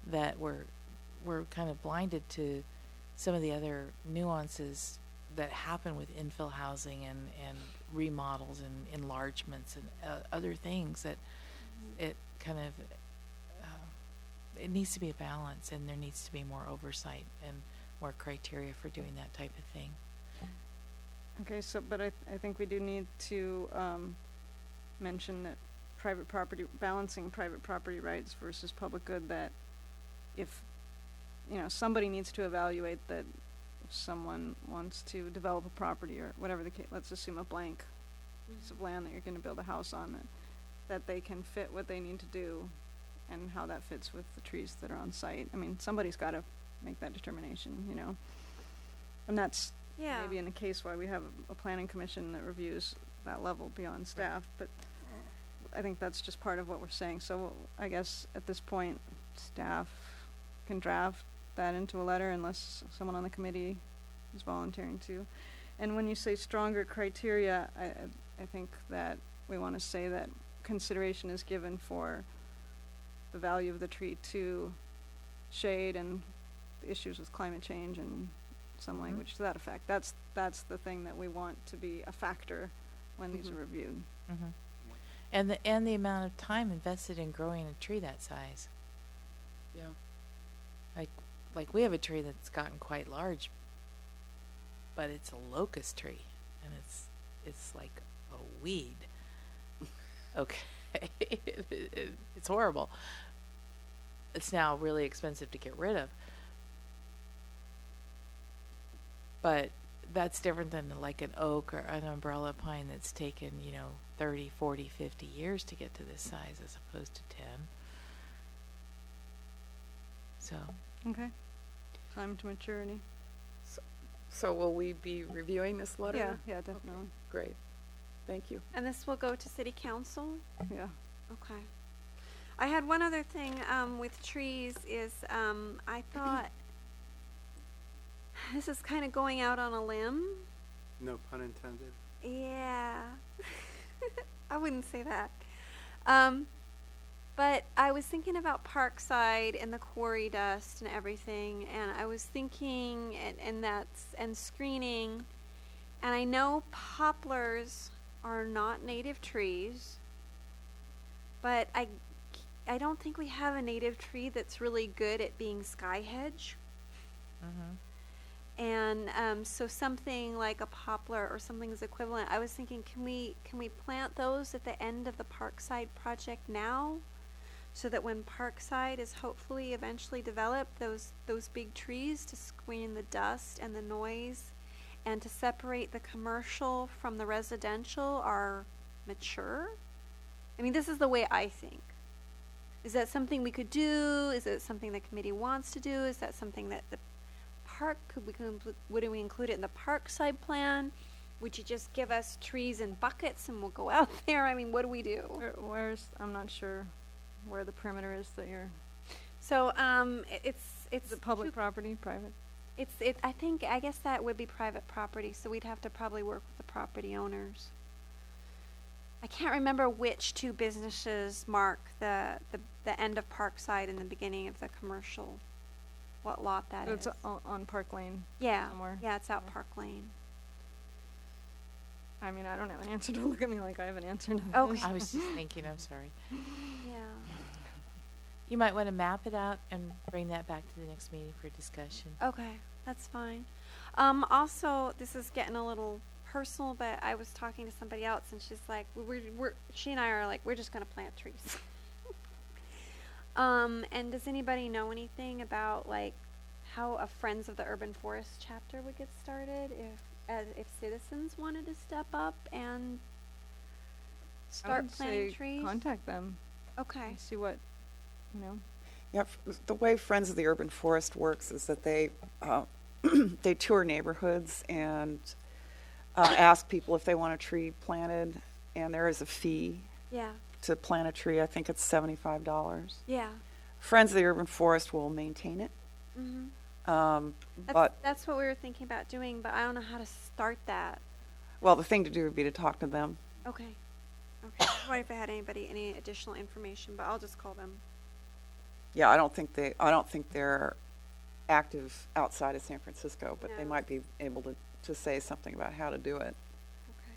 that we're kind of blinded to some of the other nuances that happen with infill housing and remodels and enlargements and other things that it kind of it needs to be a balance, and there needs to be more oversight and more criteria for doing that type of thing. Okay, but I think we do need to mention that balancing private property rights versus public good, that if, somebody needs to evaluate that if someone wants to develop a property or whatever the case, let's assume a blank piece of land that you're going to build a house on, that they can fit what they need to do and how that fits with the trees that are on site. I mean, somebody's got to make that determination, you know. And that's Yeah. maybe in a case why we have a planning commission that reviews that level beyond staff, but I think that's just part of what we're saying. So I guess at this point, staff can draft that into a letter unless someone on the committee is volunteering to. And when you say stronger criteria, I think that we want to say that consideration is given for the value of the tree to shade and the issues with climate change and some language to that effect. That's the thing that we want to be a factor when these are reviewed. And the amount of time invested in growing a tree that size. Yeah. Like we have a tree that's gotten quite large, but it's a locust tree, and it's like a weed. Okay. It's horrible. It's now really expensive to get rid of. But that's different than like an oak or an umbrella pine that's taken, 30, 40, 50 years to get to this size as opposed to 10. So, Okay. Time to maturity. So will we be reviewing this letter? Yeah, definitely. Great. Thank you. And this will go to city council? Yeah. Okay. I had one other thing with trees is I thought this is kind of going out on a limb. No pun intended. Yeah. I wouldn't say that. But I was thinking about Parkside and the quarry dust and everything, and I was thinking and screening, and I know poplars are not native trees, but I don't think we have a native tree that's really good at being sky hedge. And so something like a poplar or something's equivalent. I was thinking, can we plant those at the end of the Parkside project now, so that when Parkside is hopefully eventually developed, those big trees to screen the dust and the noise, and to separate the commercial from the residential are mature. I mean, this is the way I think. Is that something we could do? Is it something the committee wants to do? Is that something that the park, would we include it in the Parkside plan? Would you just give us trees in buckets and we'll go out there? I mean, what do we do? Where's, I'm not sure where the perimeter is that you're, So, it's is it public property, private? I guess that would be private property, so we'd have to probably work with the property owners. I can't remember which two businesses mark the end of Parkside and the beginning of the commercial, what lot that is. It's on Park Lane. Yeah, somewhere. yeah, it's out Park Lane. I mean, I don't have an answer. Don't look at me like I have an answer to Okay. this. I was just thinking, I'm sorry. Yeah. You might want to map it out and bring that back to the next meeting for discussion. Okay, that's fine. Also, this is getting a little personal, but I was talking to somebody else, and she's like, she and I are like, we're just gonna plant trees. And does anybody know anything about like how a Friends of the Urban Forest chapter would get started if citizens wanted to step up and I start would planting say trees? contact them Okay. and see what, you know. Yeah, the way Friends of the Urban Forest works is that they they tour neighborhoods and ask people if they want a tree planted, and there is a fee Yeah. to plant a tree. I think it's $75. Yeah. Friends of the Urban Forest will maintain it, Mm-hmm. but That's what we were thinking about doing, but I don't know how to start that. well, the thing to do would be to talk to them. Okay. Okay. I wonder if I had any additional information, but I'll just call them. Yeah, I don't think they're active outside of San Francisco, but they No. might be able to say something about how to do it. Okay.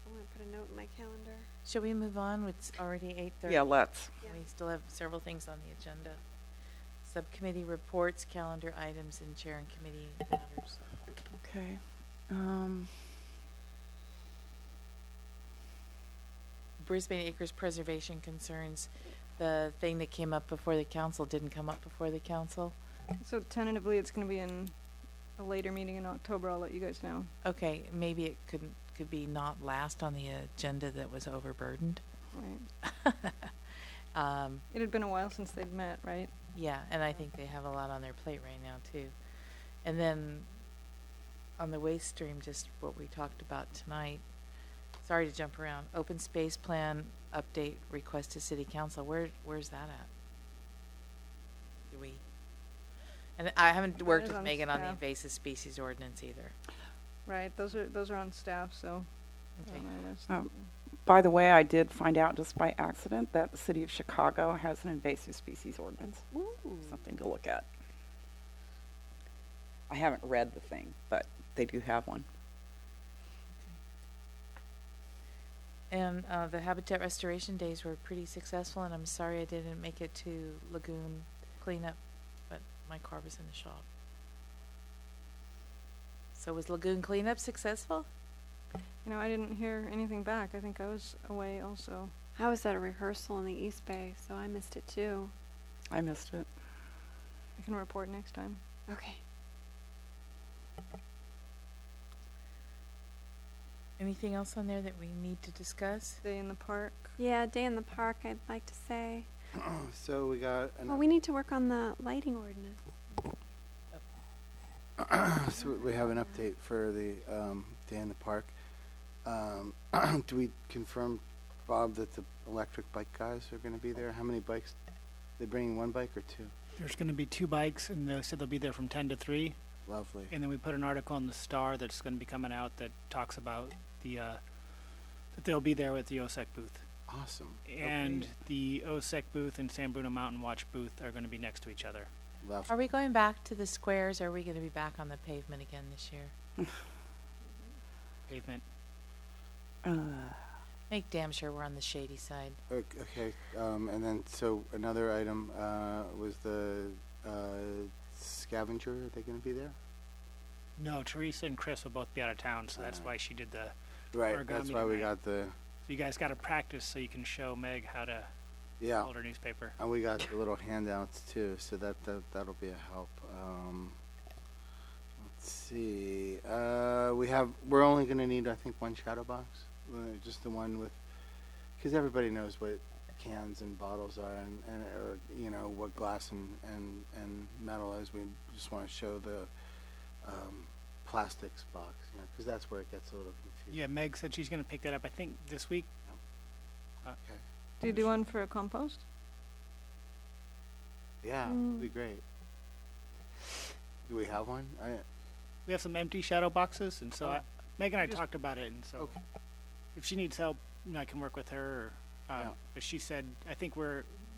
I'm gonna put a note in my calendar. Shall we move on? It's already 8:30. Yeah, let's. Yeah. We still have several things on the agenda. Subcommittee reports, calendar items, and chair and committee matters. Okay. Brisbane Acres Preservation concerns, the thing that came up before the council didn't come up before the council. So tentatively, it's going to be in a later meeting in October. I'll let you guys know. Okay, maybe it could be not last on the agenda that was overburdened. Right. It had been a while since they'd met, right? Yeah, and I think they have a lot on their plate right now too. And then on the waste stream, just what we talked about tonight. Sorry to jump around. Open space plan update request to city council. Where's that at? Do we? And I haven't worked is with on Megan on the staff. invasive species ordinance either. Right, those are on staff, so. Okay. on my list. Oh. By the way, I did find out just by accident that the city of Chicago has an invasive species ordinance. Something to look at. I haven't read the thing, but they do have one. And the habitat restoration days were pretty successful, and I'm sorry I didn't make it to lagoon cleanup, but my car was in the shop. So was lagoon cleanup successful? You know, I didn't hear anything back. I think I was away also. I was at a rehearsal in the East Bay, so I missed it too. I missed it. I can report next time. Okay. Anything else on there that we need to discuss? Day in the park. Yeah, day in the park, I'd like to say. So we got, Well, we need to work on the lighting ordinance. so we have an update for the day in the park. Do we confirm, Bob, that the electric bike guys are going to be there? How many bikes? They bringing one bike or two? There's going to be 2 bikes, and they said they'll be there from 10 to 3. Lovely. And then we put an article in the Star that's going to be coming out that talks about that they'll be there with the OSEC booth. Awesome. And the OSEC booth and San Bruno Mountain Watch booth are going to be next to each other. Lovely. Are we going back to the squares, or are we going to be back on the pavement again this year? Pavement. Make damn sure we're on the shady side. Okay. And then, so another item was the scavenger. Are they going to be there? No, Teresa and Chris will both be out of town, so that's why she did the. Right. Origami That's why we night. got the. You guys got to practice so you can show Meg how to Yeah. hold her newspaper. And we got the little handouts too, so that'll be a help. Let's see. We're only going to need, I think, one shadow box, just the one with, because everybody knows what cans and bottles are, and you know what glass and metal is. We just want to show the plastics box, because that's where it gets a little confusing. Yeah, Meg said she's going to pick that up, I think, this week. Okay. Do you do one for a compost? Yeah, it'd be great. Do we have one? We have some empty shadow boxes, and so Oh. Meg and I Just- talked about it, and so Okay. if she needs help, I can work with her. Or, Yeah. But she said, I think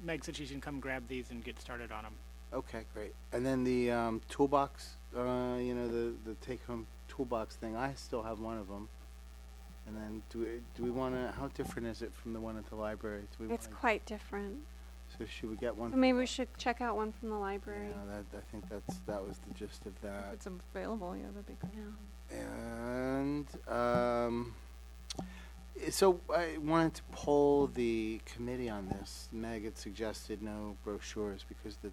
Meg said she can come grab these and get started on them. Okay, great. And then the toolbox, the take-home toolbox thing, I still have one of them. And then do we want to, how different is it from the one at the library? Do we It's wanna, quite different. so should we get one? So maybe we should check out one from the library. Yeah, I think that was the gist of If that. it's available, yeah, that'd be great. Yeah. And so I wanted to poll the committee on this. Meg had suggested no brochures because the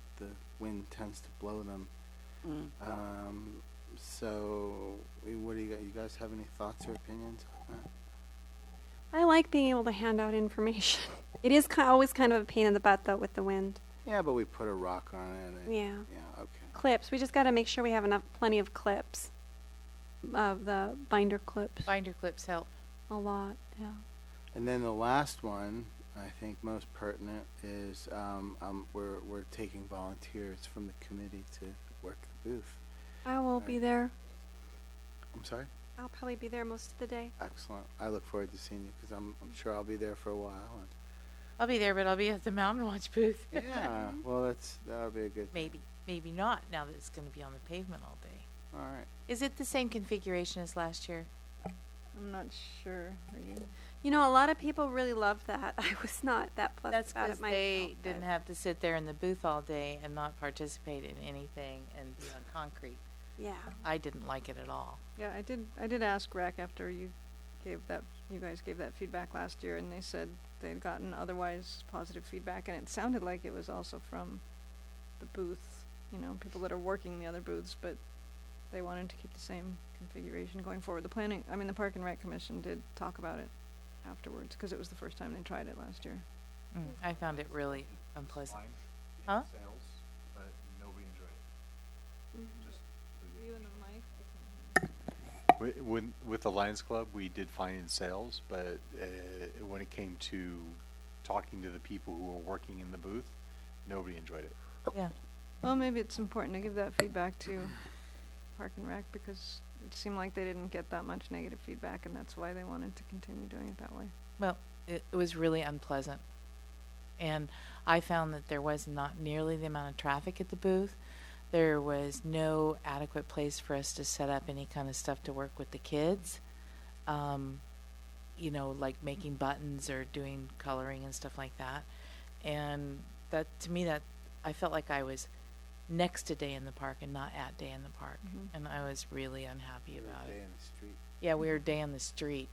wind tends to blow them. So what do you guys have any thoughts or opinions on that? I like being able to hand out information. It is always kind of a pain in the butt, though, with the wind. Yeah, but we put a rock on it. And, Yeah. Yeah, okay. Clips. We just got to make sure we have plenty of clips. Of the binder clips. Binder clips help. A lot, yeah. And then the last one, I think most pertinent, is we're taking volunteers from the committee to work the booth. I will be there. I'm sorry? I'll probably be there most of the day. Excellent. I look forward to seeing you because I'm sure I'll be there for a while. I'll be there, but I'll be at the Mountain Watch booth. Yeah, well, that'll be a good thing. Maybe not, now that it's going to be on the pavement all day. All right. Is it the same configuration as last year? I'm not sure. Are you? You know, a lot of people really loved that. I was not that pleasant That's about because it myself. they but- didn't have to sit there in the booth all day and not participate in anything and be on concrete. Yeah. I didn't like it at all. Yeah, I did ask RAC after you guys gave that feedback last year, and they said they'd gotten otherwise positive feedback, and it sounded like it was also from the booth, people that are working the other booths, but they wanted to keep the same configuration going forward. The Park and Rec Commission did talk about it. afterwards, because it was the first time they tried it last year. I found it really unpleasant. Fine. Huh? Sales, but nobody enjoyed it. Just You and the mic? with the Lions Club, we did fine in sales, but when it came to talking to the people who were working in the booth, nobody enjoyed it. Yeah. Well, maybe it's important to give that feedback to Park and Rec, because it seemed like they didn't get that much negative feedback, and that's why they wanted to continue doing it that way. Well, it was really unpleasant. And I found that there was not nearly the amount of traffic at the booth. There was no adequate place for us to set up any kind of stuff to work with the kids. You know, like making buttons or doing coloring and stuff like that. And that, to me, that I felt like I was next to Day in the Park and not at Day in the Park. And I was really unhappy about Day it. in the street. Yeah, we were day on the street.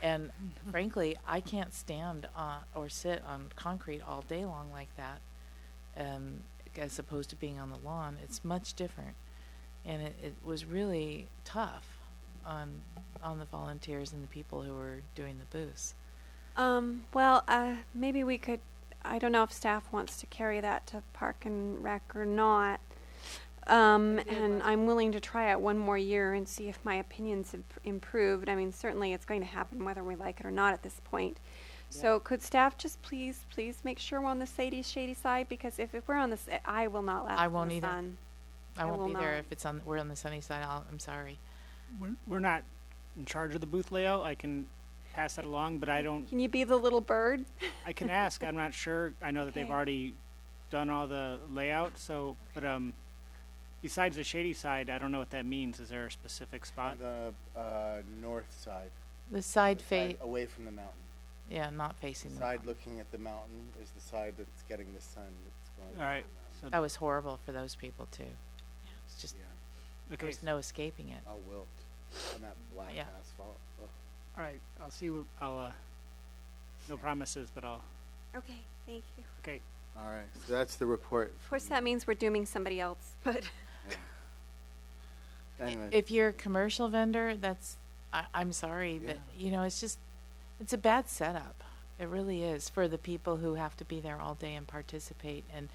And frankly, I can't stand or sit on concrete all day long like that, as opposed to being on the lawn. It's much different. And it was really tough on the volunteers and the people who were doing the booths. Well, maybe we could, I don't know if staff wants to carry that to Park and Rec or not. And I'm willing to try it one more year and see if my opinions have improved. I mean, certainly it's going to happen whether we like it or not at this point. So could staff just please make sure we're on the shady side? Because if we're on this, I will not laugh I in won't the either. sun. I won't will be there not. if we're on the sunny side. I'm sorry. We're not in charge of the booth layout. I can pass that along, but I don't. Can you be the little bird? I can ask. I'm not sure. I know that they've Okay. already done all the layout. So, but besides the shady side, I don't know what that means. Is there a specific spot? On the north side. The side The face, away from the mountain. yeah, not facing The the side looking at the mountain is the side that's getting the sun. That's going All right. to the So, That was horrible for those people too. It's just, mountain. there okay. was no escaping it. Yeah, I'll wilt on that black Yeah. asphalt. Ugh. All right. I'll see. I'll. No promises, but I'll. Okay, thank you. Okay. All right, so that's the report. Of course, that means we're dooming somebody else, but Anyway, If you're a commercial vendor, I'm sorry, but it's a bad setup. It really is for the people who have to be there all day and participate, and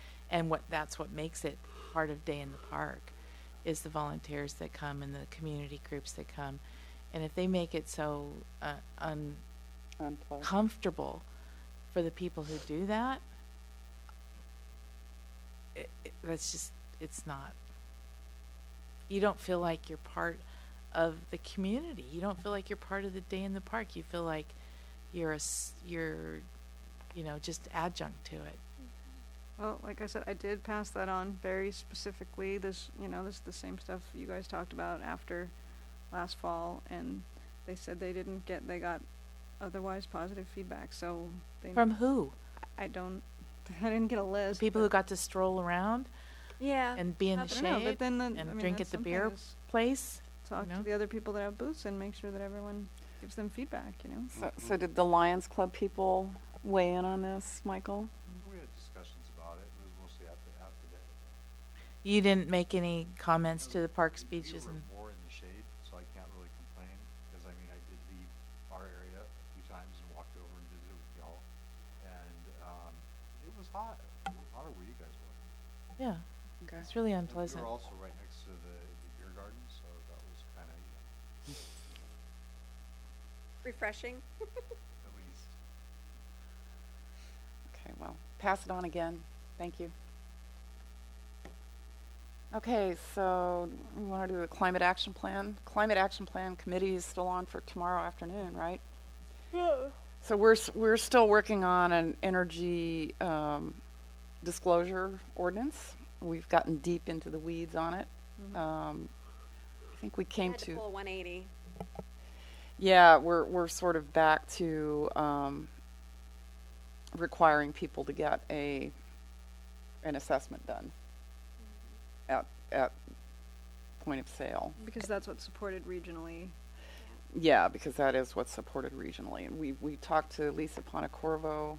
that's what makes it part of Day in the Park, is the volunteers that come and the community groups that come, and if they make it so Unplugged. uncomfortable for the people who do that, it's not. You don't feel like you're part of the community. You don't feel like you're part of the Day in the Park. You feel like you're just adjunct to it. Well, like I said, I did pass that on very specifically. This is the same stuff you guys talked about after last fall, and they said they got otherwise positive feedback. So From who? I didn't get a list. People who got to stroll around yeah. and be in the I don't know, shade but then and drink at the beer place. Talk know? to the other people that have booths and make sure that everyone gives them feedback. So did the Lions Club people weigh in on this, Michael? We had discussions about it. It was mostly after that. You didn't make any comments to the park speeches, We and were more in the shade, so I can't really complain, because I did leave our area a few times and walked over and visited with y'all, and it was hot. It was hotter where you guys were. yeah, Okay. it's really And unpleasant. we were also right next to the beer garden, so that was kind of Refreshing. at least. Okay, well, pass it on again. Thank you. Okay, so we want to do a climate action plan. Climate action plan committee is still on for tomorrow afternoon, right? Yeah. So we're still working on an energy disclosure ordinance. We've gotten deep into the weeds on it. I think we came Had to pull a 180. Yeah, we're sort of back to requiring people to get an assessment done at point of sale. Because that's what's supported regionally. Yeah, because that is what's supported regionally. And we talked to Lisa Ponacorvo,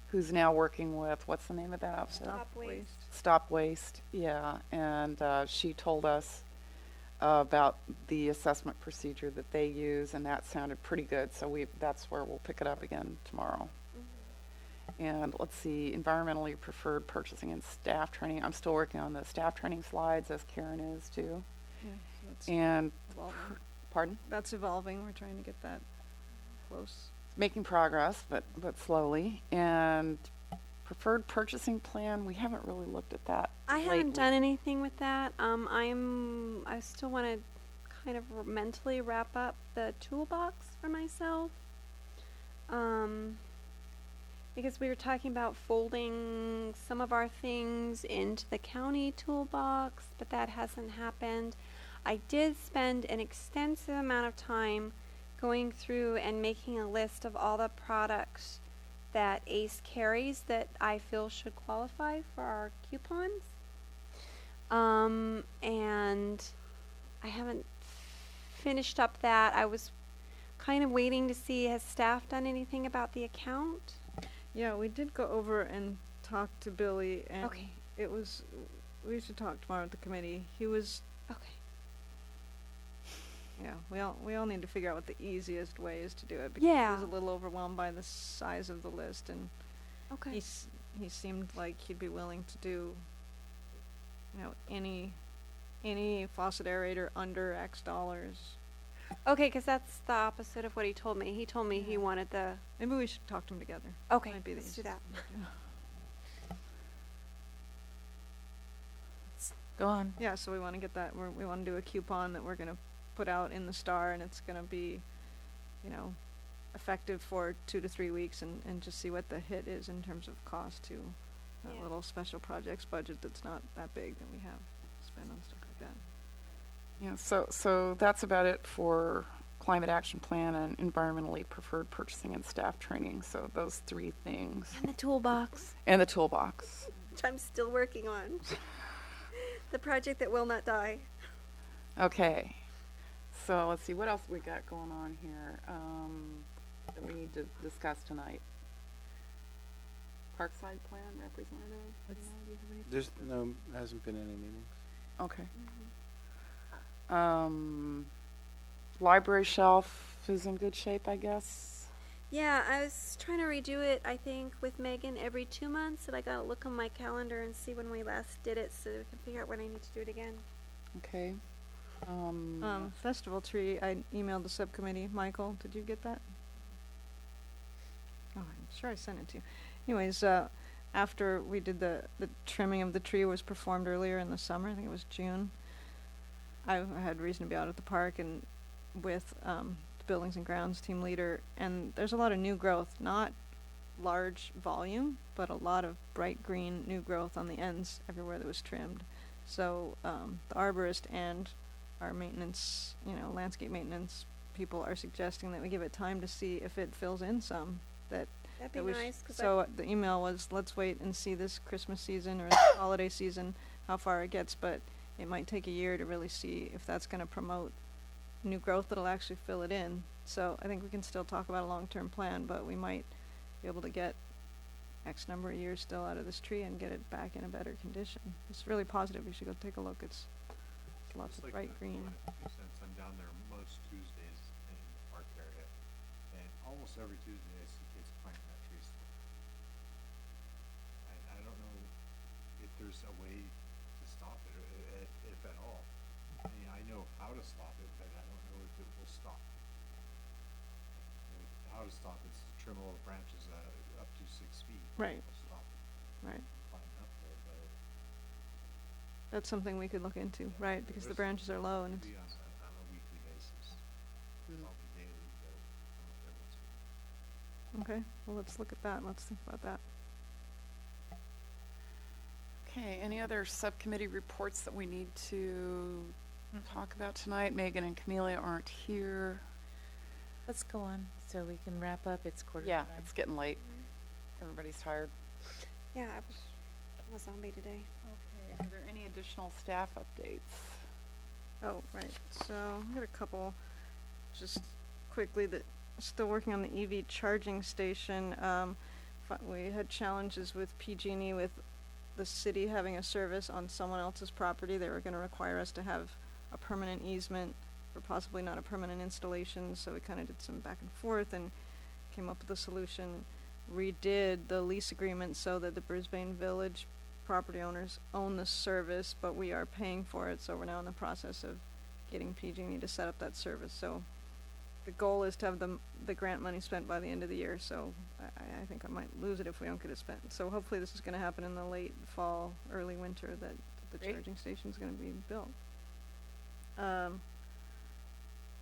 who's now working with, what's the name of that outfit? Stop waste. Stop Waste, yeah. And she told us about the assessment procedure that they use, and that sounded pretty good. So that's where we'll pick it up again tomorrow. And let's see, environmentally preferred purchasing and staff training. I'm still working on the staff training slides, as Karen is too. Yeah, so that's And, evolving. pardon? That's evolving. We're trying to get that close. Making progress, but slowly. And preferred purchasing plan, we haven't really looked at that I lately. haven't done anything with that. I still want to kind of mentally wrap up the toolbox for myself. Because we were talking about folding some of our things into the county toolbox, but that hasn't happened. I did spend an extensive amount of time going through and making a list of all the products that ACE carries that I feel should qualify for our coupons. And I haven't finished up that. I was kind of waiting to see, has staff done anything about the account? Yeah, we did go over and talk to Billy, and Okay. we should talk tomorrow with the committee. He was, Okay. yeah, we all need to figure out what the easiest way is to do it, because he Yeah. was a little overwhelmed by the size of the list, and Okay. he seemed like he'd be willing to do, any faucet aerator under X dollars. Okay, because that's the opposite of what he told me. He told me he wanted the. Maybe we should talk to him together. Okay, Might be the let's do easiest that. thing to do. Go on. Yeah, so we want to get that. We want to do a coupon that we're going to put out in the Star, and it's going to be, effective for 2 to 3 weeks, and just see what the hit is in terms of cost to that Yeah. little special projects budget that's not that big that we have to spend on stuff like that. Yeah, so that's about it for climate action plan and environmentally preferred purchasing and staff training. So those 3 things. And the toolbox, And the toolbox. which I'm still working on. The project that will not die. Okay. So let's see, what else we got going on here that we need to discuss tonight? Parkside plan representative? Do you have anything? There's hasn't been any meetings. Okay. Library shelf is in good shape, I guess. Yeah, I was trying to redo it, I think, with Megan every 2 months, and I gotta look on my calendar and see when we last did it so we can figure out when I need to do it again. Okay. Festival tree, I emailed the subcommittee. Michael, did you get that? Oh, I'm sure I sent it to you. Anyways, after we did the trimming of the tree was performed earlier in the summer, I think it was June, I had reason to be out at the park and with the buildings and grounds team leader, and there's a lot of new growth, not large volume, but a lot of bright green new growth on the ends everywhere that was trimmed. So the arborist and our maintenance, landscape maintenance people are suggesting that we give it time to see if it fills in some. That'd be That was- nice, 'cause So the email was, let's wait and see this Christmas season or this holiday season, how far it gets, but it might take a year to really see if that's gonna promote new growth that'll actually fill it in. So I think we can still talk about a long-term plan, but we might be able to get X number of years still out of this tree and get it back in a better condition. It's really positive. You should go take a look. It's lots Just of like bright to green. go in a few cents. I'm down there most Tuesdays in the park area, and almost every Tuesday I see kids planting that tree still. I don't know if there's a way to stop it, if at all. I mean, I know how to stop it, but I don't know if it will stop. How to stop it is to trim all the branches up to 6 feet. Right. To stop it Right. climbing up there, but That's something we could look into, right? Because the There's- branches are low and it'd it's, be on a weekly basis, probably daily, but every once in a while. okay, well, let's look at that. Let's think about that. Okay, any other subcommittee reports that we need to talk about tonight? Megan and Camelia aren't here. Let's go on so we can wrap up. It's quarter Yeah, to 9. it's getting late. Everybody's tired. Yeah, I'm a zombie today. Okay, are there any additional staff updates? Oh, right. So I got a couple, just quickly, that still working on the EV charging station. We had challenges with PG&E with the city having a service on someone else's property. They were going to require us to have a permanent easement or possibly not a permanent installation, so we kinda did some back and forth and came up with a solution. Redid the lease agreement so that the Brisbane Village property owners own the service, but we are paying for it, so we're now in the process of getting PG&E to set up that service, so the goal is to have the grant money spent by the end of the year, so I think I might lose it if we don't get it spent. So hopefully this is gonna happen in the late fall, early winter, that the Great. charging station's gonna be built.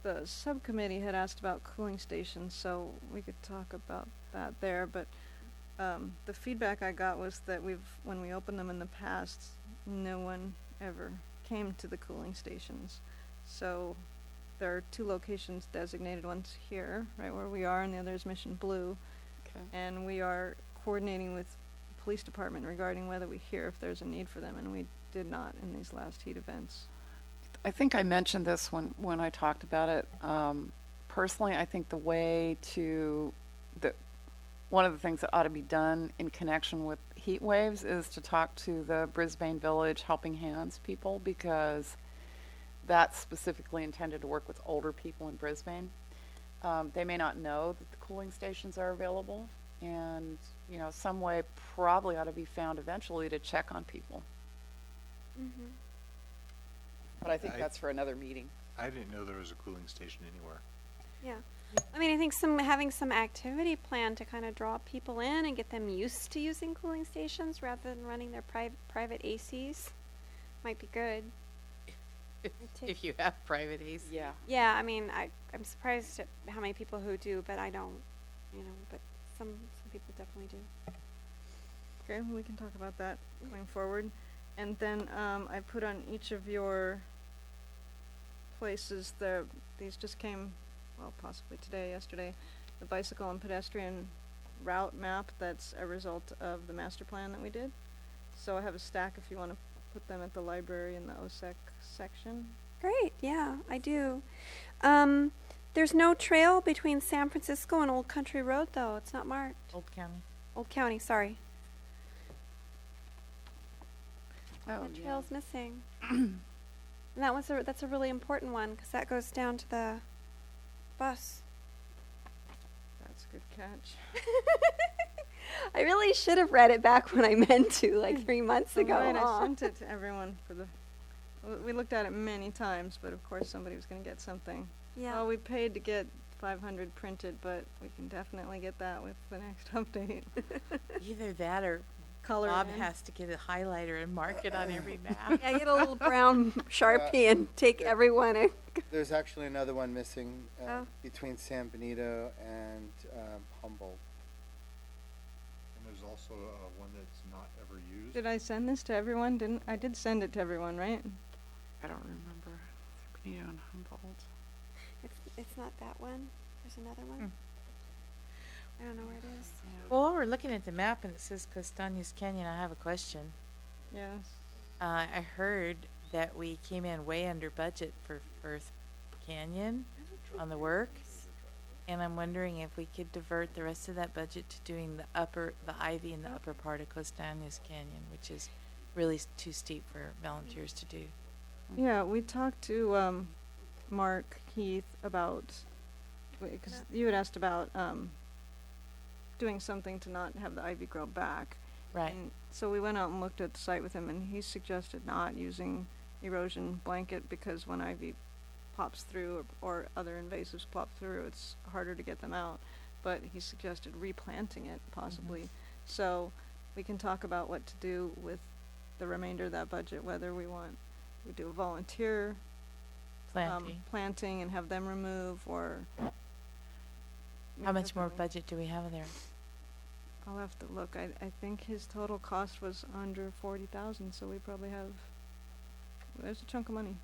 The subcommittee had asked about cooling stations, so we could talk about that there, but the feedback I got was that when we opened them in the past, no one ever came to the cooling stations. So there are 2 locations designated, one's here, right where we are, and the other is Mission Blue. Okay. And we are coordinating with the police department regarding whether we hear if there's a need for them, and we did not in these last heat events. I think I mentioned this when I talked about it. Personally, I think one of the things that ought to be done in connection with heat waves is to talk to the Brisbane Village Helping Hands people, because that's specifically intended to work with older people in Brisbane. They may not know that the cooling stations are available, and some way probably ought to be found eventually to check on people. But I think that's for another meeting. I didn't know there was a cooling station anywhere. Yeah. I mean, I think having some activity plan to kind of draw people in and get them used to using cooling stations rather than running their private ACs might be good. If you have private AC. Yeah. Yeah, I mean, I'm surprised at how many people who do, but I don't, but some people definitely do. Okay, we can talk about that going forward. And then I put on each of your places these just came, well, possibly today, yesterday, the bicycle and pedestrian route map that's a result of the master plan that we did. So I have a stack if you want to put them at the library in the OSEC section. Great, yeah, I do. There's no trail between San Francisco and Old Country Road, though. It's not marked. Old County. Old County, sorry. Oh, The trail's missing. And that's a really important one, because that goes down to the bus. That's a good catch. I really should have read it back when I meant to, like 3 months ago. Right, I huh? sent it to everyone we looked at it many times, but of course somebody was going to get something. Yeah. Well, we paid to get 500 printed, but we can definitely get that with the next update. Either that or Color Bob it in. has to get a highlighter and mark it on every map. Yeah, get a little brown Sharpie and take everyone in. There's actually another one missing Oh. between San Benito and Humboldt. And there's also one that's not ever used. Did I send this to everyone? I did send it to everyone, right? I don't remember. Benito and Humboldt. It's not that one. There's another one. I don't know where it is. Well, while we're looking at the map and it says Costañas Canyon, I have a question. Yes. I heard that we came in way under budget for Firth Canyon on the work. And I'm wondering if we could divert the rest of that budget to doing the ivy in the upper part of Costañas Canyon, which is really too steep for volunteers to do. Yeah, we talked to Mark Heath about, because you had asked about doing something to not have the ivy grow back. Right. And so we went out and looked at the site with him, and he suggested not using erosion blanket because when ivy pops through or other invasives pop through, it's harder to get them out. But he suggested replanting it possibly. So we can talk about what to do with the remainder of that budget, whether we do a volunteer planting and have them remove, or How much more budget do we have there? I'll have to look. I think his total cost was under 40,000, so we probably have. There's a chunk of money.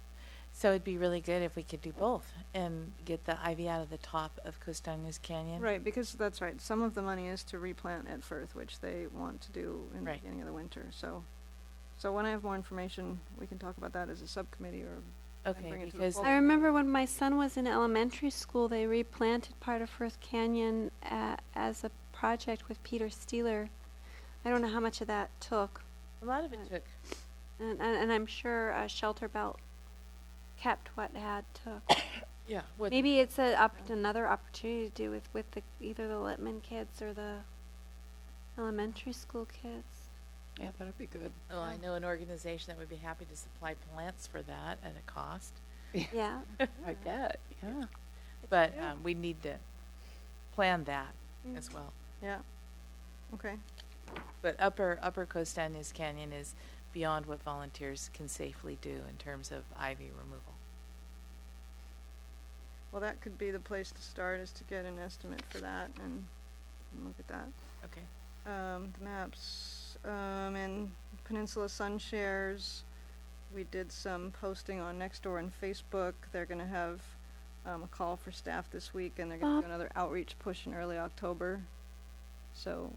So it'd be really good if we could do both and get the ivy out of the top of Costañas Canyon. Right, because that's right. Some of the money is to replant at Firth, which they want to do in the Right. beginning of the winter. So when I have more information, we can talk about that as a subcommittee or Okay, bring it to the because full- I remember when my son was in elementary school, they replanted part of Firth Canyon as a project with Peter Steeler. I don't know how much of that took, a lot of it took. and I'm sure Shelter Belt kept what Had took. Yeah. What, Maybe it's another opportunity to do with either the Littman kids or the elementary school kids. Yeah, that'd be good. oh, I know an organization that would be happy to supply plants for that at a cost. Yeah. I bet, yeah. But we need to plan that as well. Yeah. Okay. But upper Costañas Canyon is beyond what volunteers can safely do in terms of ivy removal. Well, that could be the place to start, is to get an estimate for that and look at that. Okay. The maps, and Peninsula Sun Shares, we did some posting on Nextdoor and Facebook. They're gonna have, a call for staff this week, and they're gonna do another outreach push in early October. So,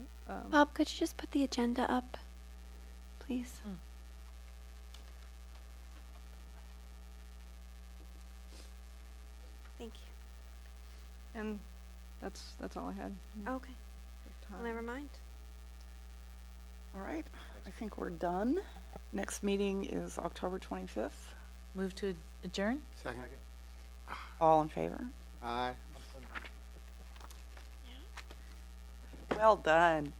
Bob, could you just put the agenda up, please? Thank you. and that's all I had. Okay. for Well, time. never mind. All right, I think we're done. Next meeting is October 25th. Move to adjourn? Second. All in favor? Aye. Well done.